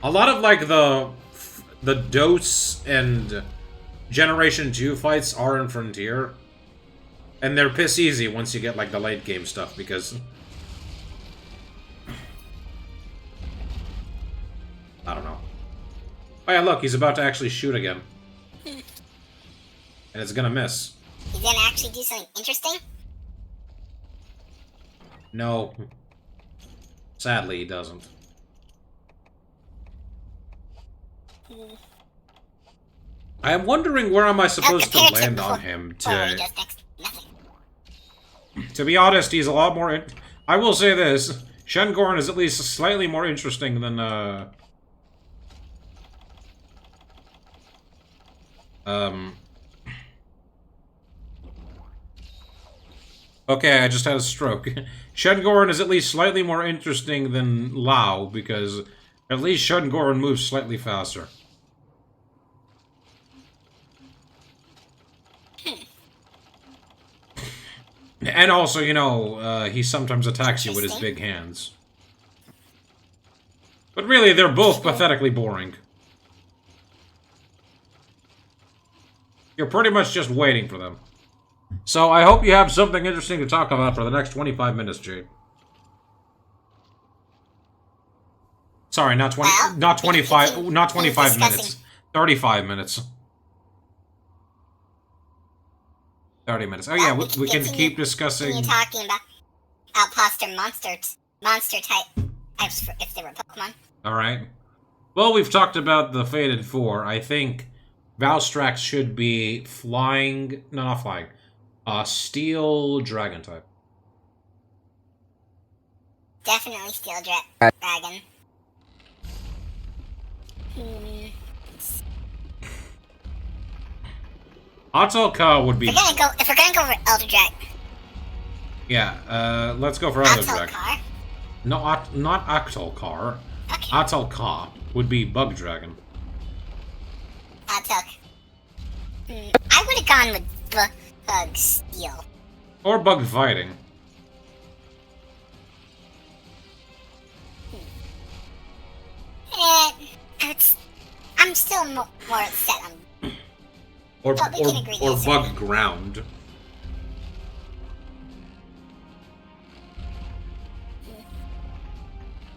A: A lot of, like, the Dose and Generation 2 fights are in Frontier. And they're piss easy once you get, like, the late game stuff, because... I don't know. Oh yeah, look, he's about to actually shoot again. And it's gonna miss.
B: He's gonna actually do something interesting?
A: No. Sadly, he doesn't. I am wondering where am I supposed to land on him to... To be honest, he's a lot more... I will say this. Shengoran is at least slightly more interesting than, Okay, I just had a stroke. Shengoran is at least slightly more interesting than Lao, because at least Shengoran moves slightly faster. And also, you know, he sometimes attacks you with his big hands. But really, they're both pathetically boring. You're pretty much just waiting for them. So, I hope you have something interesting to talk about for the next 25 minutes, Jade. Sorry, not 25 minutes. 35 minutes. 30 minutes. Oh yeah, we can keep discussing...
B: You're talking about outposter monster types if they were Pokemon.
A: Alright. Well, we've talked about the Fated Four. I think Valstrax should be flying... No, not flying. Steel Dragon type.
B: Definitely Steel Dragon.
A: Atalka would be...
B: If we're gonna go for Elder Dragon.
A: Yeah, let's go for Elder Dragon.
B: Atalkar?
A: No, not Atalkar.
B: Okay.
A: Atalka would be Bug Dragon.
B: Atalk. I would have gone with Bug Steel.
A: Or Bug Fighting.
B: I'm still more set on...
A: Or Bug Ground.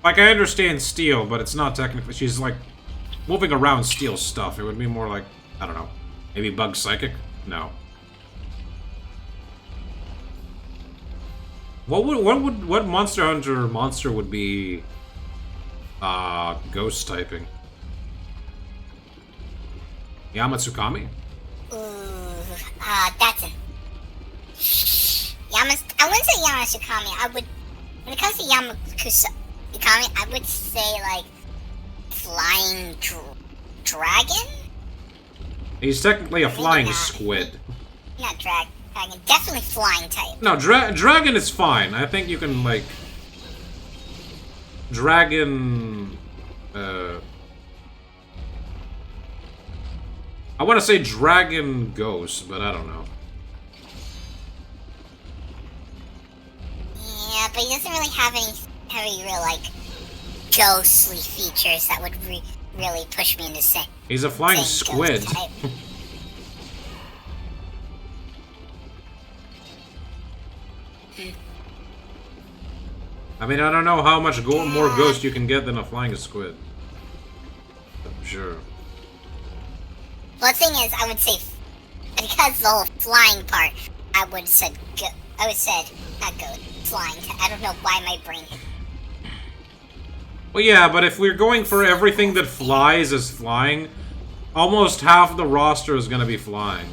A: Like, I understand steel, but it's not technically... She's, like, moving around steel stuff. It would be more like, I don't know, maybe Bug Psychic? No. What Monster Hunter monster would be ghost typing? Yamatsukami?
B: That's it. I wouldn't say Yamatsukami. When it comes to Yamatsukami, I would say, like, flying dragon?
A: He's technically a flying squid.
B: Not dragon. Definitely flying type.
A: No, dragon is fine. I think you can, like... Dragon... I want to say dragon ghost, but I don't know.
B: Yeah, but he doesn't really have any real, like, ghostly features that would really push me into saying.
A: He's a flying squid. I mean, I don't know how much more ghost you can get than a flying squid. Sure.
B: Well, the thing is, I would say, because the whole flying part, I would have said not ghost, flying. I don't know why my brain.
A: Well, yeah, but if we're going for everything that flies as flying, almost half the roster is going to be flying.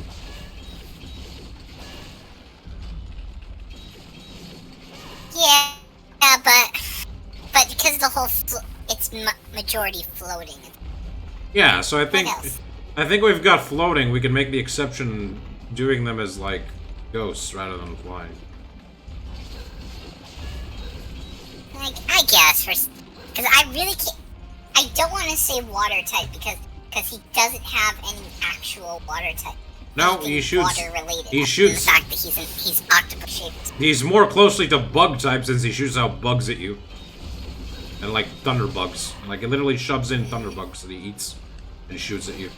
B: Yeah, but because the whole it's majority floating.
A: Yeah, so I think we've got floating. We can make the exception doing them as like ghosts rather than flying.
B: I guess because I really can't. I don't want to say water type because he doesn't have any actual water type.
A: No, he shoots.
B: Water related.
A: He shoots.
B: The fact that he's octopus shaped.
A: He's more closely to bug type since he shoots out bugs at you, and like thunder bugs. Like it literally shoves in thunder bugs that he eats and shoots at you.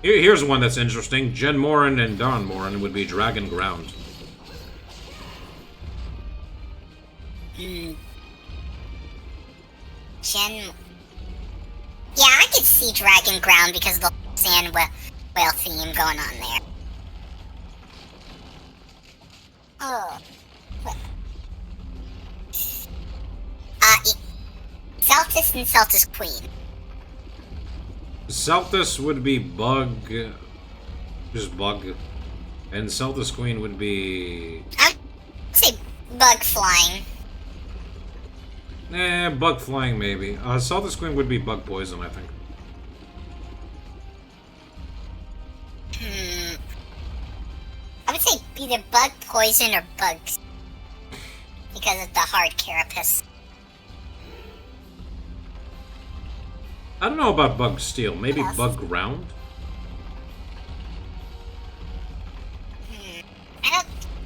A: Here's one that's interesting. Jen Morin and Don Morin would be Dragon Ground.
B: Yeah, I could see Dragon Ground because of the sand whale theme going on there. Oh. Celtis and Celtis Queen.
A: Celtis would be bug, just bug, and Celtis Queen would be.
B: I'd say bug flying.
A: Bug flying maybe. Celtis Queen would be bug poison, I think.
B: I would say either bug poison or bugs because of the hard carapace.
A: I don't know about bug steel. Maybe bug ground.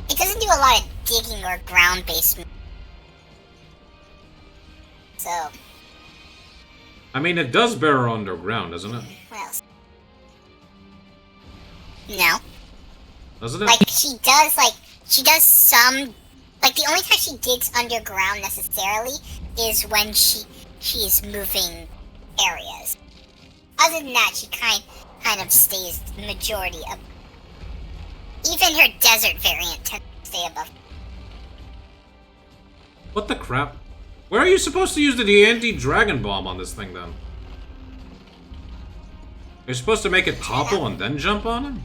B: It doesn't do a lot of digging or ground based. So.
A: I mean, it does burrow underground, doesn't it?
B: What else? No.
A: Doesn't it?
B: Like she does some. Like the only time she digs underground necessarily is when she's moving areas. Other than that, she kind of stays the majority of. Even her desert variant tends to stay above.
A: What the crap? Where are you supposed to use the anti-dragon bomb on this thing then? You're supposed to make it topple and then jump on him?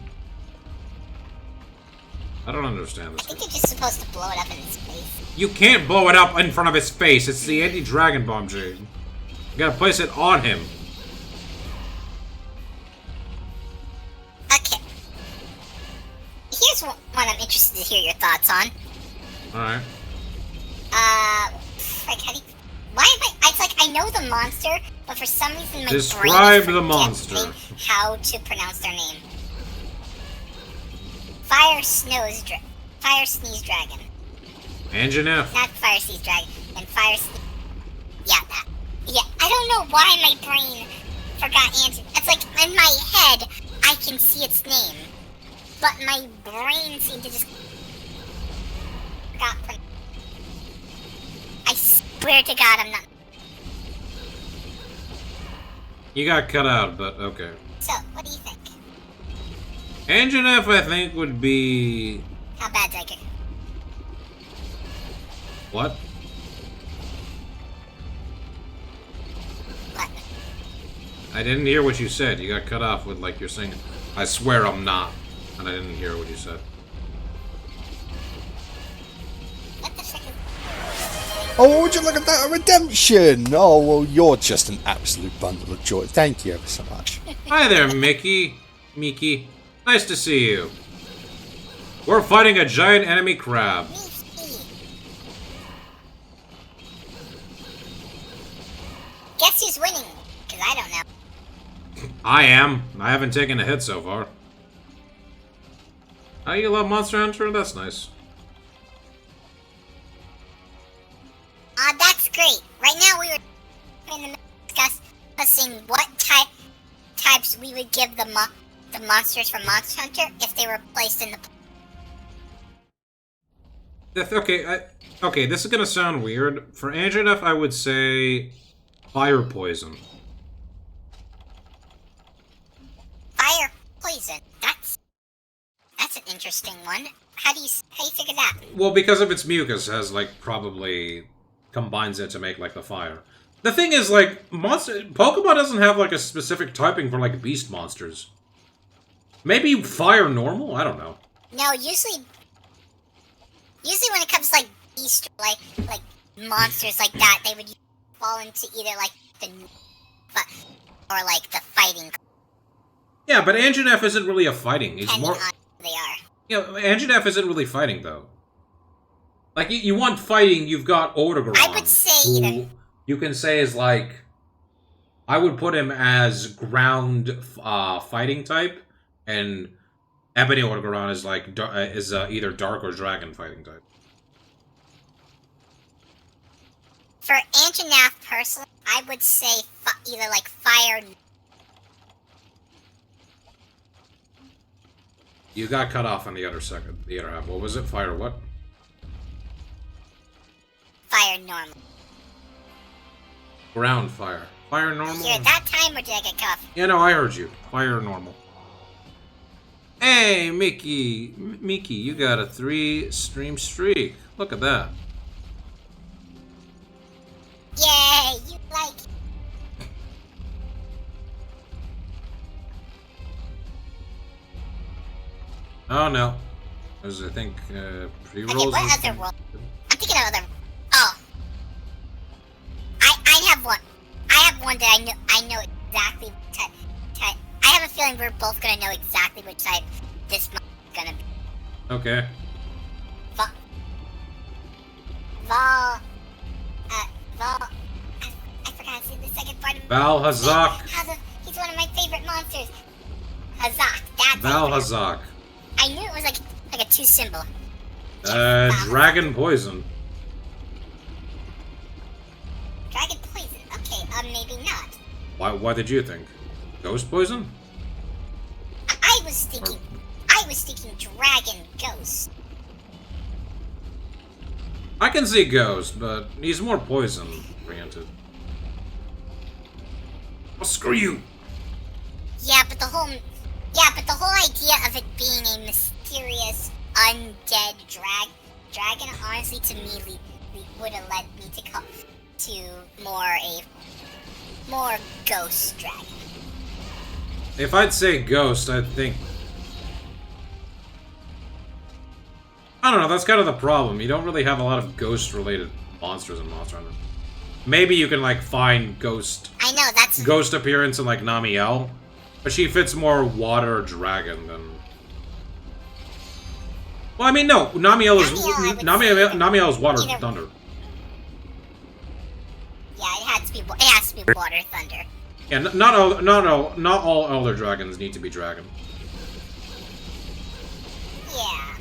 A: I don't understand this.
B: I think you're just supposed to blow it up in his face.
A: You can't blow it up in front of his face. It's the anti-dragon bomb, Jade. You gotta place it on him.
B: Okay. Here's one I'm interested to hear your thoughts on.
A: Alright.
B: Like, why am I... It's like, I know the monster, but for some reason my
A: Describe
B: brain
A: the monster.
B: How to pronounce their name. Fire Sneeze Dragon.
A: Anjanath.
B: Not Fire Sneeze Dragon. And Fire Sneeze... Yeah, that. Yeah, I don't know why my brain forgot Anjanath. It's like, in my head, I can see its name. But my brain seemed to just... forgot. swear to God, I'm not.
A: You got cut out, but okay.
B: So, what do you think?
A: Engine F, I think, would be...
B: How bad's I get?
A: What?
B: What?
A: I didn't hear what you said. You got cut off with, like, you're saying, I swear I'm not. And I didn't hear what you said.
B: What the frick is...
D: Oh, would you look at that? A redemption! Oh, well, you're just an absolute bundle of joy. Thank you ever so much.
A: Hi there, Mickey. Miki. Nice to see you. We're fighting a giant enemy crab.
B: Guess who's winning? Because I don't know.
A: I am. I haven't taken a hit so far. Oh, you love Monster Hunter? That's nice.
B: That's great. Right now we were in the middle of discussing what types we would give the monsters from Monster Hunter if they were placed in the...
A: Okay, this is gonna sound weird. For Anjanath, I would say... Fire poison.
B: Fire poison. That's an interesting one. How do you figure that?
A: Well, because of its mucus, has, like, probably... combines it to make, like, the fire. The thing is, like, Pokemon doesn't have, like, a specific typing for, like, beast monsters. Maybe fire normal? I don't know.
B: No, usually when it comes to, like, beast, like monsters like that, they would fall into either, like, or, like, the fighting.
A: Yeah, but Anjanath isn't really a fighting. He's
B: Depending
A: more...
B: on who they are.
A: Yeah, Anjanath isn't really fighting, though. Like, you want fighting, you've got Ordegaron.
B: I would say either.
A: You can say is, like... I would put him as ground fighting type, and Ebony Ordegaron is, like, either dark or dragon fighting type.
B: For Anjanath, personally, I would say either, like, fire...
A: You got cut off on the other half. What was it? Fire what?
B: Fire normal.
A: Ground fire. Fire normal?
B: Did you hear it that time, or did I get cuffed?
A: Yeah, no, I heard you. Fire normal. Hey, Mickey, you got a 3-stream streak. Look at that.
B: Yay, you like it.
A: Oh, no. There's, I think, pre-rolls.
B: Okay, what other world? I'm thinking of other... Oh. I have one. I have one that I know exactly what type. I have a feeling we're both gonna know exactly what type this month is gonna be.
A: Okay.
B: I forgot to say the second part of
A: Valhazak.
B: He's one of my favorite monsters. Hazak, that's
A: Valhazak.
B: I knew it was like a 2 symbol.
A: Dragon poison.
B: Dragon poison. Okay, maybe not.
A: Why did you think? Ghost poison?
B: I was thinking dragon ghost.
A: I can see ghost, but he's more poison oriented. Oh, screw you!
B: Yeah, but the whole idea of it being a mysterious undead dragon, honestly, to me, would have led me to more ghost dragon.
A: If I'd say ghost, I'd think... I don't know, that's kind of the problem. You don't really have a lot of ghost-related monsters in Monster Hunter. Maybe you can, like, find ghost...
B: I know, that's...
A: Ghost appearance in, like, Namielle. But she fits more water dragon than... Well, I mean, no. Namielle is water thunder.
B: Yeah, it has to be water thunder.
A: Yeah, not all elder dragons need to be dragon.
B: Yeah.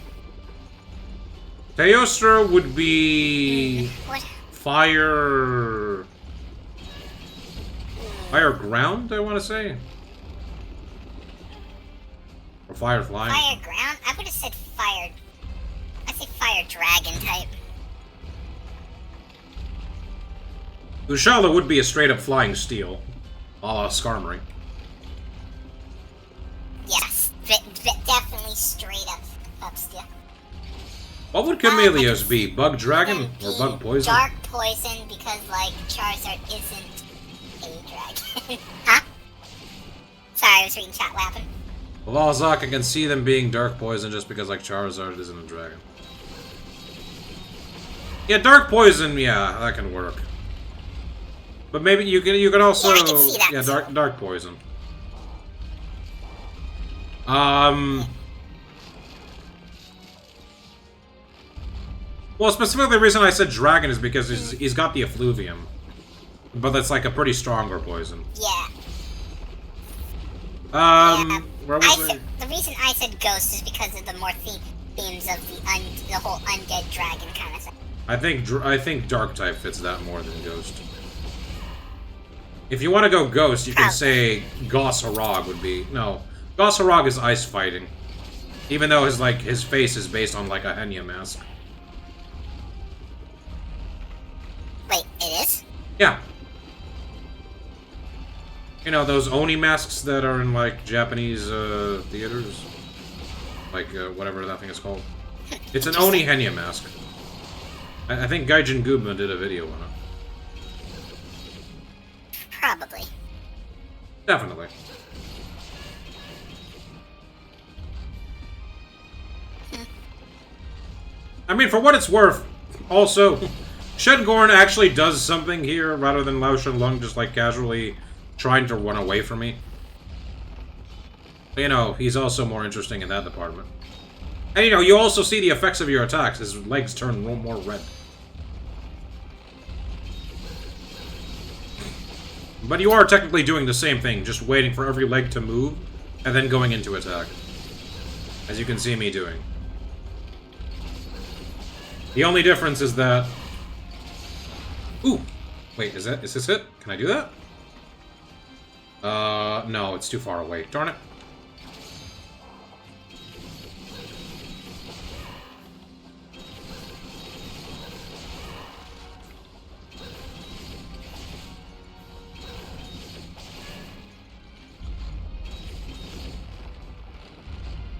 A: Teostra would be...
B: What?
A: Fire ground, I want to say. Or fire flying.
B: Fire ground? I would have said fire. I say fire dragon type.
A: Ushala would be a straight-up flying steel, a la Skarmory.
B: Yes, definitely straight up steel.
A: What would Chameleos be? Bug Dragon or Bug Poison?
B: Dark Poison, because, like, Charizard isn't a dragon. Huh? Sorry, I was reading chat. What happened?
A: Well, Zach, I can see them being Dark Poison just because, like, Charizard isn't a dragon. Yeah, Dark Poison, yeah, that can work. But maybe you can also...
B: Yeah, I can see that.
A: Yeah, Dark Poison. Well, specifically the reason I said dragon is because he's got the effluvium. But that's like a pretty stronger poison.
B: Yeah.
A: Where was I?
B: The reason I said ghost is because of the more themes of the whole undead dragon kind of thing.
A: I think dark type fits that more than ghost. If you want to go ghost, you can say Goss Harag would be... No. Goss Harag is ice fighting. Even though his face is based on like a Henya mask.
B: Wait, it is?
A: Yeah. You know, those Oni masks that are in like Japanese theaters? Like whatever that thing is called. It's an Oni Henya mask. I think Gaijin Gubma did a video on it.
B: Probably.
A: Definitely. I mean, for what it's worth, also, Shedgorn actually does something here rather than Lao Shenlong just like casually trying to run away from me. But, you know, he's also more interesting in that department. And you know, you also see the effects of your attacks. His legs turn more red. But you are technically doing the same thing, just waiting for every leg to move, and then going into attack. As you can see me doing. The only difference is that... Ooh! Wait, is this it? Can I do that? No, it's too far away. Darn it.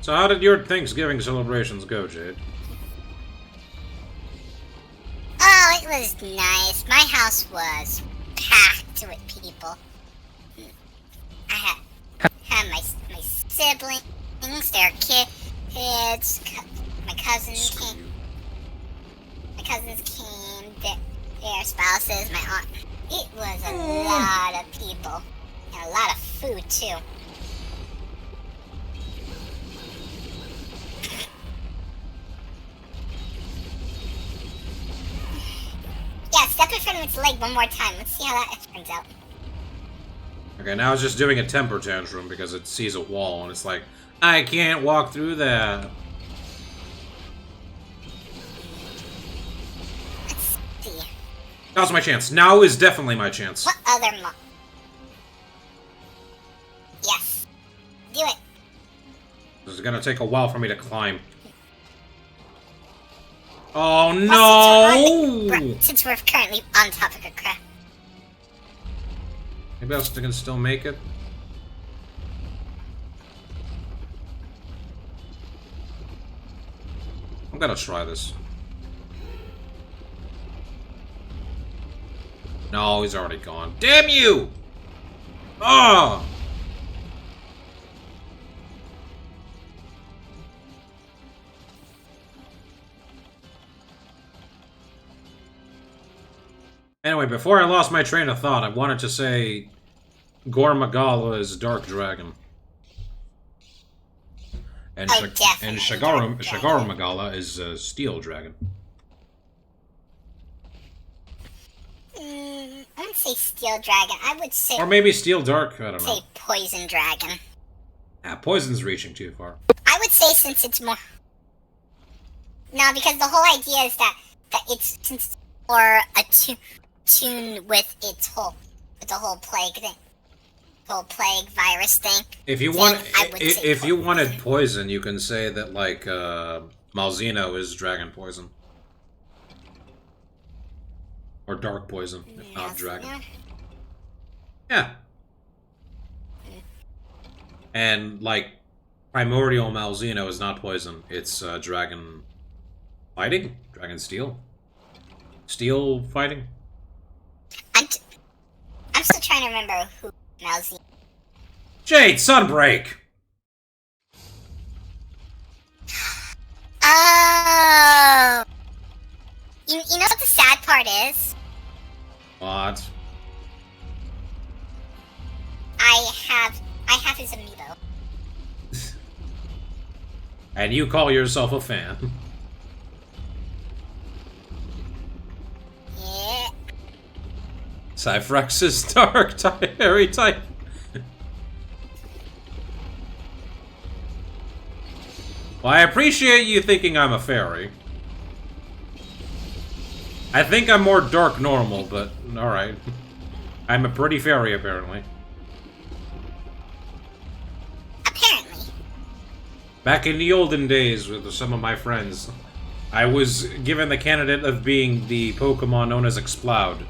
A: So how did your Thanksgiving celebrations go, Jade?
B: Oh, it was nice. My house was packed with people. I had my siblings, their kids, my cousins came. My cousins came, their spouses, my aunt. It was a lot of people. And a lot of food, too. Yeah, step in front of its leg one more time. Let's see how that turns out.
A: Okay, now it's just doing a temper tantrum because it sees a wall and it's like, I can't walk through that.
B: Let's see.
A: Now's my chance. Now is definitely my chance.
B: What other Yes. Do it.
A: This is gonna take a while for me to climb. Oh no!
B: Since we're currently on topic of crap.
A: Maybe I can still make it. I'm gonna try this. No, he's already gone. Damn you! Oh! Anyway, before I lost my train of thought, I wanted to say Gore Magala is Dark Dragon. And, Shagaru Magala is Steel Dragon.
B: I wouldn't say Steel Dragon. I would say...
A: Or maybe Steel Dark, I don't know.
B: Say Poison Dragon.
A: Ah, Poison's reaching too far.
B: I would say since it's more... No, because the whole idea is that it's since more attuned with its whole... with the whole plague thing. Whole plague virus thing.
A: If you wanted poison, you can say that like Malzeno is dragon poison. Or dark poison, if not dragon.
B: Malzeno?
A: Yeah. And, like, primordial Malzeno is not poison. It's dragon fighting? Dragon steel? Steel fighting?
B: I'm still trying to remember who Malzeno.
A: Jade, Sunbreak!
B: Oh! You know what the sad part is?
A: What?
B: I have his amiibo.
A: And you call yourself a fan.
B: Yeah.
A: Cyphrex is dark type, hairy type. Well, I appreciate you thinking I'm a fairy. I think I'm more dark normal, but alright. I'm a pretty fairy, apparently.
B: Apparently.
A: Back in the olden days with some of my friends, I was given the candidate of being the Pokemon known as Exploud.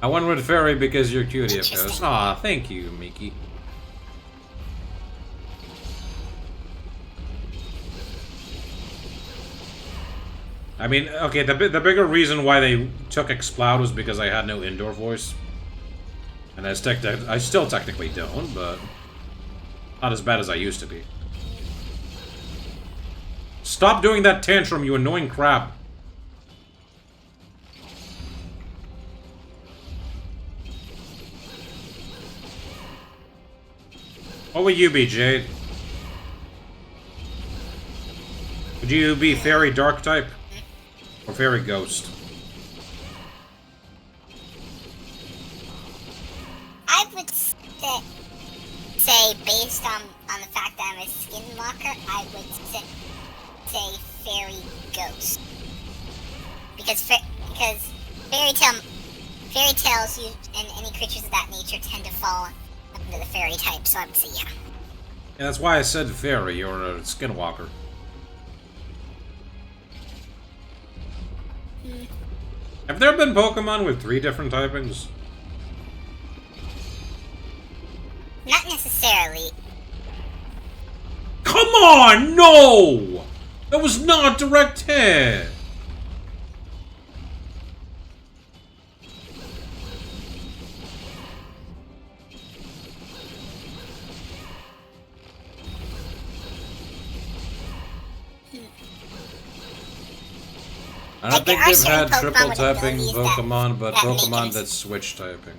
A: I went with fairy because you're cutie, of course. Aw, thank you, Miki. I mean, okay, the bigger reason why they took Exploud was because I had no indoor voice. And I still technically don't, but not as bad as I used to be. Stop doing that tantrum, you annoying crap. What would you be, Jade? Would you be fairy dark type? Or fairy ghost?
B: I would say based on the fact that I'm a skinwalker, I would say fairy ghost. Because fairy tales and any creatures of that nature tend to fall under the fairy type, so I would say yeah.
A: Yeah, that's why I said fairy, you're a skinwalker. Have there been Pokemon with 3 different typings?
B: Not necessarily.
A: Come on, no! That was not direct hit! I don't
B: Like,
A: think
B: there are
A: they've
B: certain
A: had triple
B: Pokemon with
A: typing
B: abilities
A: Pokemon, but
B: that make
A: Pokemon
B: it-
A: that's switch typing.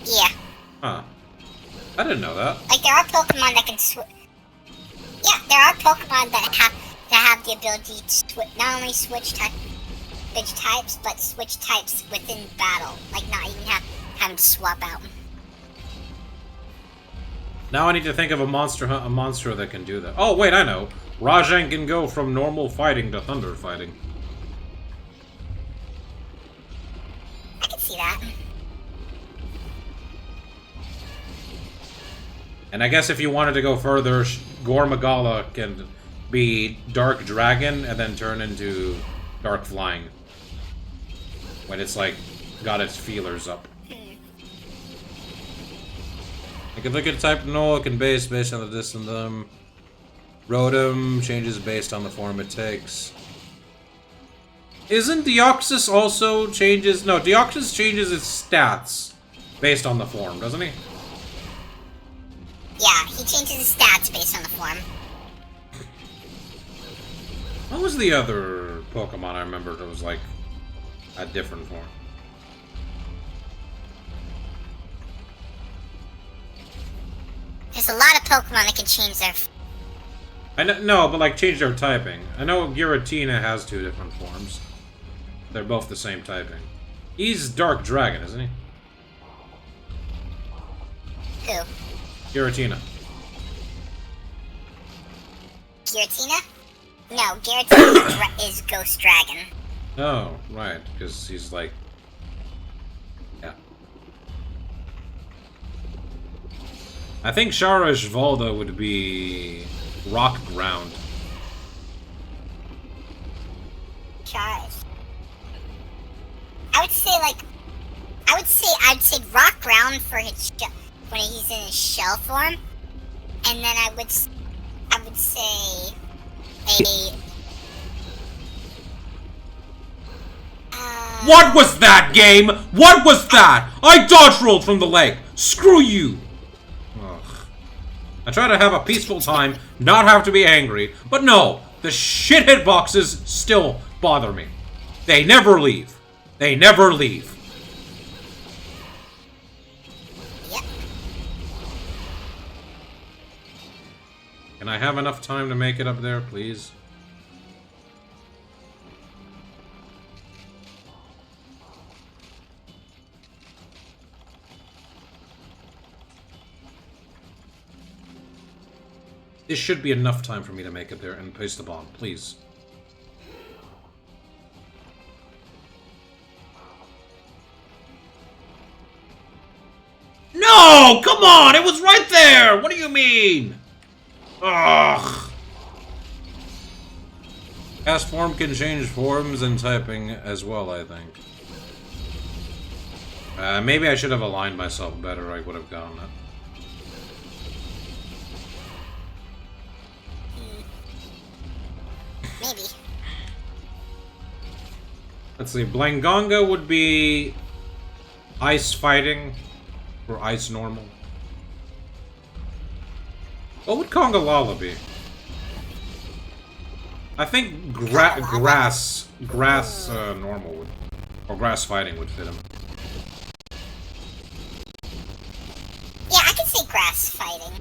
B: Yeah.
A: Huh. I didn't know that.
B: Like, there are Pokemon that can switch. Yeah, there are Pokemon that have the ability to not only switch types, but switch types within battle. Like, not even having to swap out.
A: Now I need to think of a monster that can do that. Oh, wait, I know. Rajang can go from normal fighting to thunder fighting.
B: I can see that.
A: And I guess if you wanted to go further, Gormagala can be Dark Dragon and then turn into Dark Flying. When it's like, got its feelers up. I can look at type no, it can based on the distance them. Rotom changes based on the form it takes. Isn't Deoxys also changes? No, Deoxys changes its stats based on the form, doesn't he?
B: Yeah, he changes his stats based on the form.
A: What was the other Pokemon I remember that was like a different form?
B: There's a lot of Pokemon that can change their...
A: I know, no, but like change their typing. I know Giratina has 2 different forms. They're both the same typing. He's Dark Dragon, isn't he?
B: Who?
A: Giratina.
B: Giratina? No, Giratina is Ghost Dragon.
A: Oh, right, because he's like... Yeah. I think Sharash Volda would be Rock Ground.
B: Char I'd say rock ground for his when he's in his shell form, and then I would say a.
A: What was that, game? What was that? I dodge rolled from the leg. Screw you. Ugh. I try to have a peaceful time, not have to be angry, but no, the shit hitboxes still bother me. They never leave. They never leave.
B: Yep.
A: Can I have enough time to make it up there, please? This should be enough time for me to make it there and place the bomb, please. No! Come on! It was right there! What do you mean? Ugh. Cast form can change forms and typing as well, I think. Maybe I should have aligned myself better. I would have gotten it.
B: Maybe.
A: Let's see. Blangonga would be ice fighting or ice normal. What would Kongalala be? I think grass normal would, or grass fighting would fit him.
B: Yeah, I can say grass fighting.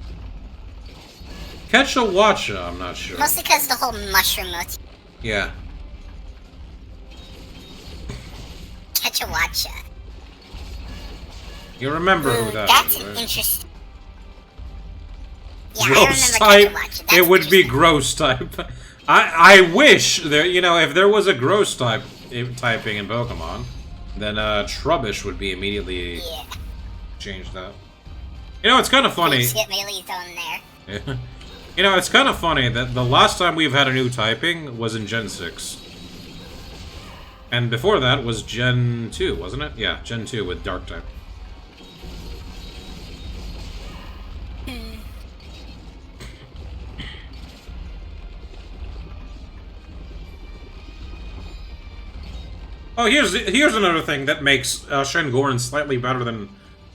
A: Ketchawacha, I'm not sure.
B: Mostly because of the whole mushroom motif.
A: Yeah.
B: Ketchawacha.
A: You remember who that
B: That's
A: is,
B: an
A: right?
B: interesting. Yeah,
A: Gross
B: I remember
A: type.
B: Ketchawacha. That's
A: It would be
B: interesting.
A: gross type. I wish there, you know, if there was a gross typing in Pokemon, then Trubbish would be immediately
B: Yeah.
A: change that. You know, it's kind of funny.
B: Please get Melee Zone there.
A: You know, it's kind of funny that the last time we've had a new typing was in Gen 6. And before that was Gen 2, wasn't it? Yeah, Gen 2 with Dark type. Oh, here's another thing that makes Shengoran slightly better than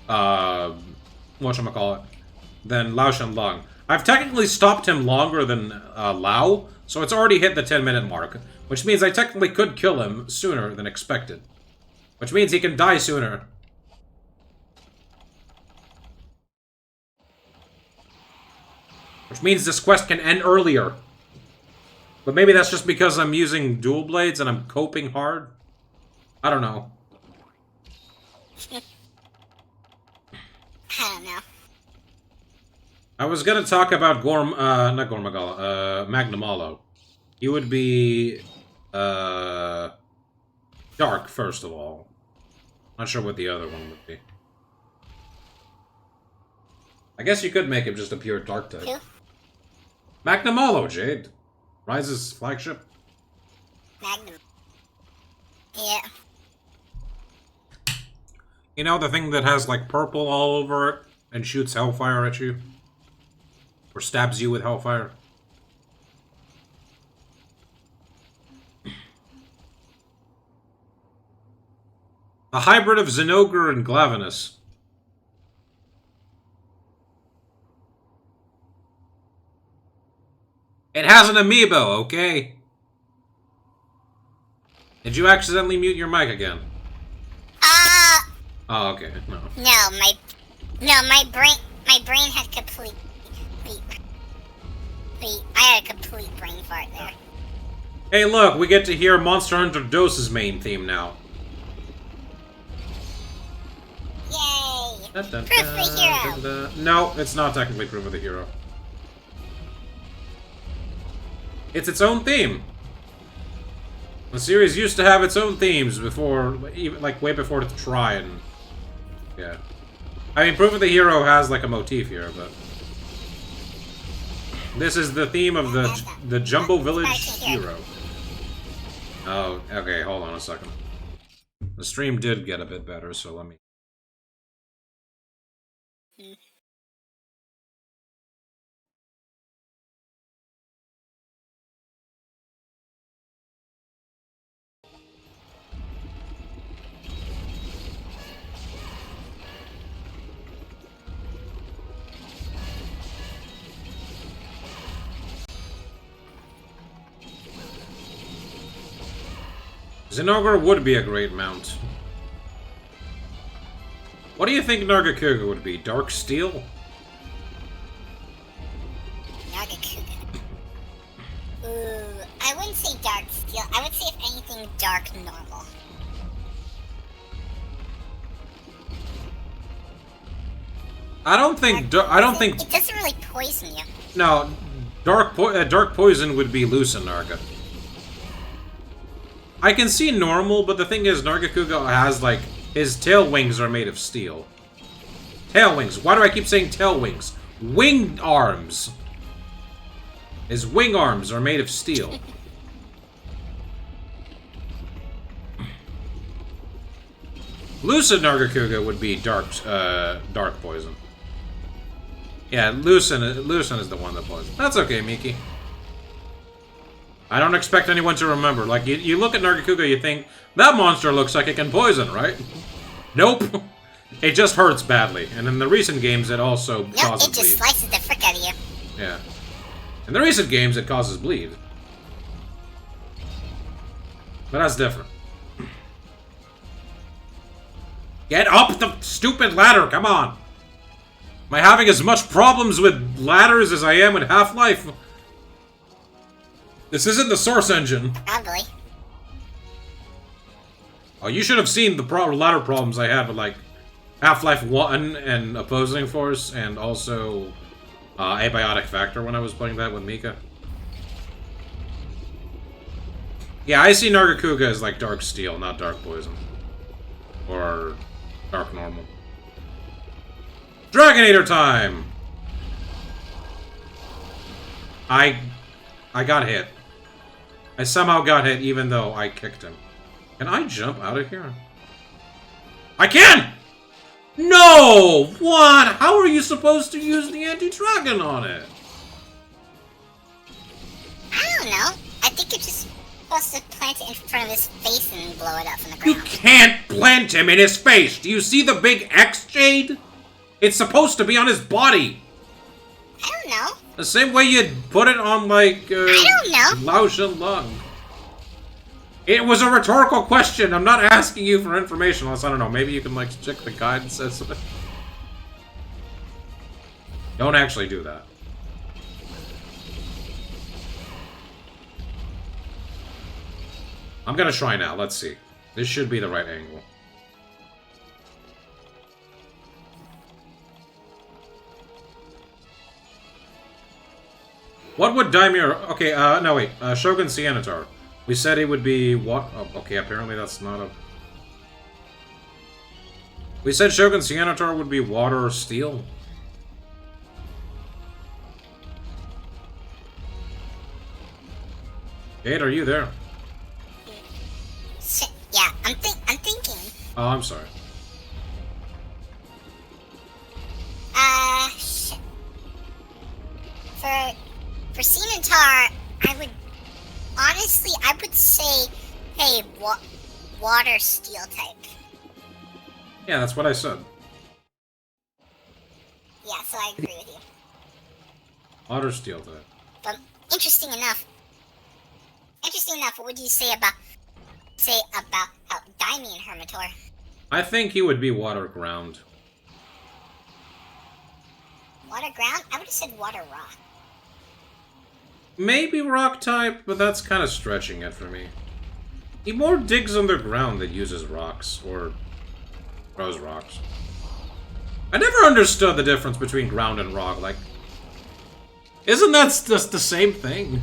A: whatchamacallit, than Lao Shenlong. I've technically stopped him longer than Lao, so it's already hit the 10-minute mark, which means I technically could kill him sooner than expected. Which means he can die sooner. Which means this quest can end earlier. But maybe that's just because I'm using dual blades and I'm coping hard. I don't know.
B: I don't know.
A: I was gonna talk about not Gormagala, Magnamalo. He would be, dark, first of all. Not sure what the other one would be. I guess you could make him just a pure dark type.
B: Who?
A: Magnamalo, Jade. Rise's flagship.
B: Magnum. Yeah.
A: You know, the thing that has, like, purple all over it and shoots hellfire at you? Or stabs you with hellfire? A hybrid of Zinogre and Glavenus. It has an amiibo, okay? Did you accidentally mute your mic again? Oh, okay. No.
B: My brain had complete. I had a complete brain fart there.
A: Hey, look, we get to hear Monster Hunter Dose's main theme now.
B: Yay!
A: Dun, dun,
B: Proof the hero.
A: dun, dun. No, it's not technically Proof of the Hero. It's its own theme. The series used to have its own themes before, even like way before the Try, and yeah. I mean, Proof of the Hero has like a motif here, but this is the theme of the Jumbo Village Hero. Oh, okay. Hold on a second. The stream did get a bit better, so let me. Zinogre would be a great mount. What do you think Nargacuga would be? Dark Steel?
B: Nargacuga. Ooh, I wouldn't say Dark Steel. I would say, if anything, Dark Normal.
A: I don't think.
B: It doesn't really poison you.
A: No, Dark Poison would be Lucent Narga. I can see normal, but the thing is, Nargacuga has, like, his tail wings are made of steel. Tail wings. Why do I keep saying tail wings? Wing arms. His wing arms are made of steel. Lucent Nargacuga would be dark poison. Yeah, Lucent is the one that poison. That's okay, Miki. I don't expect anyone to remember. Like, you look at Nargacuga, you think, that monster looks like it can poison, right? Nope. It just hurts badly. And in the recent games, it also causes
B: it just
A: bleed.
B: slices the frick out of you.
A: Yeah. In the recent games, it causes bleed. But that's different. Get up the stupid ladder, come on! Am I having as much problems with ladders as I am with Half-Life? This isn't the Source engine.
B: Probably.
A: Oh, you should have seen the ladder problems I had with, like, Half-Life 1 and Opposing Force, and also Abiotic Factor when I was playing that with Mika. Yeah, I see Nargacuga as, like, Dark Steel, not Dark Poison. Or Dark Normal. Dragonator time! I got hit. I somehow got hit even though I kicked him. Can I jump out of here? I can! No! What? How are you supposed to use the anti-dragon on it?
B: I don't know. I think you're just supposed to plant it in front of his face and blow it up from the ground.
A: You can't plant him in his face! Do you see the big X, Jade? It's supposed to be on his body!
B: I don't know.
A: The same way you'd put it on, like,
B: I don't know.
A: Lao Shen Lung. It was a rhetorical question. I'm not asking you for information unless, I don't know, maybe you can, like, check the guide and says something. Don't actually do that. I'm gonna try now. Let's see. This should be the right angle. What would Daimyo... Okay, no, wait. Shogun Cianatar. We said it would be what? Oh, okay, apparently that's not a... We said Shogun Cianatar would be water or steel. Kate, are you there?
B: Yeah, I'm thinking.
A: Oh, I'm sorry.
B: Shit. For Cianatar, I would... Honestly, I would say, hey, water steel type.
A: Yeah, that's what I said.
B: Yeah, so I agree with you.
A: Water steel type.
B: But interesting enough, what would you say about Daimi and Hermitor?
A: I think he would be water ground.
B: Water ground? I would have said water rock.
A: Maybe rock type, but that's kind of stretching it for me. He more digs underground than uses rocks, or throws rocks. I never understood the difference between ground and rock, like... Isn't that just the same thing?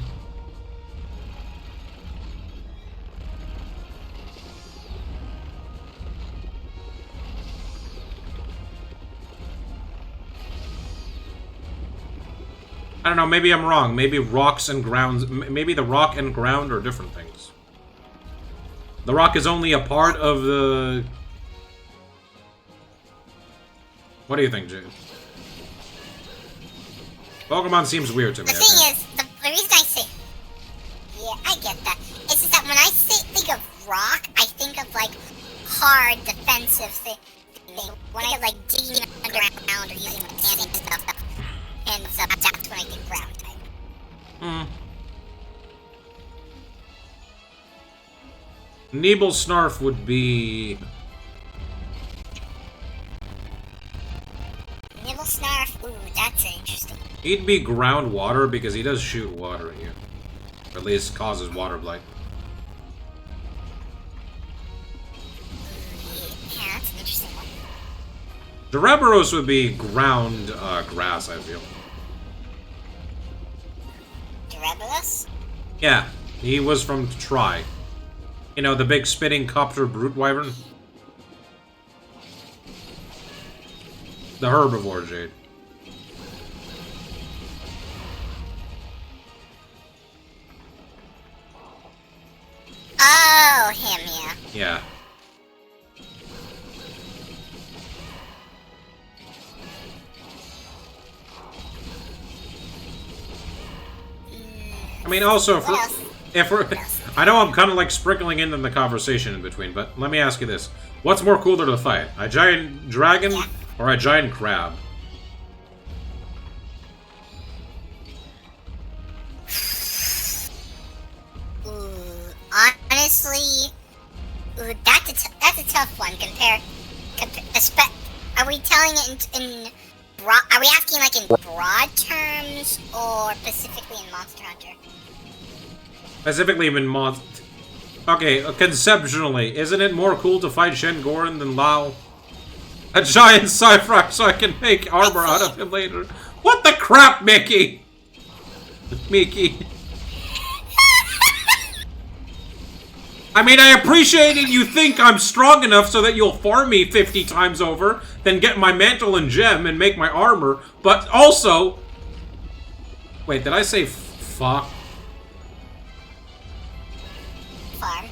A: I don't know, maybe I'm wrong. Maybe rocks and grounds... Maybe the rock and ground are different things. The rock is only a part of the... What do you think, Jade? Pokemon seems weird to me.
B: The thing is, the reason I say, yeah, I get that. It's just that when I think of rock, I think of like hard defensive thing. When I like digging underground or using mechanics and stuff, that's when I think ground type.
A: Nebel Snarf would be.
B: Nibble Snarf, ooh, that's interesting.
A: He'd be ground water because he does shoot water at you. Or at least causes water blight.
B: Yeah, that's an interesting one.
A: Dureberos would be ground grass, I feel.
B: Diablos?
A: Yeah, he was from Tri. You know, the big spitting copter brute wyvern? The herbivore jade.
B: Oh, him, yeah.
A: Yeah. I mean, also, if we're, I know I'm kind of like sprinkling in the conversation in between, but let me ask you this. What's more cooler to fight? A giant dragon or a giant crab?
B: Honestly, that's a tough one. Are we telling it in broad? Are we asking like in broad terms or specifically in Monster Hunter?
A: Specifically in Okay, conceptually, isn't it more cool to fight Shengoran than Lao? A giant Cyfrax so I can make armor out of him later. What the crap, Mickey? Mickey. I mean, I appreciate it you think I'm strong enough so that you'll farm me 50 times over, then get my mantle and gem and make my armor, but also... Wait, did I say fuck?
B: Farm.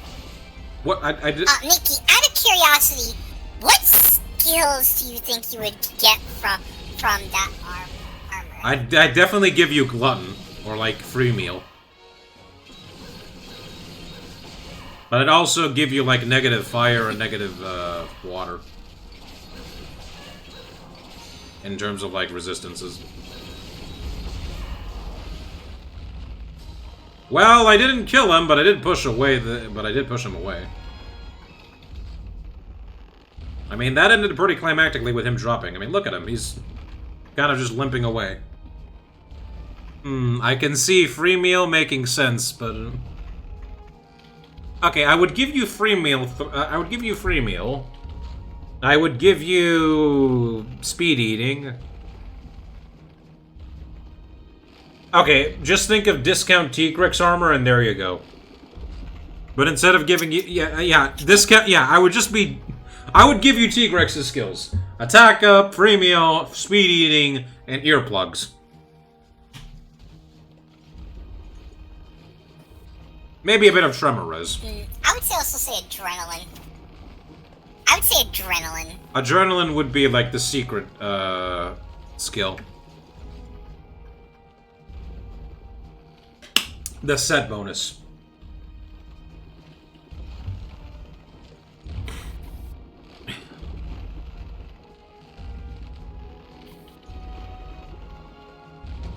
A: What? I did...
B: Nikki, out of curiosity, what skills do you think you would get from that armor?
A: I'd definitely give you Glutton, or like free meal. But I'd also give you, like, negative fire and negative, water. In terms of, like, resistances. Well, I didn't kill him, but I did push away but I did push him away. I mean, that ended pretty climactically with him dropping. I mean, look at him. He's kind of just limping away. I can see free meal making sense, but... Okay, I would give you free meal. I would give you free meal. I would give you speed eating. Okay, just think of discount Tigrex armor, and there you go. But instead of giving you, discount. Yeah, I would give you Tigrex's skills: attack up, free meal, speed eating, and earplugs. Maybe a bit of tremor res.
B: I would also say adrenaline. I would say adrenaline.
A: Adrenaline would be like the secret skill. The set bonus.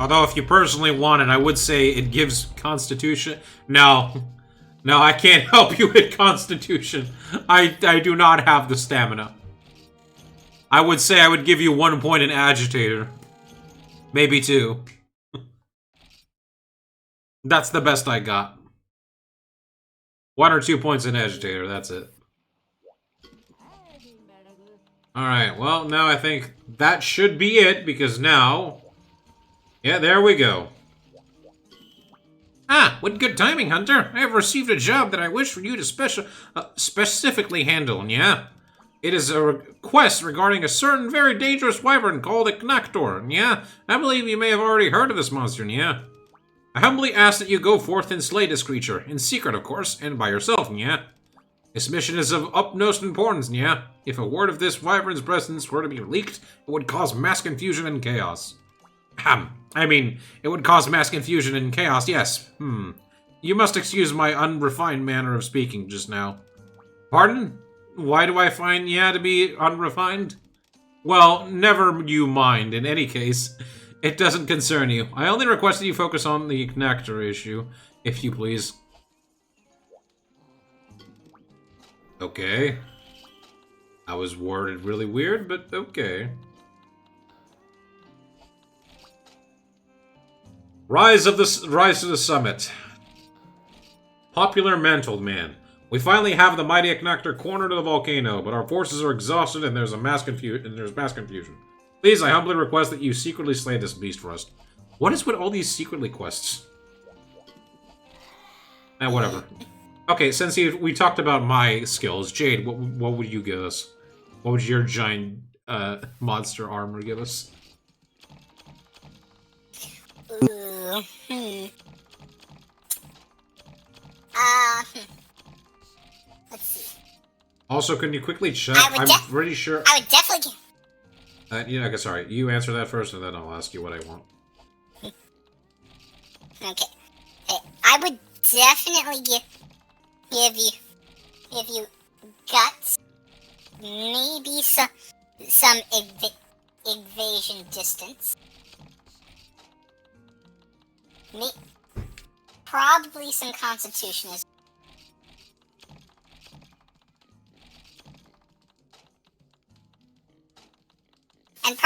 A: Although, if you personally want it, I would say it gives Constitution... No. No, I can't help you with Constitution. I do not have the stamina. I would say I would give you 1 point in Agitator. Maybe 2. That's the best I got. 1 or 2 points in Agitator, that's it. Alright, well, now I think that should be it, because now... Yeah, there we go. Ah, what good timing, Hunter. I have received a job that I wish for you to specifically handle, yeah? It is a request regarding a certain very dangerous wyvern called Akantor, yeah? I believe you may have already heard of this monster, yeah? I humbly ask that you go forth and slay this creature, in secret, of course, and by yourself, yeah? This mission is of utmost importance, yeah? If a word of this wyvern's presence were to be leaked, it would cause mass confusion and chaos. I mean, it would cause mass confusion and chaos, yes. You must excuse my unrefined manner of speaking just now. Pardon? Why do I find ya to be unrefined? Well, never you mind, in any case. It doesn't concern you. I only request that you focus on the connector issue, if you please. Okay. I was worded really weird, but okay. Rise to the summit. Popular mantled man. We finally have the mighty connector cornered to the volcano, but our forces are exhausted and there's mass confusion. Please, I humbly request that you secretly slay this beast for us. What is with all these secretly quests? Whatever. Okay, since we talked about my skills, Jade, what would you give us? What would your giant monster armor give us?
B: Ooh, let's see.
A: Also, can you quickly check? I'm pretty sure.
B: I would definitely give...
A: yeah, okay, sorry. You answer that first, and then I'll ask you what I want.
B: Okay. I would definitely give you guts. Maybe some evasion distance. Probably some constitution as and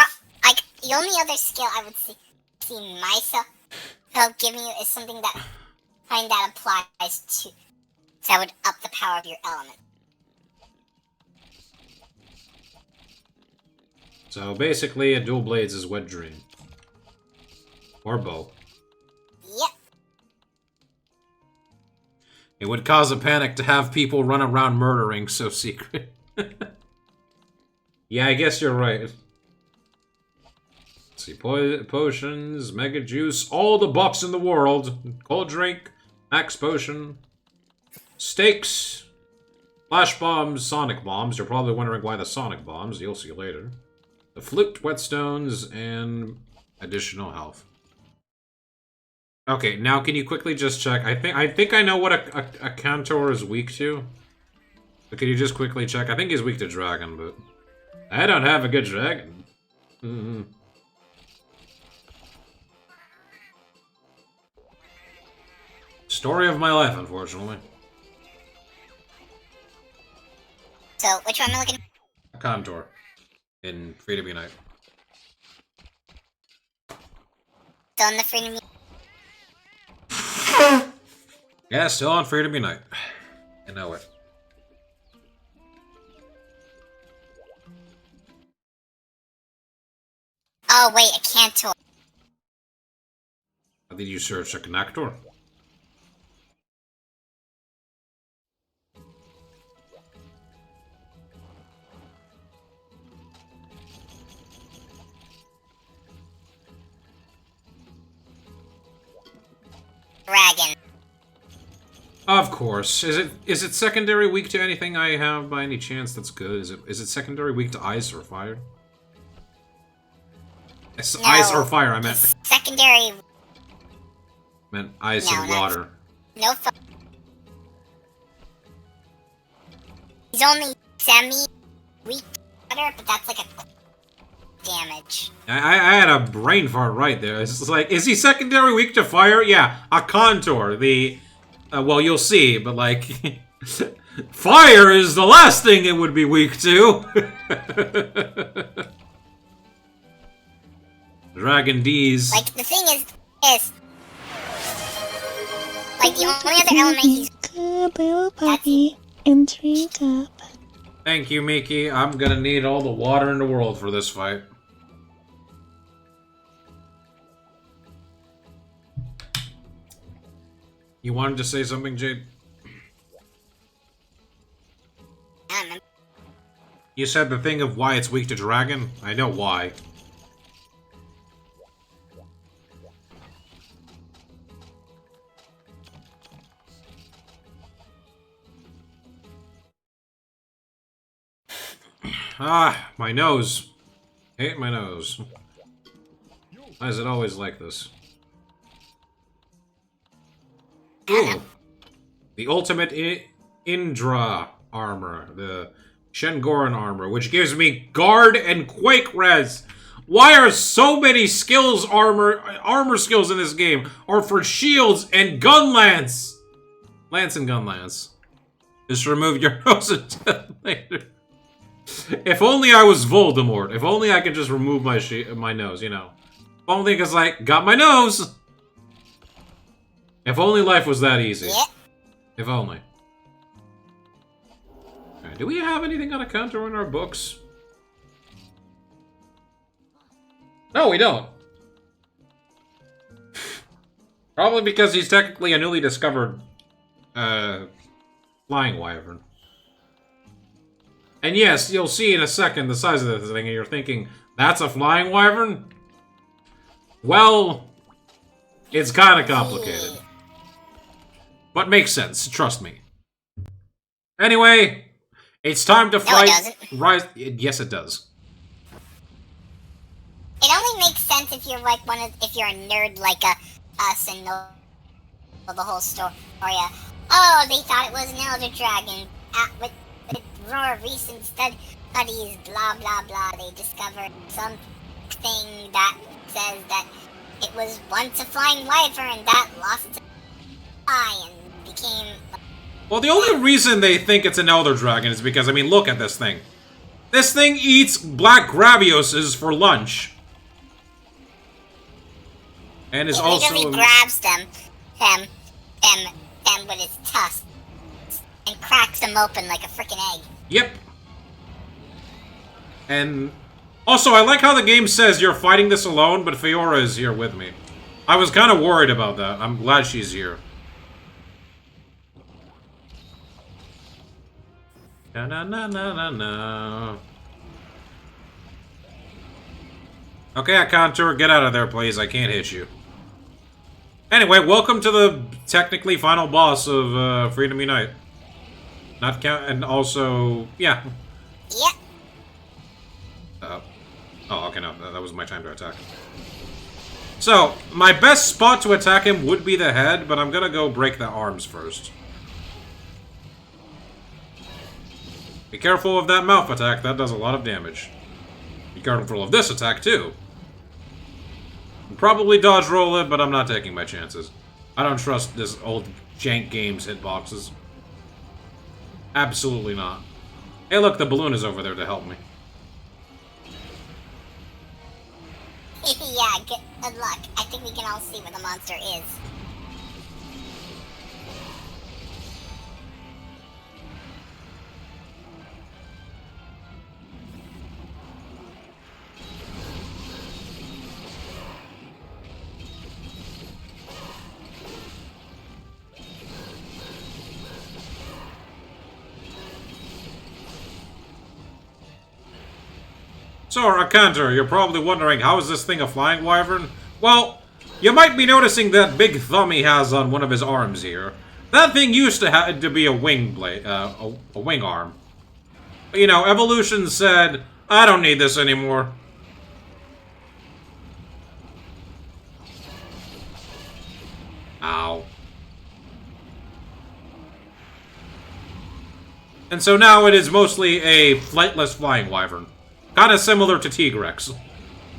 B: like the only other skill I would see myself giving you is something that applies to that would up the power of your element.
A: So basically, a dual blades is wet dream. Or bow.
B: Yep.
A: It would cause a panic to have people run around murdering so secret. Yeah, I guess you're right. Let's see, potions, mega juice, all the buffs in the world. Cold drink, max potion, stakes, flash bombs, sonic bombs. You're probably wondering why the sonic bombs. You'll see later. The flute, whetstones, and additional health. Okay, now can you quickly just check? I think I know what a Akantor is weak to. But can you just quickly check? I think he's weak to dragon, but I don't have a good dragon. Story of my life, unfortunately.
B: So, which one am I looking at?
A: Akantor. In Freedom Unite.
B: Still in the Freedom Unite?
A: Yeah, still on Freedom Unite. I know it.
B: Oh, wait, Akantor.
A: How did you search a connector?
B: Dragon.
A: Of course. Is it secondary weak to anything I have by any chance that's good? Is it secondary weak to ice or fire? No, ice or fire, I meant.
B: Secondary.
A: I meant ice and water.
B: No. He's only semi-weak to water, but that's like a damage.
A: I had a brain fart right there. It's just like, is he secondary weak to fire? Yeah, Akantor. The well, you'll see, but like, fire is the last thing it would be weak to. Dragon D's.
B: Like the thing is like the only other element he's.
C: Good little puppy, and drink up.
A: Thank you, Miki. I'm gonna need all the water in the world for this fight. You wanted to say something, Jade? You said the thing of why it's weak to dragon? I know why. Ah, my nose. Hate my nose. Why is it always like this?
B: I don't know.
A: Ooh. The ultimate Indra armor. The Shengoran armor, which gives me guard and quake res. Why are so many skills armor skills in this game are for shields and gun lance? Lance and gun lance. Just remove your nose and later. If only I was Voldemort. If only I could just remove my nose, you know. If only because got my nose. If only life was that easy.
B: Yeah.
A: If only. Alright, do we have anything on Akantor in our books? No, we don't. Probably because he's technically a newly discovered flying wyvern. And yes, you'll see in a second the size of this thing, and you're thinking, that's a flying wyvern? Well, it's kind of complicated. But makes sense, trust me. Anyway, it's time to fight.
B: No, it
A: Rise. Yes, it does.
B: It only makes sense if you're like if you're a nerd like us and know the whole story. Oh, they thought it was an elder dragon. With more recent studies, blah blah blah. They discovered something that says that it was once a flying wyvern that lost its eye and became.
A: Well, the only reason they think it's an elder dragon is because, I mean, look at this thing. This thing eats black gravioses for lunch. And is also...
B: literally grabs them with its tusks and cracks them open like a freaking egg.
A: Yep. And also, I like how the game says you're fighting this alone, but Fiora is here with me. I was kind of worried about that. I'm glad she's here. Na na na na na na. Okay, Akantor, get out of there, please. I can't hit you. Anyway, welcome to the technically final boss of Freedom Unite. Not count, and also, yeah.
B: Yep.
A: Oh, okay, no, that was my time to attack. So, my best spot to attack him would be the head, but I'm gonna go break the arms first. Be careful of that mouth attack, that does a lot of damage. Be careful of this attack, too. I'll probably dodge roll it, but I'm not taking my chances. I don't trust this old jank game's hitboxes. Absolutely not. Hey look, the balloon is over there to help me.
B: Yeah, good luck. I think we can all see where the monster is.
A: So, Akantor, you're probably wondering, how is this thing a flying wyvern? Well, you might be noticing that big thumb he has on one of his arms here. That thing used to be a wing blade, a wing arm. You know, evolution said, I don't need this anymore. Ow. And so now it is mostly a flightless flying wyvern. Kind of similar to Tigrex.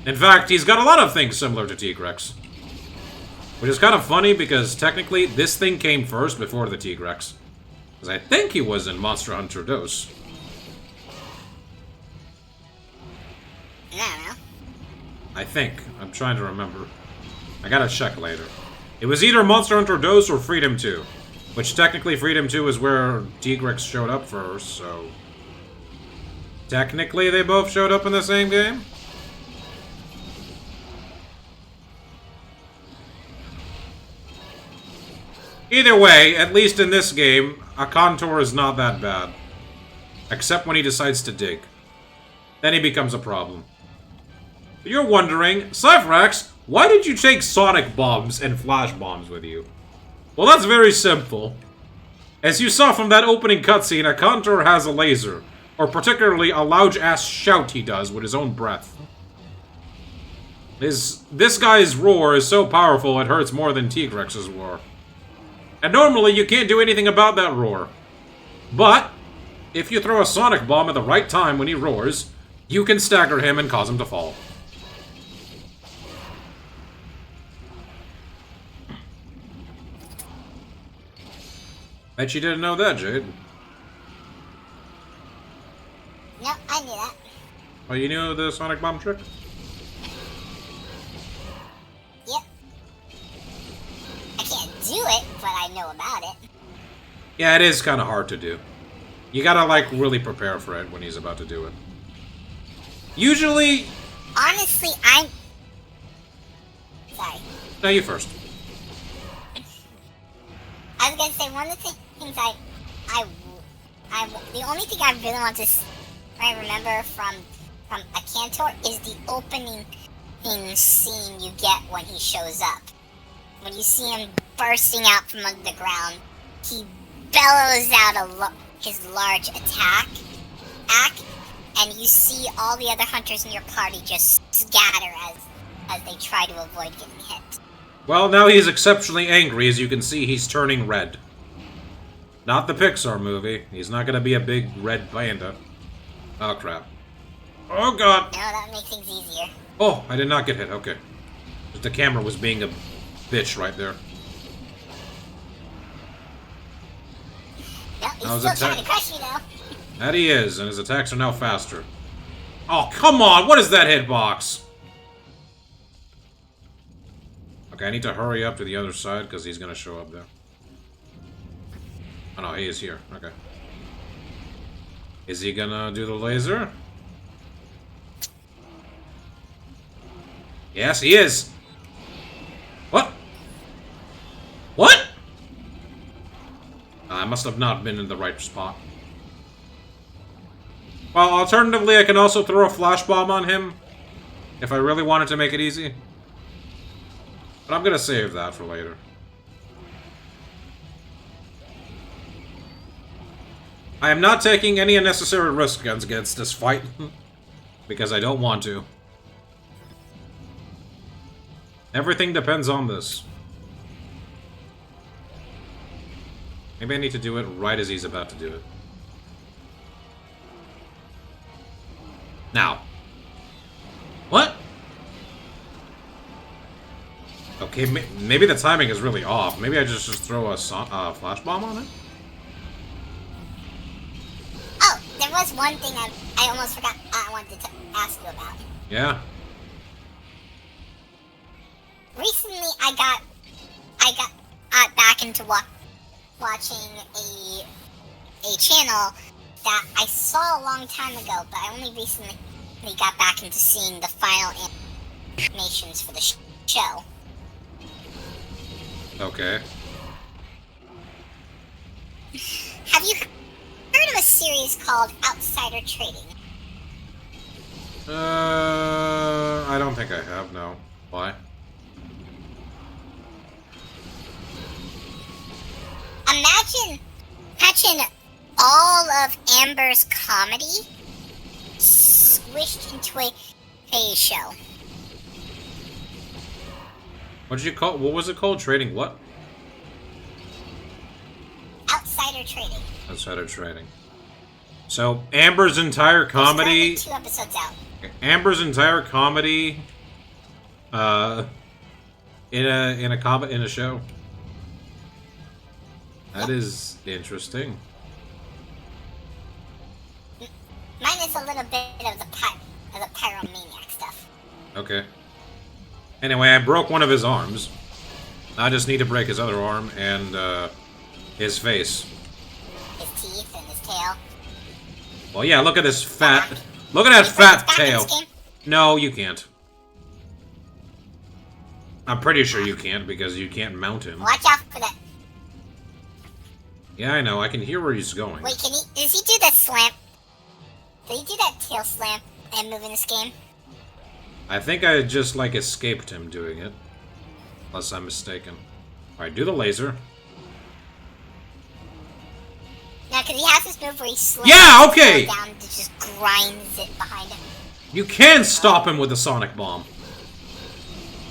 A: In fact, he's got a lot of things similar to Tigrex. Which is kind of funny because technically this thing came first before the Tigrex. Because I think he was in Monster Hunter DOS.
B: I don't know.
A: I think. I'm trying to remember. I gotta check later. It was either Monster Hunter DOS or Freedom 2. Which technically Freedom 2 is where Tigrex showed up first, so... Technically, they both showed up in the same game? Either way, at least in this game, Akantor is not that bad. Except when he decides to dig. Then he becomes a problem. You're wondering, Cyphrax, why did you take sonic bombs and flash bombs with you? Well, that's very simple. As you saw from that opening cutscene, Akantor has a laser. Or particularly a loud-ass shout he does with his own breath. This guy's roar is so powerful it hurts more than T-Rex's roar. And normally you can't do anything about that roar. But, if you throw a sonic bomb at the right time when he roars, you can stagger him and cause him to fall. Bet you didn't know that, Jade.
B: No, I knew that.
A: Oh, you knew the sonic bomb trick?
B: Yep. I can't do it, but I know about it.
A: Yeah, it is kind of hard to do. You gotta, like, really prepare for it when he's about to do it. Usually...
B: Honestly, I'm... Sorry.
A: No, you first.
B: I was gonna say, one of the things the only thing I really want to remember from Akantor is the opening scene you get when he shows up. When you see him bursting out from under the ground, he bellows out his large attack, and you see all the other hunters in your party just scatter as they try to avoid getting hit.
A: Well, now he's exceptionally angry. As you can see, he's turning red. Not the Pixar movie. He's not gonna be a big red panda. Oh, crap. Oh, God!
B: No, that makes things easier.
A: Oh, I did not get hit. Okay. The camera was being a bitch right there.
B: No, he's still trying to crush you, though.
A: That he is, and his attacks are now faster. Oh, come on! What is that hitbox? Okay, I need to hurry up to the other side, because he's gonna show up there. Oh no, he is here. Okay. Is he gonna do the laser? Yes, he is! What? What? I must have not been in the right spot. Well, alternatively, I can also throw a flash bomb on him, if I really wanted to make it easy. But I'm gonna save that for later. I am not taking any unnecessary risk against this fight, because I don't want to. Everything depends on this. Maybe I need to do it right as he's about to do it. Now. What? Okay, maybe the timing is really off. Maybe I just throw a flash bomb on it?
B: Oh, there was one thing I almost forgot I wanted to ask you about.
A: Yeah.
B: Recently, I got back into watching a channel that I saw a long time ago, but I only recently got back into seeing the final animations for the show.
A: Okay.
B: Have you heard of a series called Outsider Trading?
A: I don't think I have, no. Why?
B: Imagine all of Amber's comedy squished into a show.
A: What did you call? What was it called? Trading what?
B: Outsider Trading.
A: Outsider trading. So Amber's entire comedy.
B: There's currently 2 episodes out.
A: Amber's entire comedy. In a show. That is interesting.
B: Minus a little bit of the pyromaniac stuff.
A: Okay. Anyway, I broke one of his arms. I just need to break his other arm and his face.
B: His teeth and his tail.
A: Well, yeah. Look at this fat. Look at that fat tail. No, you can't. I'm pretty sure you can't because you can't mount him.
B: Watch out for that.
A: Yeah, I know. I can hear where he's going.
B: Wait, does he do that slam? Did he do that tail slam and move in this game?
A: I think I just, like, escaped him doing it. Unless I'm mistaken. Alright, do the laser.
B: No, because he has this move where he slams
A: okay!
B: down and just grinds it behind him.
A: You can stop him with a sonic bomb.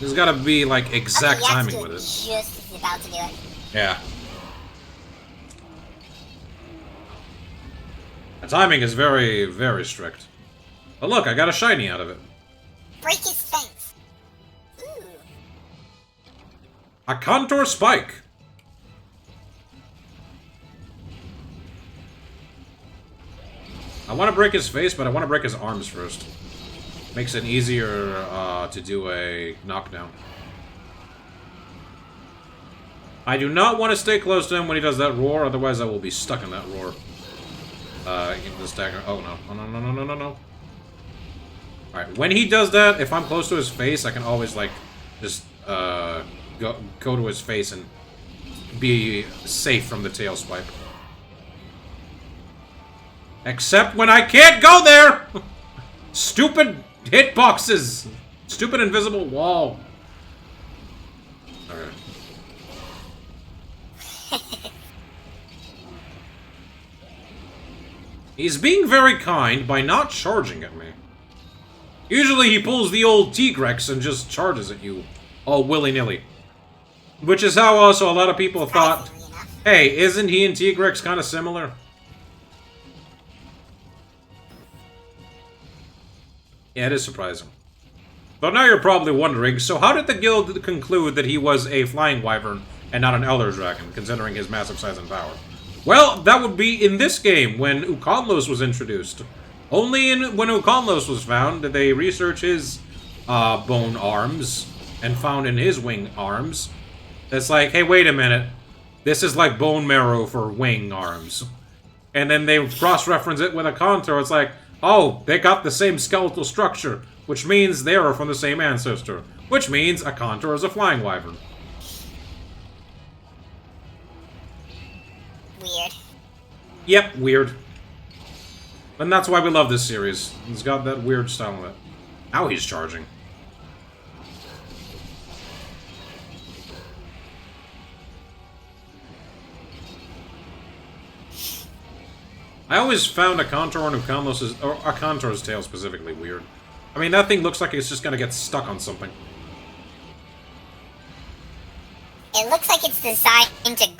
A: There's gotta be, like, exact
B: okay,
A: timing with it.
B: Just as he's about to do it.
A: Yeah. The timing is very, very strict. But look, I got a shiny out of it.
B: Break his fence. Ooh.
A: Akantor Spike. I want to break his face, but I want to break his arms first. Makes it easier to do a knockdown. I do not want to stay close to him when he does that roar, otherwise I will be stuck in that roar. In this dagger. Oh no. Oh, no, no, no, no, no, no. Alright, when he does that, if I'm close to his face, I can always, like, just go to his face and be safe from the tail swipe. Except when I can't go there! Stupid hitboxes! Stupid invisible wall. Alright. He's being very kind by not charging at me. Usually he pulls the old Tigrex and just charges at you, all willy-nilly. Which is how also a lot of people thought, hey, isn't he and Tigrex kind of similar? Yeah, it is surprising. But now you're probably wondering, so how did the guild conclude that he was a flying wyvern and not an elder dragon, considering his massive size and power? Well, that would be in this game, when Ukonlos was introduced. Only when Ukonlos was found did they research his bone arms, and found in his wing arms. It's like, hey, wait a minute. This is like bone marrow for wing arms. And then they cross-reference it with Akantor. It's like, oh, they got the same skeletal structure, which means they are from the same ancestor. Which means Akantor is a flying wyvern.
B: Weird.
A: Yep, weird. And that's why we love this series. It's got that weird style of it. Now he's charging. I always found Akantor and Akantor's tail specifically weird. I mean, that thing looks like it's just gonna get stuck on something.
B: It looks like it's designed to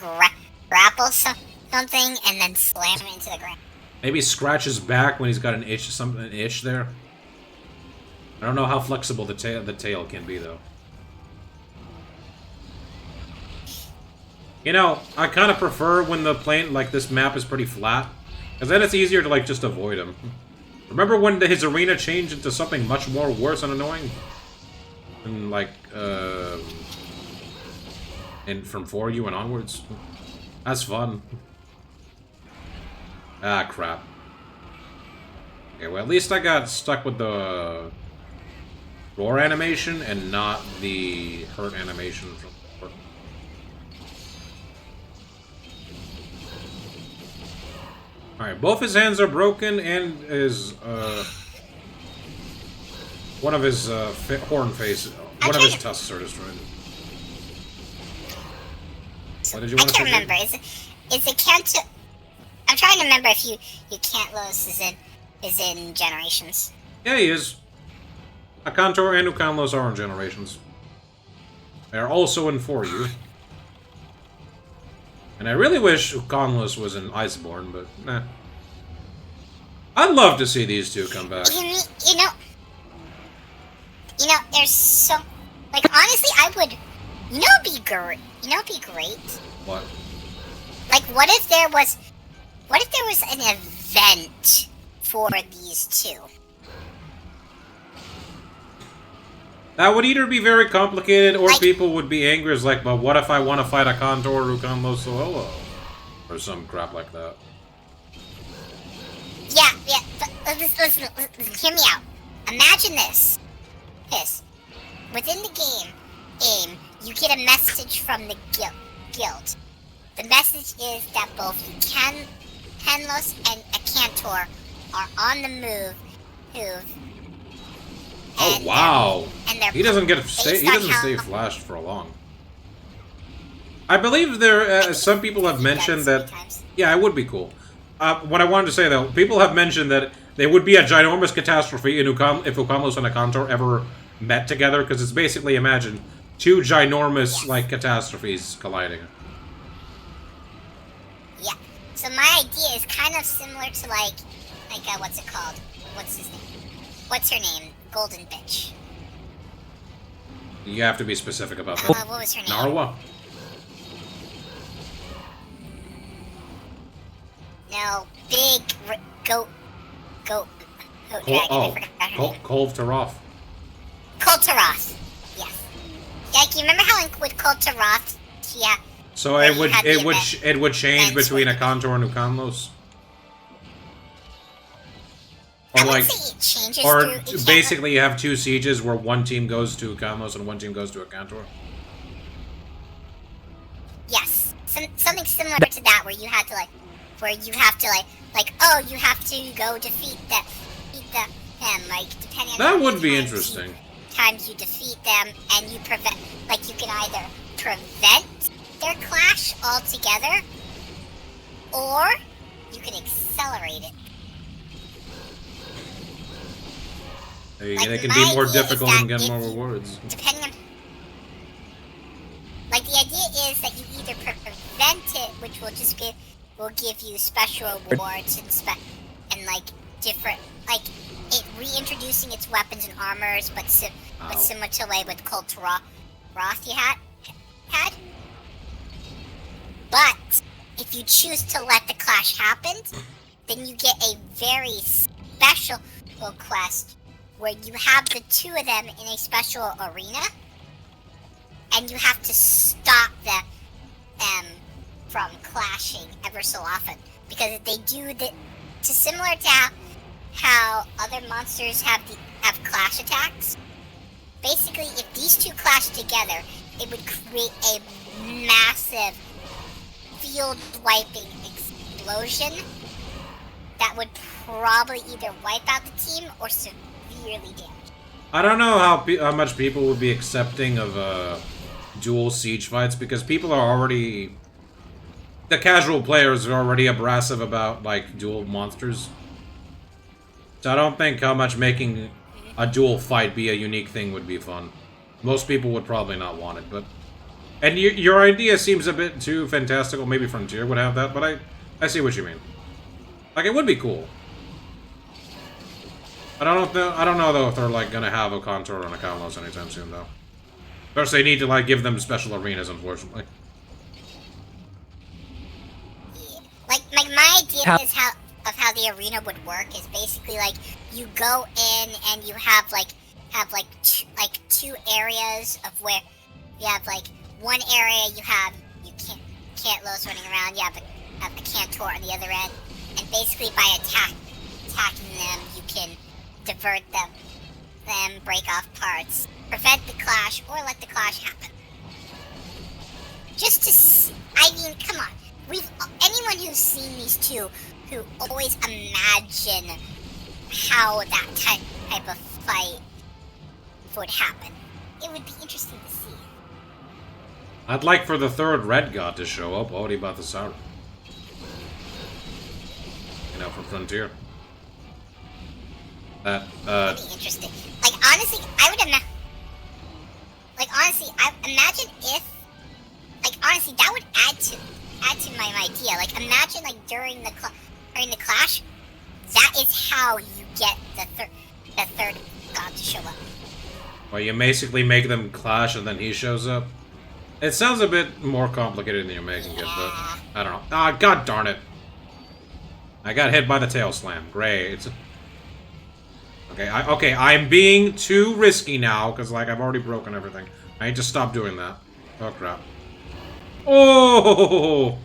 B: grapple something and then slam it into the ground.
A: Maybe scratch his back when he's got an itch, there. I don't know how flexible the tail can be, though. You know, I kind of prefer when the plane, like, this map is pretty flat. Because then it's easier to, like, just avoid him. Remember when his arena changed into something much more worse and annoying? And, like, and from 4U and onwards? That's fun. Ah, crap. Okay, well, at least I got stuck with the roar animation and not the hurt animation from before. Alright, both his hands are broken and his, one of his, horn face, one of his tusks are destroyed. What did you want to say?
B: I can't remember. Is it Kanto? I'm trying to remember if you can't lose is in Generations.
A: Yeah, he is. Akantor and Ukanlos are in Generations. They are also in 4U. And I really wish Ukanlos was in Iceborne, but nah. I'd love to see these two come back.
B: You know, there's so, like, honestly, I would, it'd be great. It'd be great.
A: What?
B: Like, what if there was an event for these two?
A: That would either be very complicated, or
B: like,
A: people would be angry as like, but what if I want to fight Akantor or Ukanlos solo? Or some crap like that.
B: Yeah, but listen, hear me out. Imagine this. Within the game, you get a message from the guild. The message is that both Kenlos and Akantor are on the move.
A: Oh wow! He doesn't stay flashed for long. I believe there. Some people have mentioned that. Yeah, it would be cool. What I wanted to say though, people have mentioned that there would be a ginormous catastrophe if Ukanlos and Akantor ever met together, because it's basically, imagine, two ginormous, like, catastrophes colliding.
B: Yeah. So my idea is kind of similar to like, what's it called? What's his name? What's her name? Golden bitch.
A: You have to be specific about that.
B: What was her name?
A: Narwa?
B: No, big goat.
A: Col
B: Dragon. I forgot her name.
A: Kolv Taroth.
B: Koltaroth. Yes. Like, you remember how with Koltaroth, yeah.
A: So it would change between Akantor and Ukanlos? Or
B: I
A: like,
B: would say it changes
A: or
B: through
A: basically you have two sieges where one team goes to Ukanlos and one team goes to Akantor?
B: Yes. Something similar to that where you have to oh, you have to go defeat them, like, depending on
A: That
B: how
A: would
B: many
A: be
B: times
A: interesting.
B: Times you defeat them, and you prevent, like, you can either prevent their clash altogether, or you can accelerate it. Like,
A: they can
B: my
A: be more
B: idea is
A: difficult
B: that
A: and get
B: if
A: more
B: you-
A: rewards.
B: Depending on, like, the idea is that you either prevent it, which will give you special rewards and like different, like, it reintroducing its weapons and armors, but similar to the way with Colt Roth you had. But if you choose to let the clash happen, then you get a very special quest where you have the two of them in a special arena, and you have to stop them from clashing ever so often, because if they do similar to how other monsters have clash attacks. Basically, if these two clash together, it would create a massive field-wiping explosion that would probably either wipe out the team or severely damage.
A: I don't know how much people would be accepting of dual siege fights, because people are already... The casual players are already abrasive about, like, dual monsters. So I don't think how much making a dual fight be a unique thing would be fun. Most people would probably not want it, but... And your idea seems a bit too fantastical. Maybe Frontier would have that, but I see what you mean. Like, it would be cool. I don't know, though, if they're, like, gonna have Akantor and Akanlos anytime soon, though. First, they need to, like, give them special arenas, unfortunately.
B: Yeah. Like my idea is how the arena would work is basically, like, you go in and you have two areas of where you have, like, one area you can't Los running around, you have Akantor on the other end, and basically by attacking them, you can divert them, break off parts, prevent the clash, or let the clash happen. Just to, I mean, come on. Anyone who's seen these two, who always imagine how that type of fight would happen. It would be interesting to see.
A: I'd like for the third Red God to show up, Odi Bathasara. You know, from Frontier.
B: That'd be interesting. Like, honestly, imagine if, like, honestly, that would add to my idea. Like, imagine, like, during the clash, that is how you get the third god to show up.
A: Well, you basically make them clash and then he shows up. It sounds a bit more complicated than you're making it, but I don't know. Ah, god darn it! I got hit by the tail slam. Great. Okay, I'm being too risky now, because, like, I've already broken everything. I need to stop doing that. Oh, crap. Oh!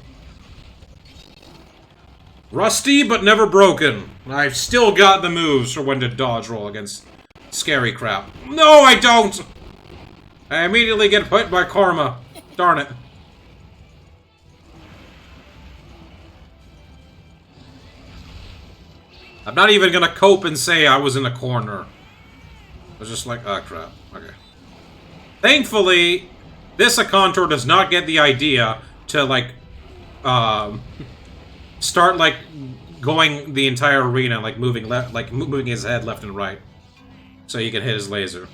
A: Rusty, but never broken. I've still got the moves for when to dodge roll against scary crap. No, I don't! I immediately get hit by karma. Darn it. I'm not even gonna cope and say I was in a corner. I was just like, oh crap. Okay. Thankfully, this Akantor does not get the idea to, like, start, like, going the entire arena, like, moving his head left and right. So he can hit his laser.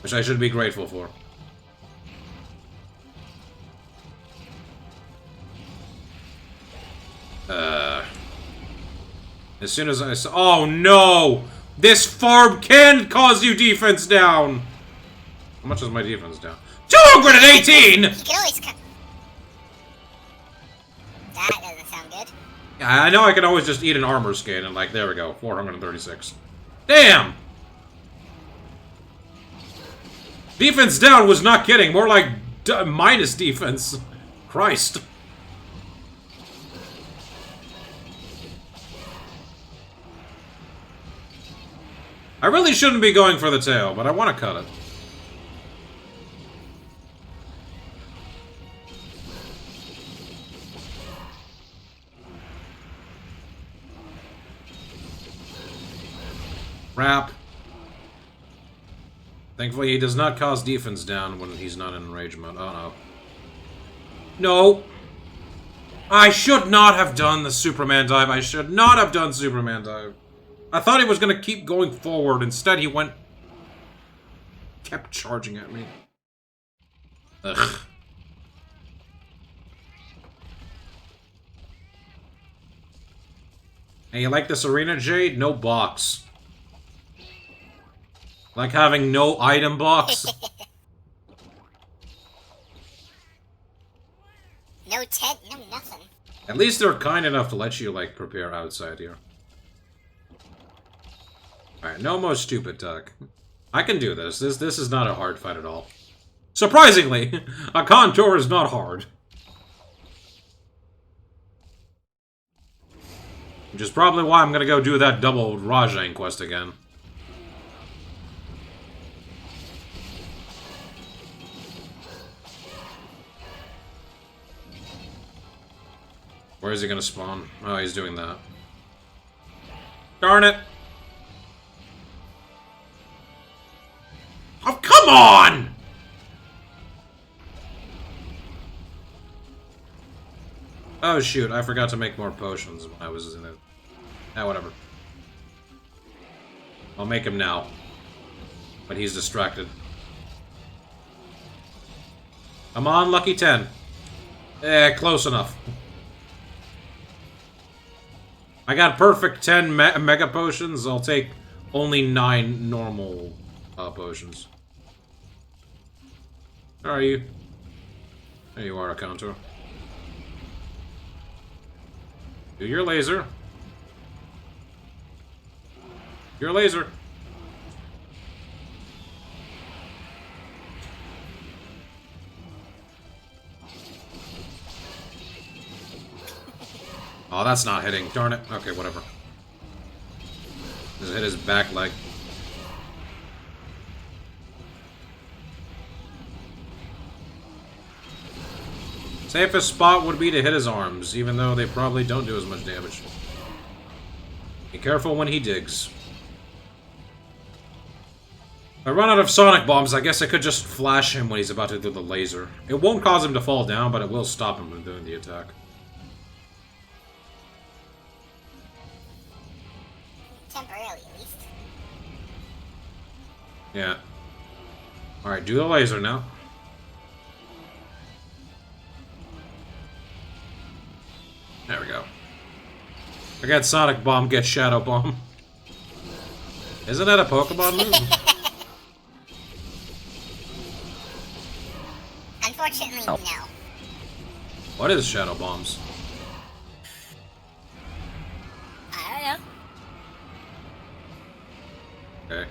A: Which I should be grateful for. As soon as I saw— oh no! This farm can cause you defense down! How much is my defense down? 218!
B: You can always come. That doesn't sound good.
A: Yeah, I know I can always just eat an armor skin and like, there we go, 436. Damn! Defense down was not kidding, more like minus defense. Christ. I really shouldn't be going for the tail, but I want to cut it. Wrap. Thankfully, he does not cause defense down when he's not in rage mode. Oh no. No! I should not have done the Superman dive. I should not have done Superman dive. I thought he was going to keep going forward. Instead, he went... kept charging at me. Ugh. Hey, you like this arena, Jade? No box. Like having no item box?
B: No tent, no nothing.
A: At least they're kind enough to let you, like, prepare outside here. Alright, no more stupid talk. I can do this. This is not a hard fight at all. Surprisingly, Akantor is not hard. Which is probably why I'm gonna go do that Dual Rajang quest again. Where is he gonna spawn? Oh, he's doing that. Darn it! Oh, come on! Oh, shoot. I forgot to make more potions when I was in it. Ah, whatever. I'll make him now. But he's distracted. Come on, lucky 10. Eh, close enough. I got perfect 10 mega potions. I'll take only 9 normal potions. Where are you? There you are, Akantor. Do your laser. Your laser. Oh, that's not hitting. Darn it. Okay, whatever. Just hit his back leg. Safest spot would be to hit his arms, even though they probably don't do as much damage. Be careful when he digs. If I run out of sonic bombs, I guess I could just flash him when he's about to do the laser. It won't cause him to fall down, but it will stop him from doing the attack.
B: Temporarily, at least.
A: Yeah. Alright, do the laser now. There we go. Forget Sonic Bomb, get Shadow Bomb. Isn't that a Pokemon move?
B: Unfortunately, no.
A: What is Shadow Bombs?
B: I don't know.
A: Okay.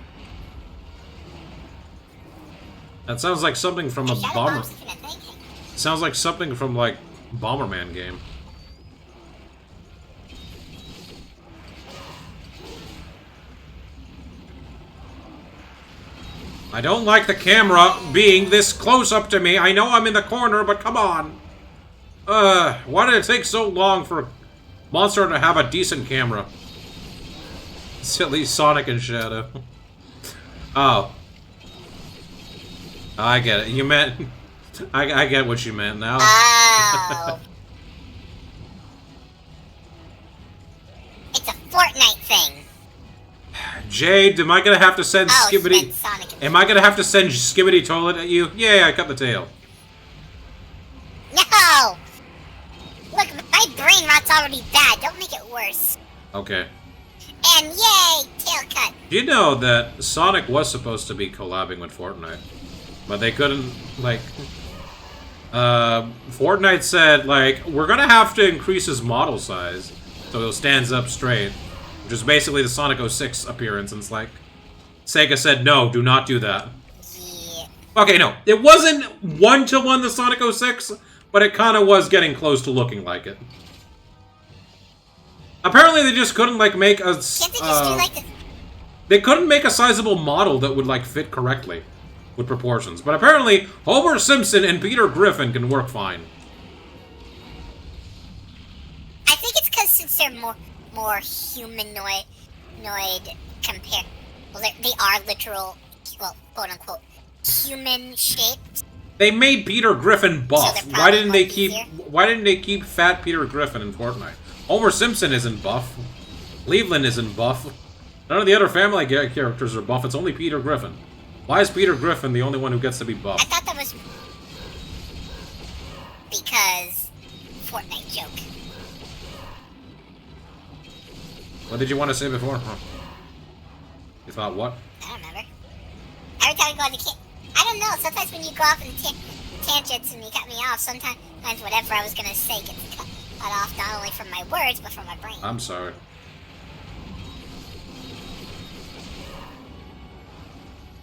A: That sounds like something from a
B: Shadow
A: Bomber...
B: Bomb's even a thing.
A: Sounds like something from, like, Bomberman game. I don't like the camera being this close up to me. I know I'm in the corner, but come on. Why did it take so long for Monster to have a decent camera? Silly Sonic and Shadow. Oh. I get it. You meant... I get what you meant now.
B: Oh. It's a Fortnite thing.
A: Jade, am I gonna have to send
B: Oh,
A: Skibbity...
B: Sonic
A: Am I gonna have to send Skibbity Toilet at you? Yeah, I cut the tail.
B: No! Look, my brain rot's already bad. Don't make it worse.
A: Okay.
B: And yay, tail cut.
A: Do you know that Sonic was supposed to be collabing with Fortnite? But they couldn't, like... Fortnite said, like, we're gonna have to increase his model size so he stands up straight. Which is basically the Sonic 06 appearance, and it's like... Sega said, no, do not do that.
B: Yeah.
A: Okay, no. It wasn't one-to-one the Sonic 06, but it kind of was getting close to looking like it. Apparently they just couldn't, like, make a...
B: Can't they just do, like, the...
A: They couldn't make a sizable model that would, like, fit correctly with proportions. But apparently, Homer Simpson and Peter Griffin can work fine.
B: I think it's because since they're more humanoid compared... Well, they are literal, well, quote-unquote, human-shaped.
A: They made Peter Griffin buff.
B: So
A: Why didn't they keep...
B: easier.
A: Why didn't they keep fat Peter Griffin in Fortnite? Homer Simpson isn't buff. Cleveland isn't buff. None of the other Family Guy characters are buff. It's only Peter Griffin. Why is Peter Griffin the only one who gets to be buff?
B: I thought that was because Fortnite joke.
A: What did you want to say before? Huh. You thought what?
B: I don't remember. Every time I go on the I don't know. Sometimes when you go off in tangents and you cut me off, sometimes whatever I was gonna say gets cut off not only from my words but from my brain.
A: I'm sorry.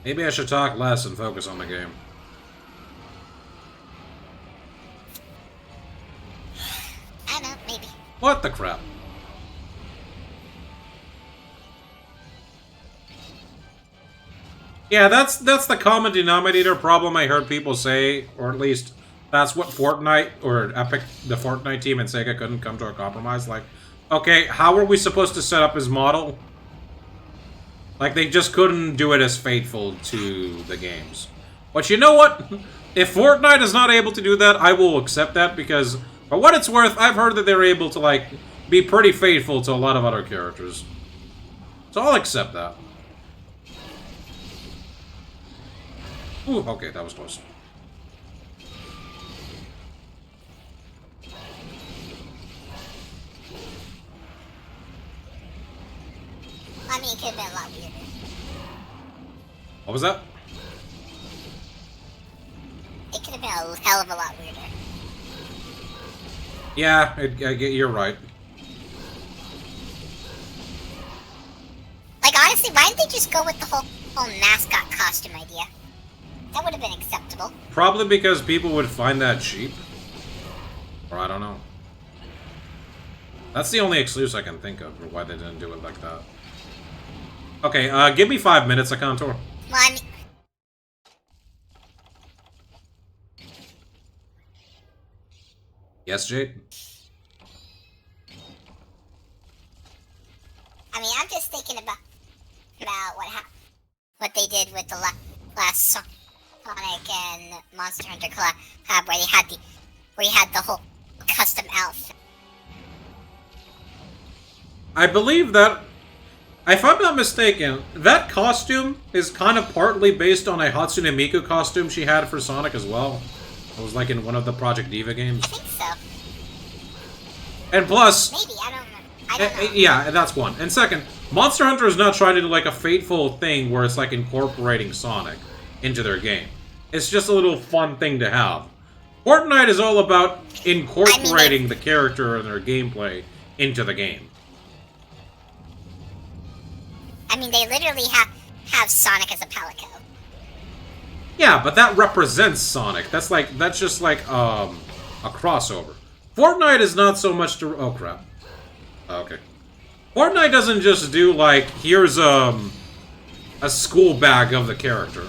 A: Maybe I should talk less and focus on the game.
B: I don't know. Maybe.
A: What the crap? Yeah, that's the common denominator problem I heard people say, or at least that's what Fortnite or Epic, the Fortnite team and Sega couldn't come to a compromise. Like, okay, how are we supposed to set up his model? Like, they just couldn't do it as faithful to the games. But you know what? If Fortnite is not able to do that, I will accept that because, for what it's worth, I've heard that they're able to, like, be pretty faithful to a lot of other characters. So I'll accept that. Ooh, okay, that was close.
B: I mean, it could have been a lot weirder.
A: What was that?
B: It could have been a hell of a lot weirder.
A: Yeah, you're right.
B: Like, honestly, why didn't they just go with the whole mascot costume idea? That would have been acceptable.
A: Probably because people would find that cheap. Or I don't know. That's the only excuse I can think of for why they didn't do it like that. Okay, give me 5 minutes, Akantor.
B: Well, I mean...
A: Yes, Jade?
B: I mean, I'm just thinking about what they did with the last Sonic and Monster Hunter collab, where you had the whole custom outfit.
A: I believe that, if I'm not mistaken, that costume is kind of partly based on a Hatsune Miku costume she had for Sonic as well. It was like in one of the Project Diva games.
B: I think so.
A: And plus...
B: Maybe, I don't know.
A: Yeah, that's one. And second, Monster Hunter is not trying to do like a fateful thing where it's like incorporating Sonic into their game. It's just a little fun thing to have. Fortnite is all about incorporating the character and their gameplay into the game.
B: I mean, they literally have Sonic as a palico.
A: Yeah, but that represents Sonic. That's just like a crossover. Fortnite is not so much to... Oh, crap. Okay. Fortnite doesn't just do, like, here's a school bag of the character.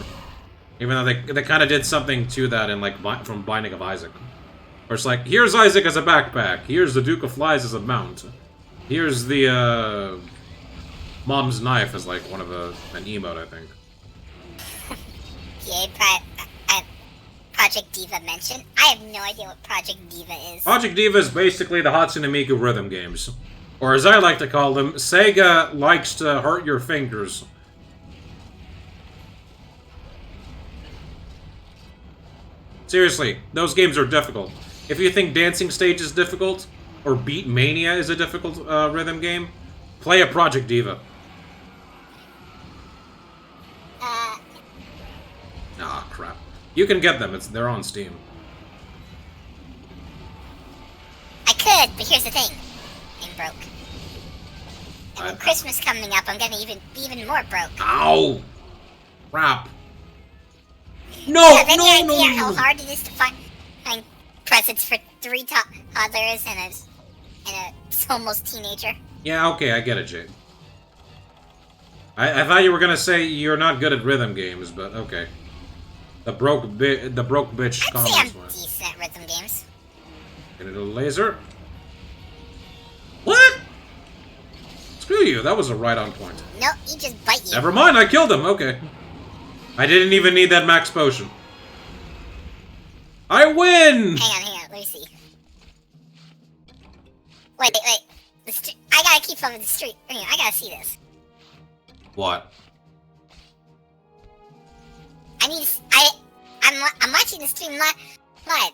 A: Even though they kind of did something to that in, like, from Binding of Isaac. Where it's like, here's Isaac as a backpack. Here's the Duke of Flies as a mount. Here's the, Mom's knife as, like, one of an emote, I think.
B: Yeah, Project Diva mentioned. I have no idea what Project Diva is.
A: Project Diva is basically the Hatsune Miku rhythm games. Or as I like to call them, Sega likes to hurt your fingers. Seriously, those games are difficult. If you think Dancing Stage is difficult, or Beat Mania is a difficult rhythm game, play a Project Diva. Ah, crap. You can get them. They're on Steam.
B: I could, but here's the thing. I'm broke. And with Christmas coming up, I'm gonna be even more broke.
A: Ow! Crap. No,
B: have any idea
A: no.
B: how hard it is to find presents for 3 toddlers and a almost teenager?
A: Yeah, okay, I get it, Jade. I thought you were gonna say you're not good at rhythm games, but okay. The broke bitch
B: I'd
A: comments
B: say I'm
A: were.
B: decent at rhythm games.
A: Gonna do a laser. What? Screw you, that was a right on point.
B: Nope, he just bite you.
A: Never mind, I killed him, okay. I didn't even need that max potion. I win!
B: Hang on, let me see. Wait. I gotta keep up with the street. Hang on, I gotta see this.
A: What?
B: I'm watching the stream live,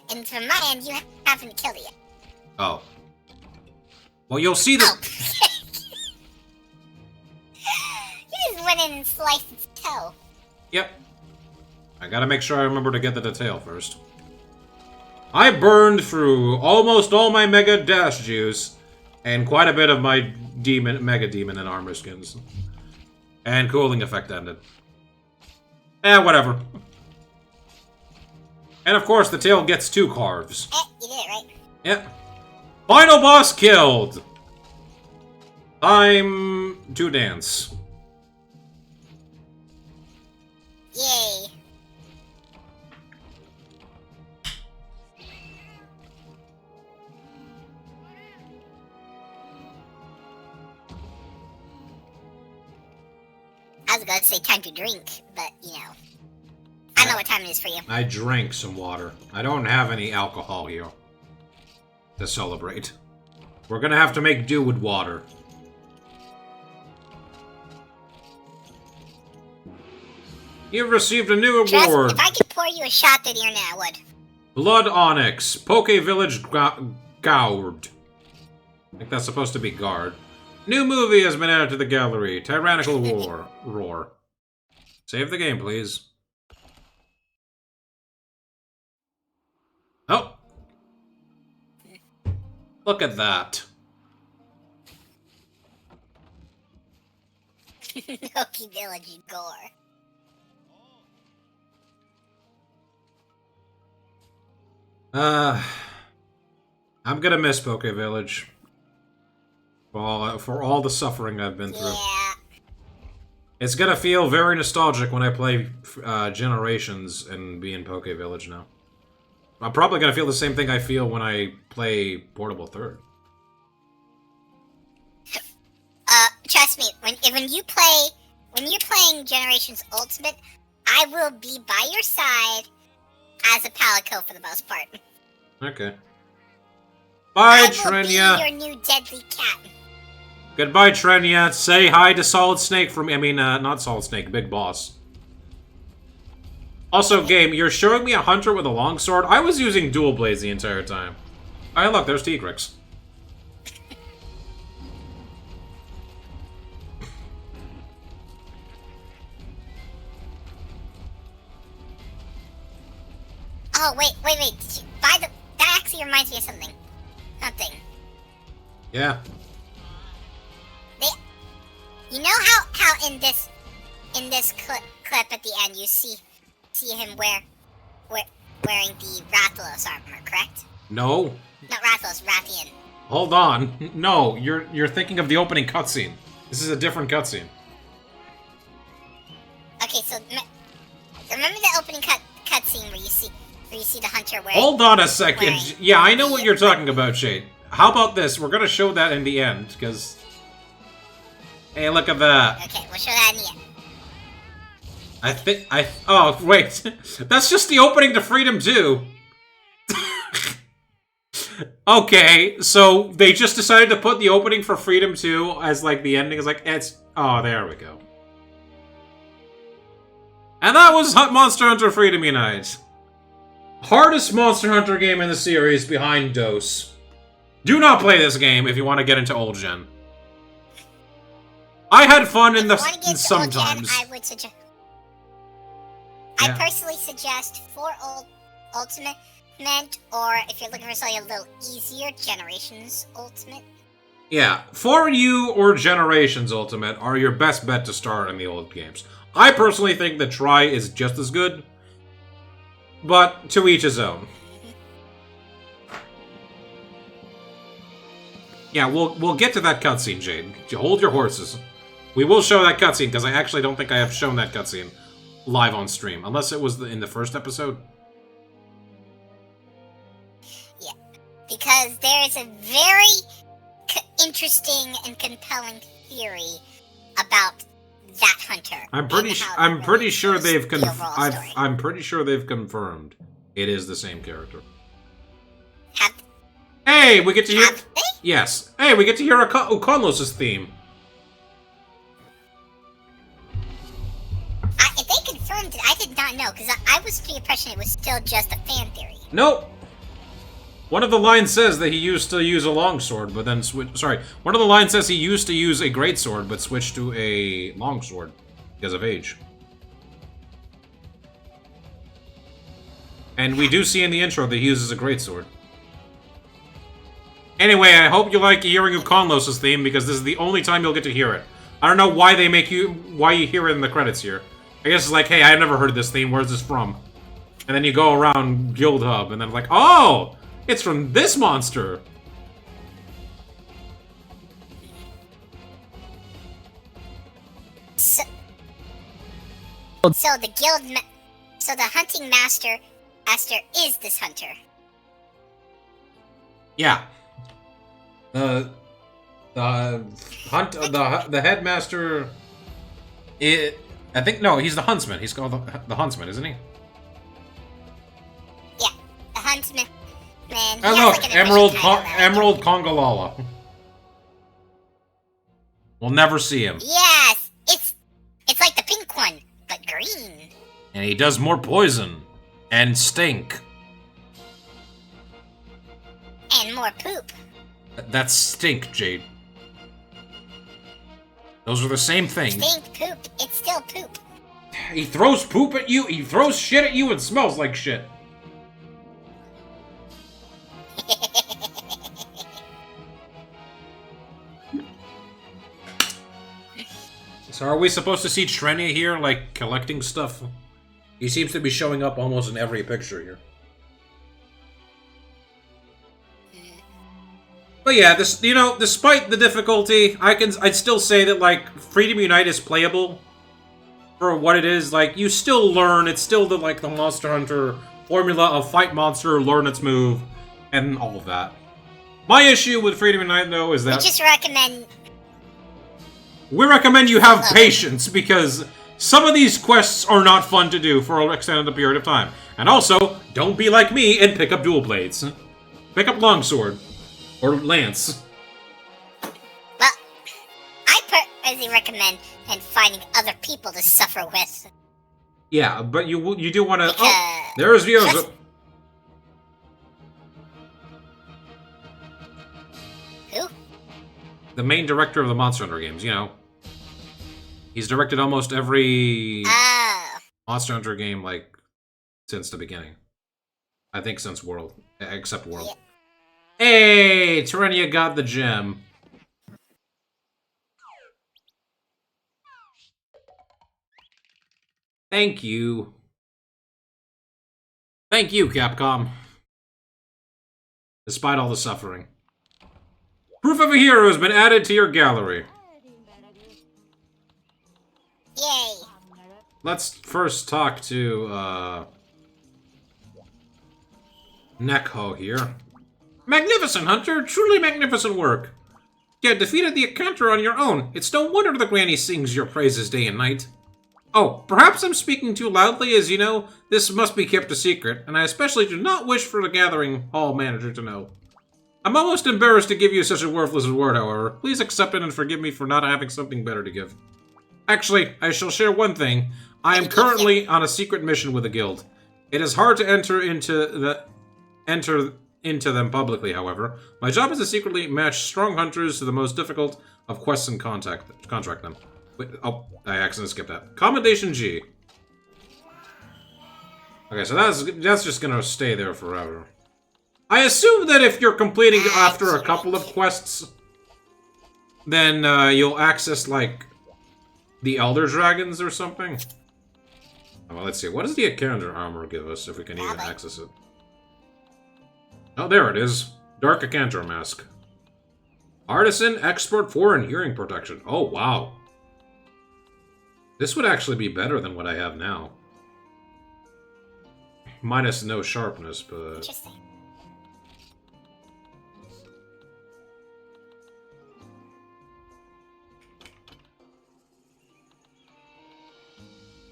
B: and from my end, you haven't killed it yet.
A: Oh. Well, you'll see the...
B: Oh. You just went in and sliced its toe.
A: Yep. I gotta make sure I remember to get the detail first. I burned through almost all my Mega Dash juice, and quite a bit of my Mega Demon and Armor skins. And cooling effect ended. Whatever. And of course, the tail gets 2 carves.
B: You did it, right?
A: Yep. Final boss killed! Time to dance.
B: Yay. I was going to say time to drink, but, you know. I know what time it is for you.
A: I drank some water. I don't have any alcohol here to celebrate. We're gonna have to make do with water. You've received a new
B: Trust,
A: award.
B: if I could pour you a shot that here now, I would.
A: Blood Onyx. Poke Village Gowred. I think that's supposed to be guard. New movie has been added to the gallery. Tyrannical Roar. Save the game, please. Oh. Look at that.
B: Noki Village gore.
A: I'm gonna miss Poke Village. For all the suffering I've been through.
B: Yeah.
A: It's gonna feel very nostalgic when I play Generations and be in Poke Village now. I'm probably gonna feel the same thing I feel when I play Portable Third.
B: Trust me, when you're playing Generations Ultimate, I will be by your side as a Palico for the most part.
A: Okay. Bye,
B: I will be
A: Trenya.
B: your new deadly cat.
A: Goodbye, Trenya. Say hi to Solid Snake from... I mean, not Solid Snake, Big Boss. Also, game, you're showing me a hunter with a longsword? I was using dual blades the entire time. Alright, look, there's T-Crix.
B: Oh, wait. Did you buy the... That actually reminds me of something.
A: Yeah.
B: You know how in this clip at the end you see him wearing the Rathalos armor, correct?
A: No.
B: Not Rathalos, Rathian.
A: Hold on. No, you're thinking of the opening cutscene. This is a different cutscene.
B: Okay, so remember the opening cutscene where you see the hunter wearing...
A: Hold on a second.
B: wearing
A: Yeah, I know what you're talking about, Shade. How about this? We're gonna show that in the end, because... Hey, look at that.
B: Okay, we'll show that in the end.
A: Oh, wait. That's just the opening to Freedom 2. Okay, so they just decided to put the opening for Freedom 2 as, like, the ending. It's like, oh, there we go. And that was Monster Hunter Freedom Unite. hardest Monster Hunter game in the series behind DOS. Do not play this game if you want to get into old gen. I had fun in the sometimes.
B: I would suggest.
A: Yeah.
B: I personally suggest for Ultimate, or if you're looking for something a little easier, Generations Ultimate.
A: Yeah, For You or Generations Ultimate are your best bet to start in the old games. I personally think that Try is just as good, but to each his own. Yeah, we'll get to that cutscene, Jade. Hold your horses. We will show that cutscene, because I actually don't think I have shown that cutscene live on stream, unless it was in the first episode.
B: Yeah, because there is a very interesting and compelling theory about that hunter.
A: I'm pretty sure they've I'm pretty sure they've confirmed it is the same character. Hey, we get to hear. Yes. Hey, we get to hear Ukonlos' theme.
B: If they confirmed it, I did not know, because I was under the impression it was still just a fan theory.
A: Nope. One of the lines says that he used to use a longsword, but then switched. Sorry, one of the lines says he used to use a greatsword, but switched to a longsword because of age. And we do see in the intro that he uses a greatsword. Anyway, I hope you like hearing Ukonlos' theme, because this is the only time you'll get to hear it. I don't know why why you hear it in the credits here. I guess it's like, hey, I've never heard this theme, where's this from? And then you go around Guild Hub, and then like, oh! It's from this monster!
B: So the hunting master is this hunter.
A: Yeah. The headmaster. I think no, he's the huntsman. He's called the huntsman, isn't he?
B: Yeah, the huntsman. Man,
A: oh look, Emerald Congalala. We'll never see him.
B: Yes, it's like the pink one, but green.
A: And he does more poison and stink.
B: And more poop.
A: That's stink, Jade. Those are the same thing.
B: Stink, poop, it's still poop.
A: He throws poop at you, he throws shit at you and smells like shit. So are we supposed to see Trenia here, like, collecting stuff? He seems to be showing up almost in every picture here. But yeah, this, you know, despite the difficulty, I'd still say that, like, Freedom Unite is playable for what it is. Like, you still learn, it's still the Monster Hunter formula of fight monster, learn its move, and all of that. My issue with Freedom Unite, though, is that we recommend you have patience, because some of these quests are not fun to do for an extended period of time. And also, don't be like me and pick up dual blades. Pick up longsword. Or lance.
B: Well, I personally recommend finding other people to suffer with.
A: Yeah, but you do want to. Oh, there's Yozo.
B: Who?
A: The main director of the Monster Hunter games. You know, he's directed almost every Monster Hunter game since the beginning. I think since World, except World. Yeah. Hey, Trenia got the gem. Thank you. Thank you, Capcom. Despite all the suffering. Proof of a hero has been added to your gallery.
B: Yay.
A: Let's first talk to, Nekho here. Magnificent, Hunter! Truly magnificent work! You have defeated the Akantor on your own. It's no wonder the granny sings your praises day and night. Oh, perhaps I'm speaking too loudly, as you know, this must be kept a secret, and I especially do not wish for the Gathering Hall manager to know. I'm almost embarrassed to give you such a worthless reward, however. Please accept it and forgive me for not having something better to give. Actually, I shall share one thing. I am currently on a secret mission with the guild. It is hard to enter into them publicly, however. My job is to secretly match strong hunters to the most difficult of quests and contract them. Wait, oh, I accidentally skipped that. Commendation G. Okay, so that's just gonna stay there forever. I assume that if you're completing after a couple of quests, then you'll access, like, the Elder Dragons or something. Oh, well, let's see. What does the Akantor armor give us, if we can even access it? Oh, there it is. Dark Akantor mask. Artisan, expert, foreign hearing protection. Oh, wow. This would actually be better than what I have now. Minus no sharpness, but...
B: Interesting.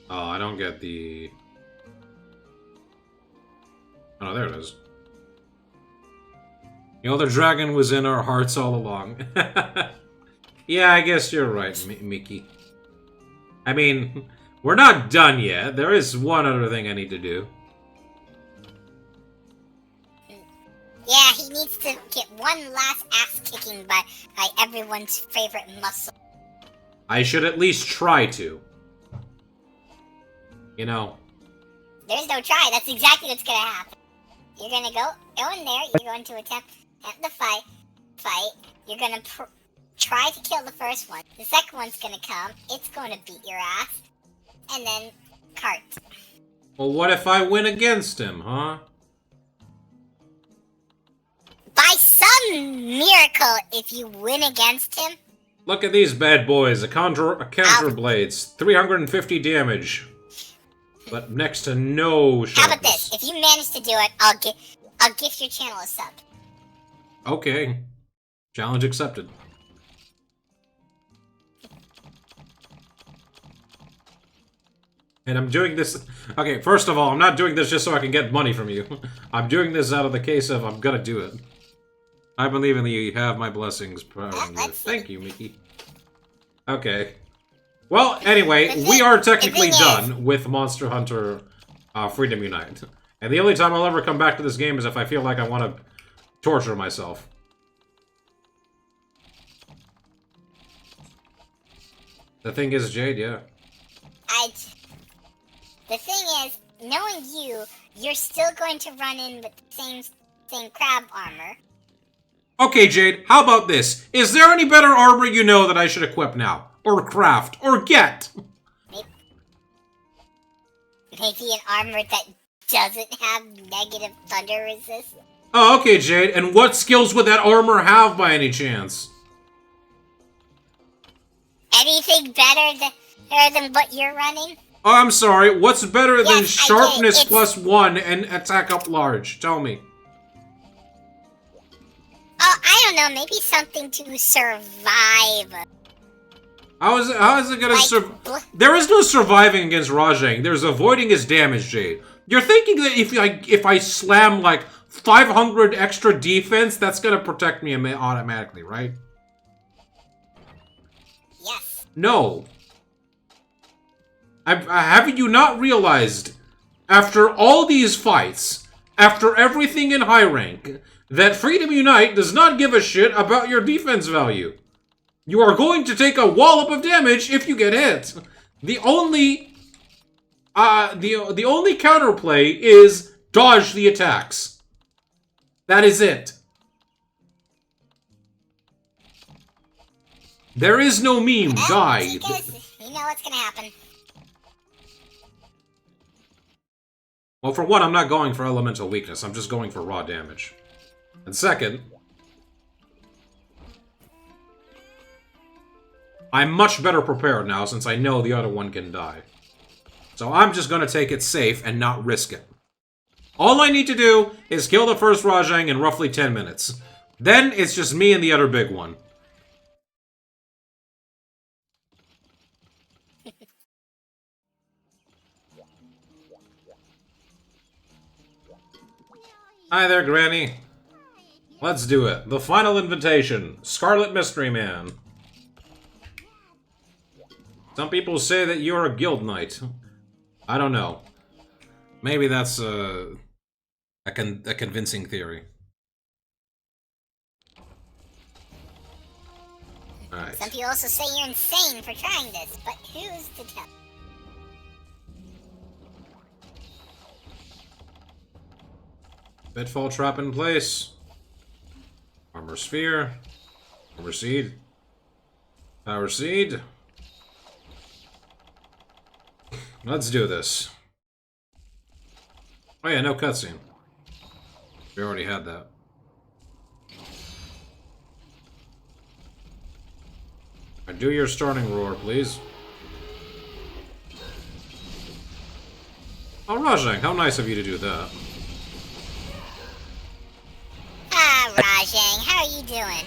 A: Oh, I don't get the... Oh, there it is. The Elder Dragon was in our hearts all along. Yeah, I guess you're right, Mickey. I mean, we're not done yet. There is one other thing I need to do.
B: Yeah, he needs to get one last ass-kicking by everyone's favorite muscle.
A: I should at least try to. You know.
B: There's no try. That's exactly what's gonna happen. You're gonna go in there. You're going to attempt the fight. You're gonna try to kill the first one. The second one's gonna come. It's going to beat your ass, and then cart.
A: Well, what if I win against him, huh?
B: By some miracle, if you win against him.
A: Look at these bad boys. Akantor blades, 350 damage. But next to no sharpness.
B: How about this? If you manage to do it, I'll gift your channel a sub.
A: Okay. Challenge accepted. And I'm doing this... Okay, first of all, I'm not doing this just so I can get money from you. I'm doing this out of the case of I'm gonna do it. I believe in you have my blessings. Thank you, Mickey. Okay. Well, anyway, we are technically done with Monster Hunter Freedom Unite. And the only time I'll ever come back to this game is if I feel like I want to torture myself. The thing is, Jade, yeah.
B: The thing is, knowing you're still going to run in with the same crab armor.
A: Okay, Jade, how about this? Is there any better armor you know that I should equip now? Or craft? Or get?
B: Maybe an armor that doesn't have negative thunder resist?
A: Oh, okay, Jade. And what skills would that armor have by any chance?
B: Anything better than what you're running?
A: Oh, I'm sorry. What's better than sharpness
B: It's...
A: +1 and attack up large? Tell me.
B: Oh, I don't know. Maybe something to survive.
A: How is it gonna survive? There is no surviving against Rajang. There's avoiding his damage, Jade. You're thinking that if I slam like 500 extra defense, that's gonna protect me automatically, right?
B: Yes.
A: No. Haven't you not realized, after all these fights, after everything in high rank, that Freedom Unite does not give a shit about your defense value? You are going to take a wallop of damage if you get hit. The only counterplay is dodge the attacks. That is it. There is no meme. Die.
B: You know what's gonna happen.
A: Well, for one, I'm not going for elemental weakness. I'm just going for raw damage. And second, I'm much better prepared now since I know the other one can die. So I'm just gonna take it safe and not risk it. All I need to do is kill the first Rajang in roughly 10 minutes. Then it's just me and the other big one. Hi there, Granny. Let's do it. The final invitation. Scarlet Mystery Man. Some people say that you're a guild knight. I don't know. Maybe that's a convincing theory. Alright.
B: Some people also say you're insane for trying this, but who's to tell?
A: Pitfall trap in place. Armor sphere. Armor seed. Power seed. Let's do this. Oh yeah, no cutscene. We already had that. Do your starting roar, please. Oh, Rajang, how nice of you to do that.
B: Ah, Rajang, how are you doing?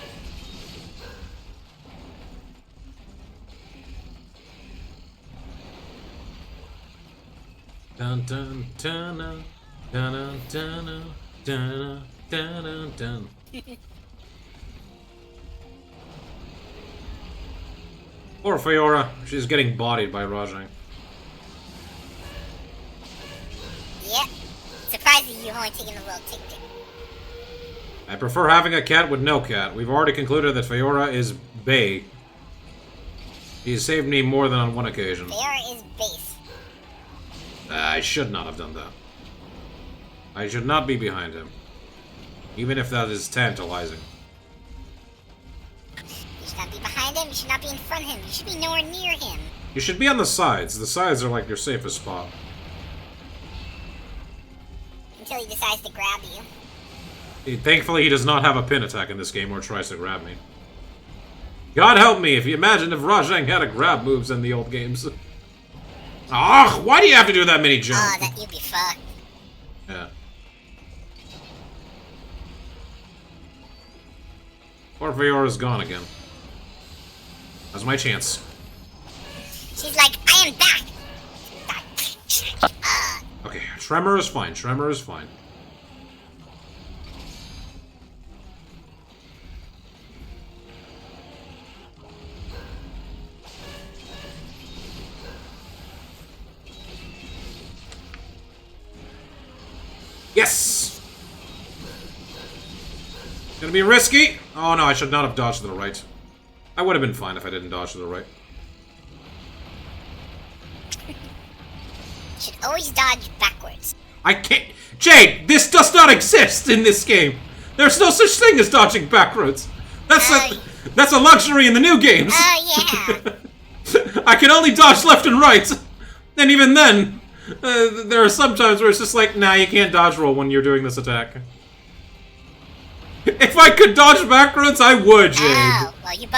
A: Dun dun dun dun dun dun dun dun dun dun. Poor Fiora, she's getting bodied by Rajang.
B: Yep. Surprising you've only taken the little tick-tick.
A: I prefer having a cat with no cat. We've already concluded that Fiora is bae. He's saved me more than on one occasion.
B: Fiora is base.
A: I should not have done that. I should not be behind him. Even if that is tantalizing.
B: You should not be behind him, you should not be in front of him, you should be nowhere near him.
A: You should be on the sides. The sides are like your safest spot.
B: Until he decides to grab you.
A: Thankfully, he does not have a pin attack in this game or tries to grab me. God help me if you imagine if Rajang had a grab moves in the old games. Ah, why do you have to do that mini jump?
B: Oh, that you'd be fucked.
A: Yeah. Poor Fiora's gone again. That's my chance.
B: She's like, I am back!
A: Okay, Tremor is fine. Tremor is fine. Yes! Gonna be risky. Oh no, I should not have dodged to the right. I would have been fine if I didn't dodge to the right.
B: You should always dodge backwards.
A: I can't... Jade, this does not exist in this game. There's no such thing as dodging backwards. That's a luxury in the new games.
B: Oh, yeah.
A: I can only dodge left and right. And even then, there are some times where it's just like, nah, you can't dodge roll when you're doing this attack. If I could dodge backwards, I would, Jade.
B: Oh, well, you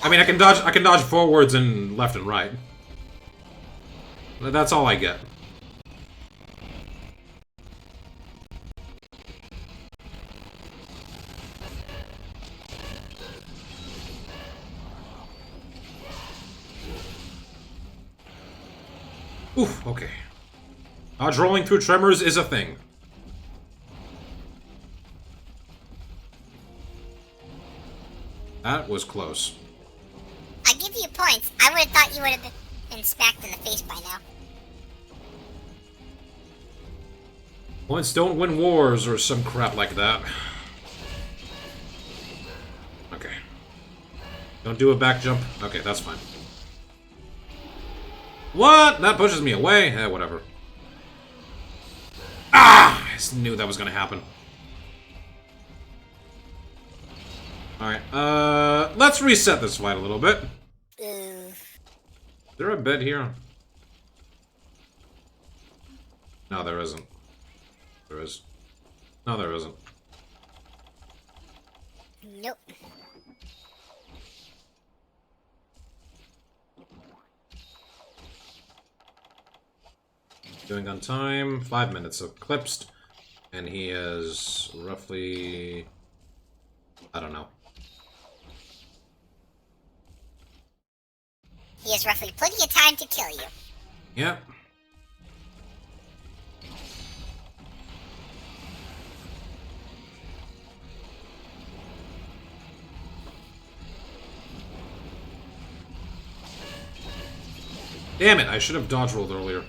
A: I mean, I can dodge forwards and left and right. That's all I get. Oof, okay. Dodge rolling through tremors is a thing. That was close.
B: I give you points. I would have thought you would have been smacked in the face by now.
A: Points don't win wars or some crap like that. Okay. Don't do a back jump. Okay, that's fine. What? That pushes me away? Eh, whatever. Ah! I just knew that was gonna happen. Alright, let's reset this fight a little bit. Is there a bed here? No, there isn't. There is. No, there isn't.
B: Nope.
A: Doing on time. 5 minutes eclipsed. And he is roughly... I don't know.
B: He has roughly plenty of time to kill you.
A: Yep. Damn it, I should have dodge rolled earlier.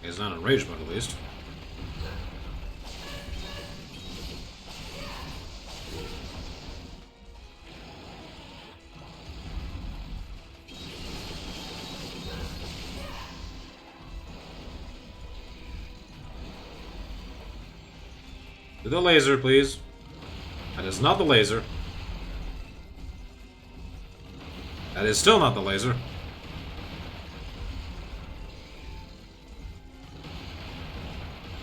A: He's not in rage mode, at least. Do the laser, please. That is not the laser. That is still not the laser.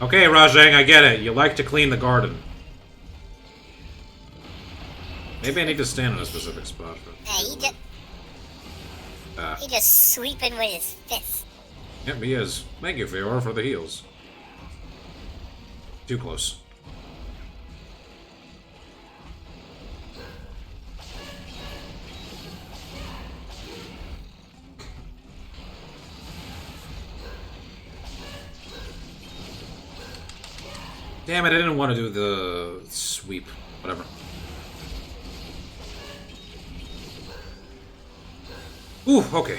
A: Okay, Rajang, I get it. You like to clean the garden. Maybe I need to stand in a specific spot.
B: He just sweeping with his fist.
A: Yep, he is. Thank you, Feor, for the heals. Too close. Damn it, I didn't want to do the sweep. Whatever. Ooh, okay.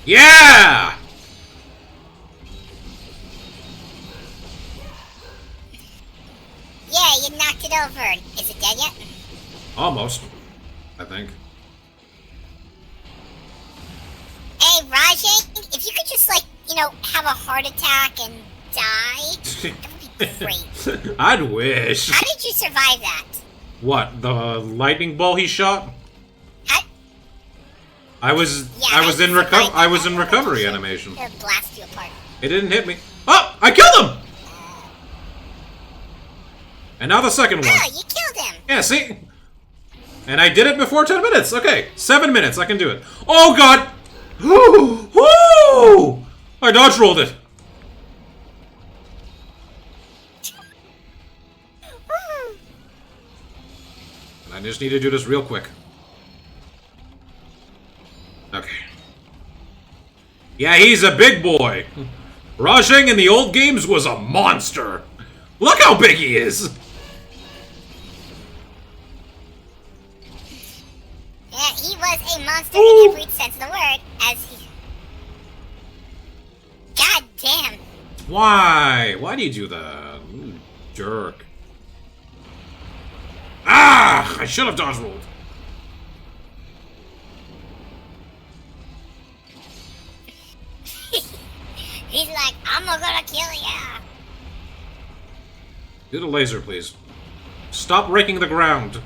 A: Yeah!
B: Yeah, you knocked it over. Is it dead yet?
A: Almost, I think.
B: Hey, Rajang, if you could just, like, have a heart attack and die, that would be great.
A: I'd wish.
B: How did you survive that?
A: What, the lightning ball he shot? I was in recovery animation.
B: It'll blast you apart.
A: It didn't hit me. Oh, I killed him! And now the second one.
B: Oh, you killed him.
A: Yeah, see? And I did it before 10 minutes. Okay, 7 minutes. I can do it. Oh, God! Woo! I dodge rolled it. And I just need to do this real quick. Okay. Yeah, he's a big boy. Rajang in the old games was a monster. Look how big he is.
B: Yeah, he was a monster in every sense of the word, as he... God damn.
A: Why? Why do you do that? You jerk. Ah! I should have dodge rolled.
B: He's like, I'm gonna kill ya.
A: Do the laser, please. Stop raking the ground.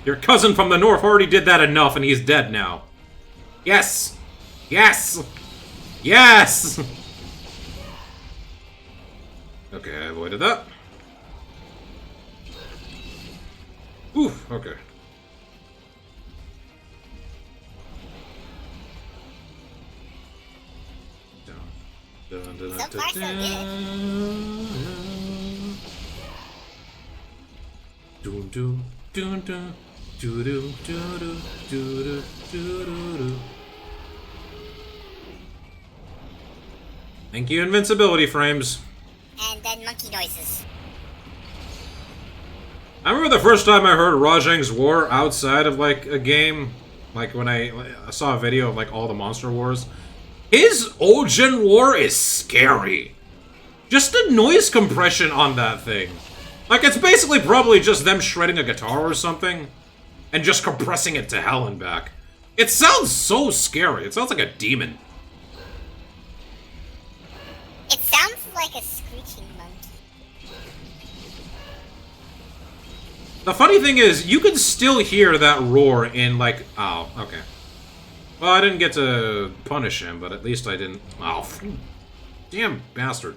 A: Your cousin from the north already did that enough, and he's dead now. Yes! Yes! Yes! Okay, I avoided that. Ooh, okay.
B: So far, so good.
A: Dun dun dun dun doo doo doo doo doo doo doo doo. Thank you, invincibility frames.
B: And then monkey noises.
A: I remember the first time I heard Rajang's War outside of, like, a game. Like, when I saw a video of, like, all the Monster Wars. His Ojin War is scary. Just the noise compression on that thing. Like, it's basically probably just them shredding a guitar or something. And just compressing it to hell and back. It sounds so scary. It sounds like a demon.
B: It sounds like a screeching monkey.
A: The funny thing is, you can still hear that roar in, like... Oh, okay. Well, I didn't get to punish him, but at least I didn't... Oh, damn bastard.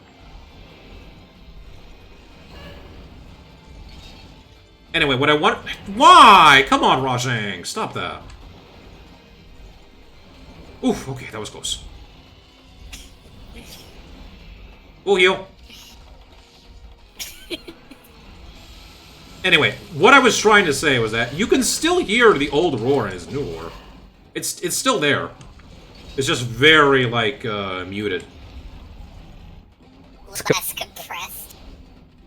A: Anyway, what I want... Why? Come on, Rajang. Stop that. Oof, okay, that was close. We'll heal. Anyway, what I was trying to say was that you can still hear the old roar in his new roar. It's still there. It's just very, like, muted.
B: Less compressed.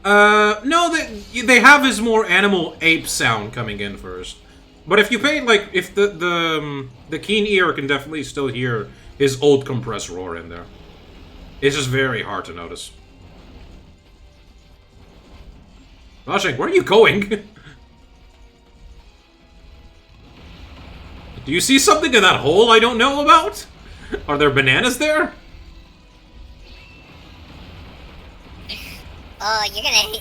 A: No, they have his more animal ape sound coming in first. But if you pay, like, if the keen ear can definitely still hear his old compressed roar in there. It's just very hard to notice. Rajang, where are you going? Do you see something in that hole I don't know about? Are there bananas there?
B: Oh, you're gonna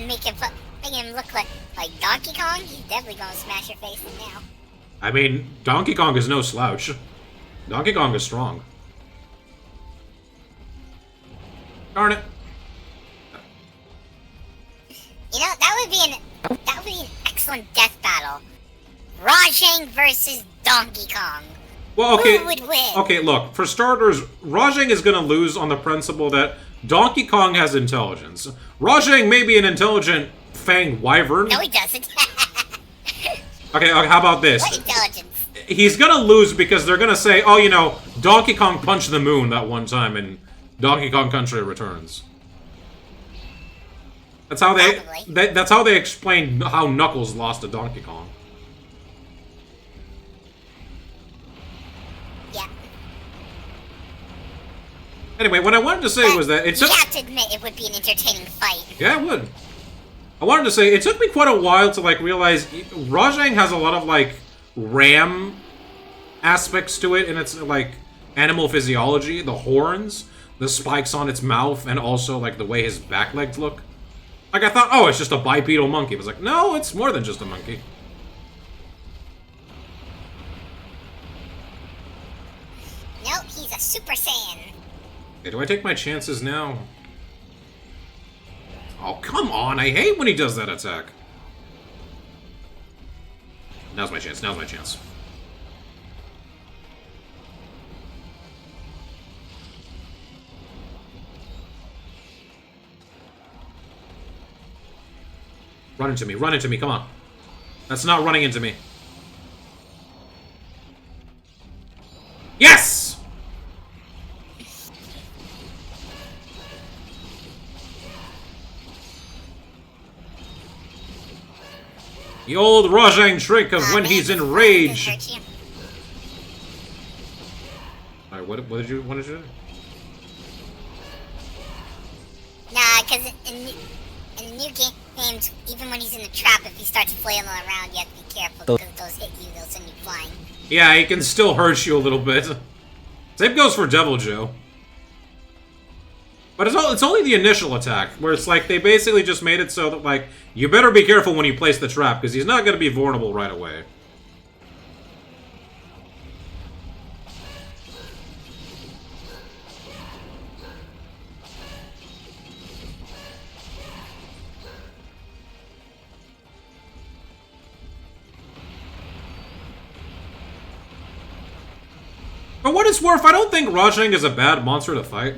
B: make him look like Donkey Kong? He's definitely gonna smash your face in now.
A: I mean, Donkey Kong is no slouch. Donkey Kong is strong. Darn it.
B: You know, that would be an excellent death battle. Rajang versus Donkey Kong.
A: Well, okay.
B: Who would win?
A: Okay, look. For starters, Rajang is gonna lose on the principle that Donkey Kong has intelligence. Rajang may be an intelligent fanged wyvern.
B: No, he doesn't.
A: Okay, how about this?
B: What intelligence?
A: He's gonna lose because they're gonna say, oh, you know, Donkey Kong punched the moon that one time in Donkey Kong Country Returns. That's how that's how they explain how Knuckles lost to Donkey Kong.
B: Yeah.
A: Anyway, what I wanted to say was that it took...
B: You have to admit it would be an entertaining fight.
A: Yeah, it would. I wanted to say, it took me quite a while to, like, realize Rajang has a lot of, like, ram aspects to it, and it's, like, animal physiology, the horns, the spikes on its mouth, and also, like, the way his back legs look. Like, I thought, oh, it's just a bipedal monkey. I was like, no, it's more than just a monkey.
B: Nope, he's a Super Saiyan.
A: Okay, do I take my chances now? Oh, come on, I hate when he does that attack. Now's my chance, now's my chance. Run into me, come on. That's not running into me. Yes! The old Rajang trick of when he's in rage. Alright, what did you do?
B: Nah, because in the new games, even when he's in the trap, if he starts flailing around, you have to be careful, because those hit you, they'll send you flying.
A: Yeah, he can still hurt you a little bit. Same goes for Devil Joe. But it's only the initial attack, where it's like, they basically just made it so that, like, you better be careful when you place the trap, because he's not going to be vulnerable right away. For what it's worth, I don't think Rajang is a bad monster to fight.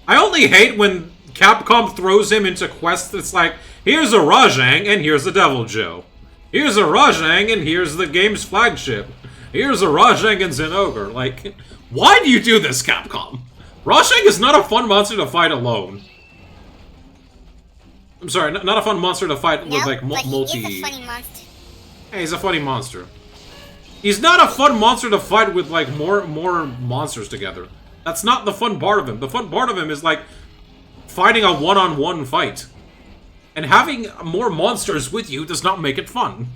A: I only hate when Capcom throws him into quests that's like, here's a Rajang and here's a Devil Joe. Here's a Rajang and here's the game's flagship. Here's a Rajang and Zenogre. Like, why do you do this, Capcom? Rajang is not a fun monster to fight alone. I'm sorry, not a fun monster to fight with, like, multi...
B: He is a funny monster.
A: Hey, he's a funny monster. He's not a fun monster to fight with, like, more monsters together. That's not the fun part of him. The fun part of him is, like, fighting a one-on-one fight. And having more monsters with you does not make it fun.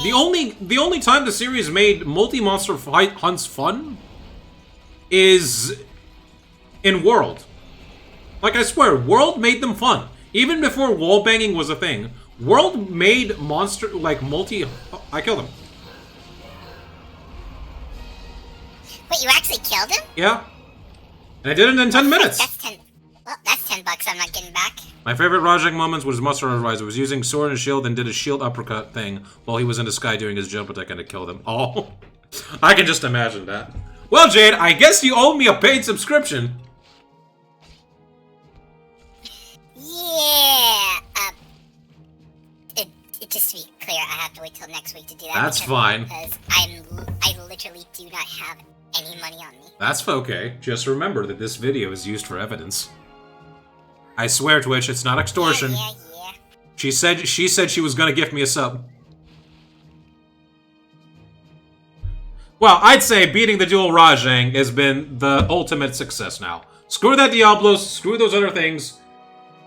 A: The only time the series made multi-monster fight hunts fun is in World. Like, I swear, World made them fun. Even before wallbanging was a thing, World made monster, like, I killed him.
B: Wait, you actually killed him?
A: Yeah. And I did it in 10 minutes.
B: That's $10 I'm not getting back.
A: My favorite Rajang moments was Monster Rise. Was using sword and shield and did a shield uppercut thing while he was in the sky doing his jump attack and it killed him. Oh. I can just imagine that. Well, Jade, I guess you owe me a paid subscription.
B: to wait till next week to do that.
A: That's fine.
B: Because I literally do not have any money on me.
A: That's okay. Just remember that this video is used for evidence. I swear, Twitch, it's not extortion.
B: Yeah.
A: She said she was gonna gift me a sub. Well, I'd say beating the Dual Rajang has been the ultimate success now. Screw that Diablos, screw those other things.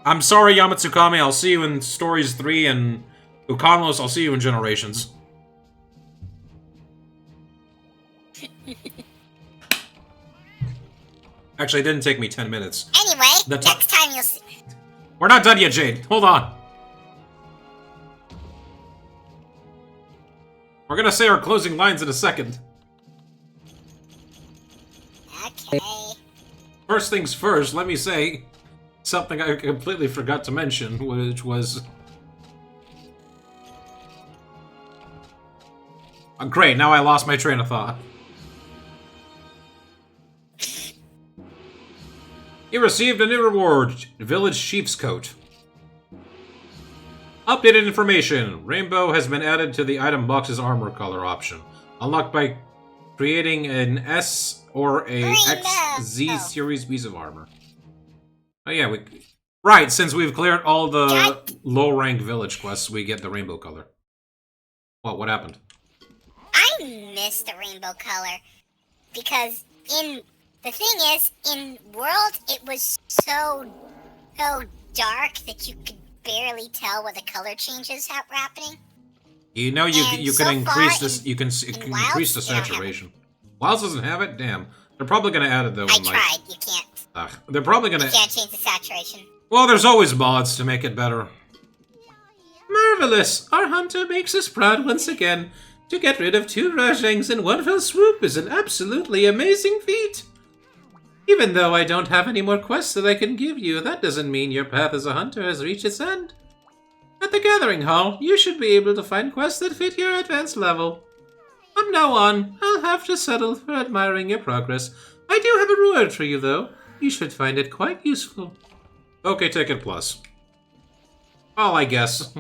A: I'm sorry, Yamatsukami, I'll see you in Stories 3, and Ukanlos, I'll see you in Generations. Actually, it didn't take me 10 minutes.
B: Anyway, next time you'll see.
A: We're not done yet, Jade. Hold on. We're gonna say our closing lines in a second.
B: Okay.
A: First things first, let me say something I completely forgot to mention, which was... Oh, great, now I lost my train of thought. You received a new reward, Village Chief's Coat. Updated information. Rainbow has been added to the item box's armor color option. Unlocked by creating an S or a XZ series piece of armor. Oh yeah, right, since we've cleared all the low-rank village quests, we get the rainbow color. What happened?
B: I missed the rainbow color. Because the thing is, in World, it was so dark that you could barely tell what the color changes were happening.
A: You know, you can increase this. You can increase the saturation. Wilds doesn't have it. Damn, they're probably gonna add it though.
B: I tried. You can't.
A: They're probably gonna.
B: You can't change the saturation.
A: Well, there's always mods to make it better. Marvelous! Our hunter makes us proud once again. To get rid of 2 Rajangs in one fell swoop is an absolutely amazing feat. Even though I don't have any more quests that I can give you, that doesn't mean your path as a hunter has reached its end. At the Gathering Hall, you should be able to find quests that fit your advanced level. From now on, I'll have to settle for admiring your progress. I do have a reward for you, though. You should find it quite useful. Okay, Ticket Plus. Oh, I guess.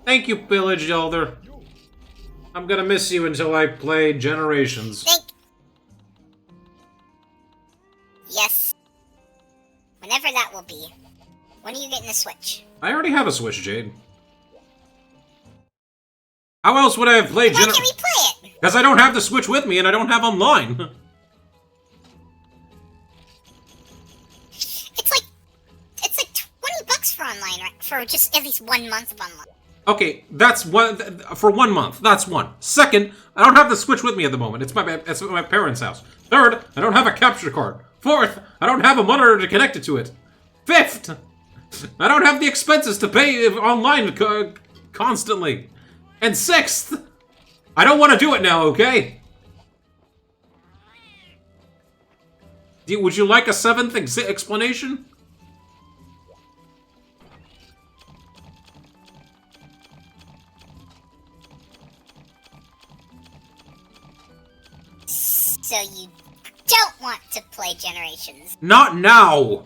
A: Thank you, Village Elder. I'm gonna miss you until I play Generations.
B: Yes. Whenever that will be. When are you getting the Switch?
A: I already have a Switch, Jade. How else would I have played
B: Why can't we play it?
A: Because I don't have the Switch with me and I don't have online.
B: It's like $20 for online, right? For just at least 1 month of online.
A: Okay, that's one for 1 month. That's one. Second, I don't have the Switch with me at the moment. It's at my parents' house. Third, I don't have a capture card. Fourth, I don't have a monitor to connect it to it. Fifth, I don't have the expenses to pay online constantly. And sixth, I don't want to do it now, okay? Would you like a seventh explanation?
B: So you don't want to play Generations.
A: Not now!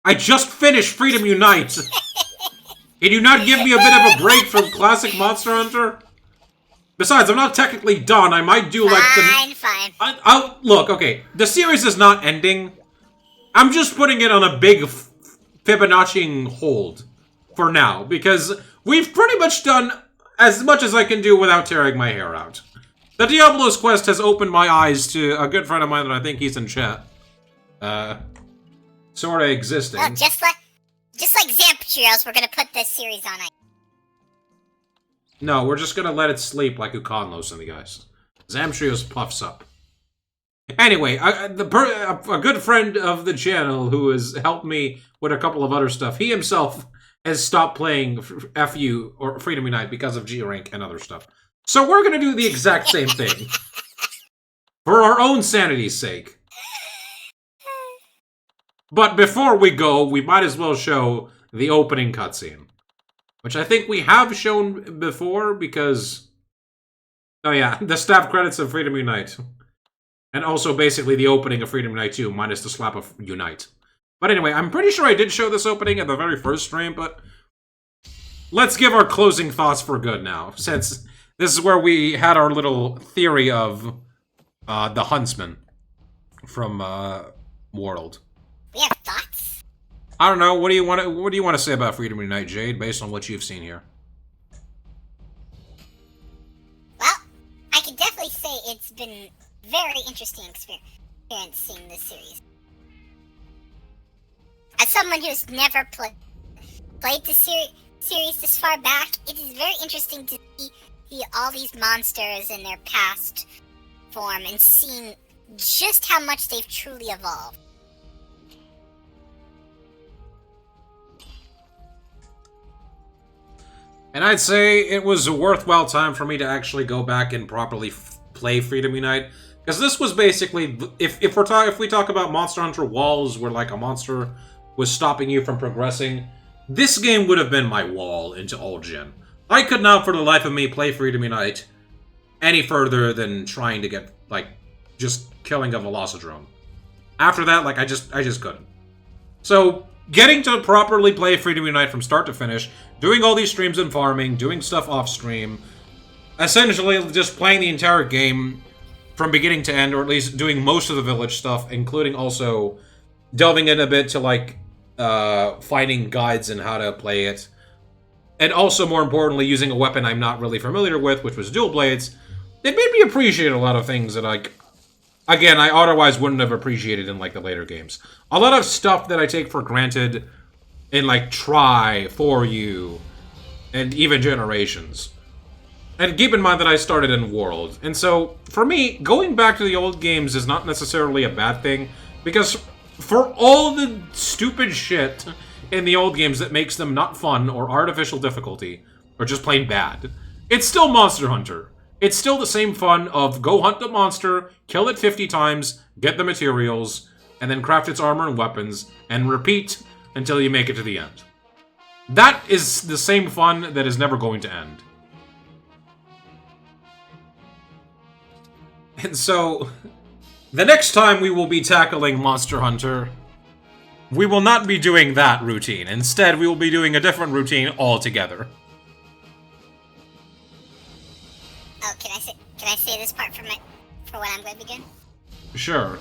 A: I just finished Freedom Unite! Can you not give me a bit of a break from classic Monster Hunter? Besides, I'm not technically done. I might do
B: Fine.
A: I'll look, okay. The series is not ending. I'm just putting it on a big Fibonacci hold for now, because we've pretty much done as much as I can do without tearing my hair out. The Diablos quest has opened my eyes to a good friend of mine that I think he's in chat. Sorta existing.
B: Well, just like Zampetrios, we're gonna put this series on ice.
A: No, we're just gonna let it sleep like Ukanlos and the guys. Zamtrios puffs up. Anyway, a good friend of the channel who has helped me with a couple of other stuff, he himself has stopped playing FU or Freedom Unite because of G-Rank and other stuff. So we're gonna do the exact same thing. For our own sanity's sake. But before we go, we might as well show the opening cutscene. Which I think we have shown before because... Oh yeah, the staff credits of Freedom Unite. And also basically the opening of Freedom Unite 2 minus the slap of Unite. But anyway, I'm pretty sure I did show this opening at the very first stream, but... Let's give our closing thoughts for good now, since This is where we had our little theory of the huntsman from World.
B: We have thoughts?
A: I don't know. What do you want to say about Freedom Unite, Jade, based on what you've seen here?
B: Well, I can definitely say it's been very interesting experiencing this series. As someone who's never played the series this far back, it is very interesting to see all these monsters in their past form and seeing just how much they've truly evolved.
A: And I'd say it was a worthwhile time for me to actually go back and properly play Freedom Unite, because this was basically, if we talk about Monster Hunter walls, where like a monster was stopping you from progressing, this game would have been my wall into Old Gen. I could not, for the life of me, play Freedom Unite any further than trying to get like just killing a Velocidrome. After that, like I just couldn't. So getting to properly play Freedom Unite from start to finish, doing all these streams and farming, doing stuff off stream, essentially just playing the entire game from beginning to end, or at least doing most of the village stuff, including also delving in a bit to like finding guides and how to play it, and also more importantly using a weapon I'm not really familiar with, which was dual blades. It made me appreciate a lot of things that I otherwise wouldn't have appreciated in like the later games. A lot of stuff that I take for granted in like Try, For You, and even Generations. And keep in mind that I started in World. And so, for me, going back to the old games is not necessarily a bad thing, because for all the stupid shit in the old games that makes them not fun or artificial difficulty, or just plain bad, it's still Monster Hunter. It's still the same fun of go hunt the monster, kill it 50 times, get the materials, and then craft its armor and weapons, and repeat until you make it to the end. That is the same fun that is never going to end. And so, the next time we will be tackling Monster Hunter, we will not be doing that routine. Instead, we will be doing a different routine altogether.
B: Oh, can I say this part for what I'm going to begin?
A: Sure.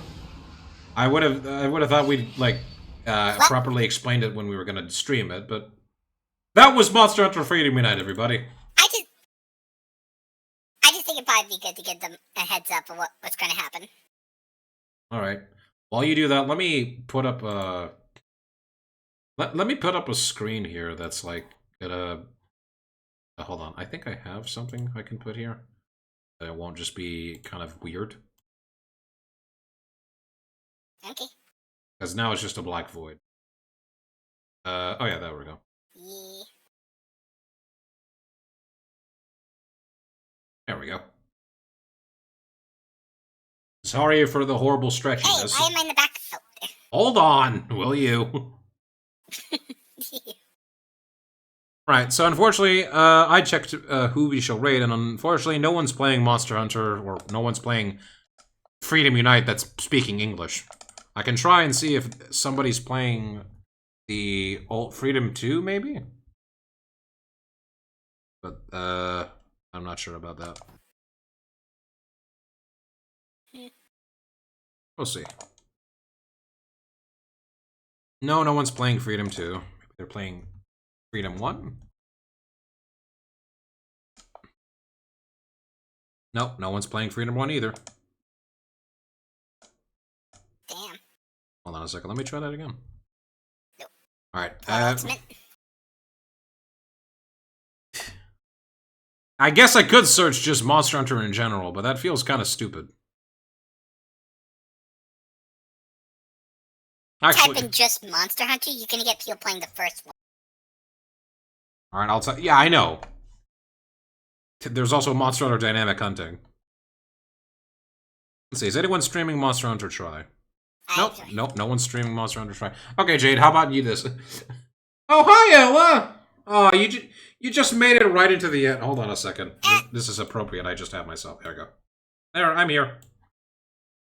A: I would have thought we'd like properly explained it when we were going to stream it, but that was Monster Hunter Freedom Unite, everybody.
B: I just think it'd probably be good to give them a heads up of what's going to happen.
A: All right. While you do that, let me put up a let me put up a screen here that's like at a hold on. I think I have something I can put here. It won't just be kind of weird.
B: Okay.
A: Because now it's just a black void. Oh yeah, there we go.
B: Yeah.
A: There we go. Sorry for the horrible stretchiness.
B: Hey, why am I in the back? Oh, there.
A: Hold on, will you? Right, so unfortunately, I checked who we shall raid, and unfortunately no one's playing Monster Hunter, or no one's playing Freedom Unite that's speaking English. I can try and see if somebody's playing the old Freedom 2, maybe? But, I'm not sure about that. We'll see. No, no one's playing Freedom 2. Maybe they're playing Freedom 1? Nope, no one's playing Freedom 1 either.
B: Damn.
A: Hold on a second, let me try that again.
B: Nope.
A: Alright,
B: Ultimate.
A: I guess I could search just Monster Hunter in general, but that feels kind of stupid. Actually,
B: Type in just Monster Hunter, you're gonna get people playing the first one.
A: alright, I'll tell. Yeah, I know. There's also Monster Hunter Dynamic Hunting. Let's see, is anyone streaming Monster Hunter Try? Nope, nope, no one's streaming Monster Hunter Try. Okay, Jade, how about you this? Oh, hi, Ella! Oh, you just made it right into the end. Hold on a second. This is appropriate. I just have myself. There we go. There, I'm here.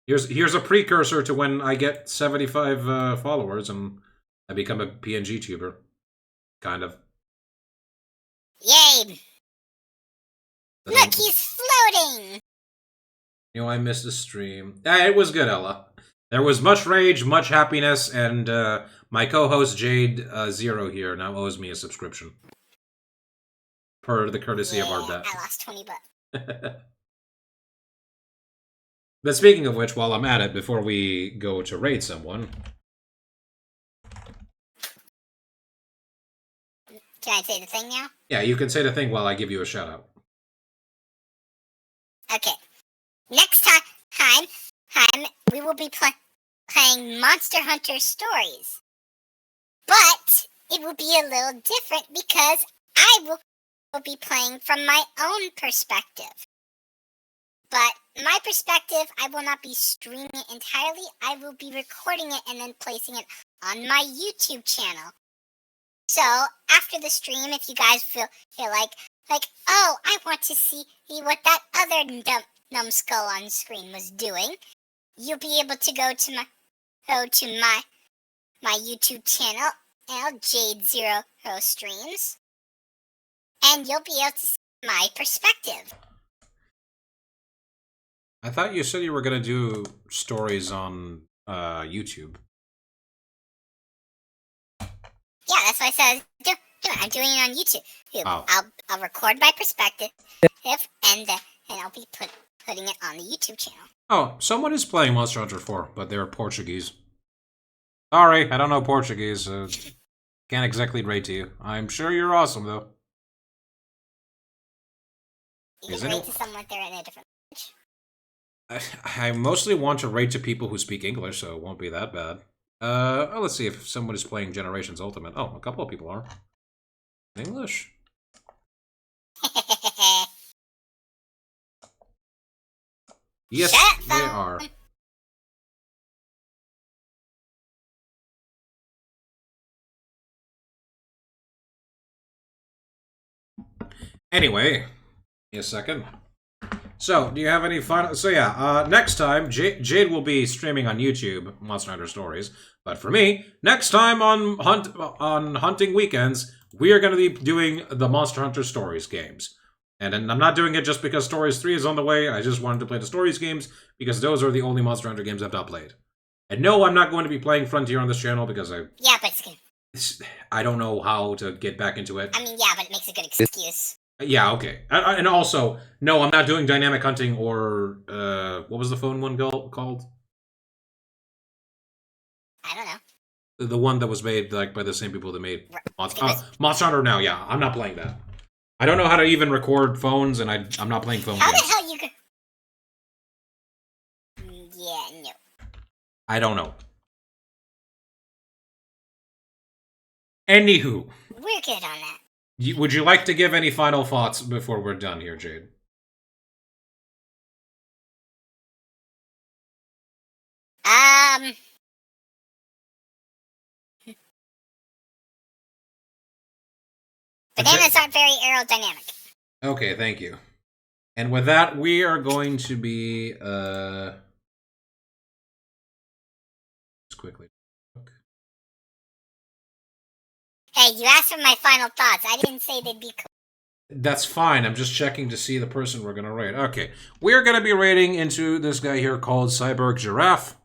A: Here's a precursor to when I get 75 followers and I become a PNG tuber. Kind of.
B: Yay! Look, he's floating!
A: You know, I missed the stream. It was good, Ella. There was much rage, much happiness, and my co-host Jade Zero here now owes me a subscription. Per the courtesy of our debt.
B: I lost 20 bucks.
A: But speaking of which, while I'm at it, before we go to raid someone...
B: Can I say the thing now?
A: Yeah, you can say the thing while I give you a shout-out.
B: Okay. Next time, we will be playing Monster Hunter Stories. But it will be a little different because I will be playing from my own perspective. But my perspective, I will not be streaming it entirely. I will be recording it and then placing it on my YouTube channel. So after the stream, if you guys feel like, oh, I want to see what that other numbskull on screen was doing, you'll be able to go to my YouTube channel, Jade Zero Streams, and you'll be able to see my perspective.
A: I thought you said you were going to do stories on YouTube.
B: Yeah, that's what I said. I'm doing it on YouTube.
A: Oh.
B: I'll record my perspective, and I'll be putting it on the YouTube channel.
A: Oh, someone is playing Monster Hunter 4, but they're Portuguese. Sorry, I don't know Portuguese. Can't exactly rate to you. I'm sure you're awesome, though.
B: You can rate to someone if they're in a different language.
A: I mostly want to rate to people who speak English, so it won't be that bad. Let's see if someone is playing Generations Ultimate. Oh, a couple of people are. English? Yes, they are. Anyway, give me a second. So, do you have any final... So yeah, next time, Jade will be streaming on YouTube, Monster Hunter Stories. But for me, next time on Hunting Weekends, we are going to be doing the Monster Hunter Stories games. And I'm not doing it just because Stories 3 is on the way. I just wanted to play the Stories games because those are the only Monster Hunter games I've not played. And no, I'm not going to be playing Frontier on this channel because
B: Yeah, but
A: I don't know how to get back into it.
B: I mean, yeah, but it makes a good excuse.
A: Yeah, okay. And also, no, I'm not doing Dynamic Hunting or, what was the phone one called?
B: I don't know.
A: The one that was made, like, by the same people that made Monster Hunter now, yeah. I'm not playing that. I don't know how to even record phones, and I'm not playing phone
B: games.
A: How
B: the hell you could... Yeah, no.
A: I don't know. Anywho.
B: We're good on that.
A: Would you like to give any final thoughts before we're done here, Jade?
B: Bananas aren't very aerodynamic.
A: Okay, thank you. And with that, we are going to be, just quickly.
B: Hey, you asked for my final thoughts. I didn't say they'd be cool.
A: That's fine. I'm just checking to see the person we're going to raid. Okay. We're going to be raiding into this guy here called Cyborg Giraffe.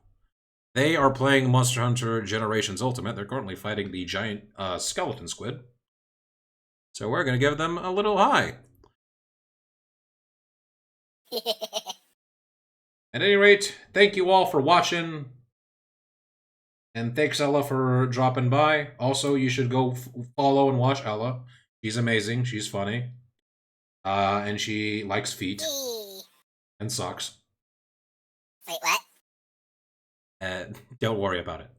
A: They are playing Monster Hunter Generations Ultimate. They're currently fighting the giant skeleton squid. So we're going to give them a little hi. At any rate, thank you all for watching. And thanks, Ella, for dropping by. Also, you should go follow and watch Ella. She's amazing. She's funny. And she likes feet. And socks.
B: Wait, what?
A: Don't worry about it.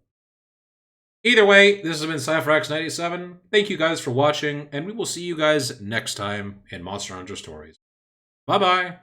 A: Either way, this has been Cypherx97. Thank you guys for watching, and we will see you guys next time in Monster Hunter Stories. Bye-bye!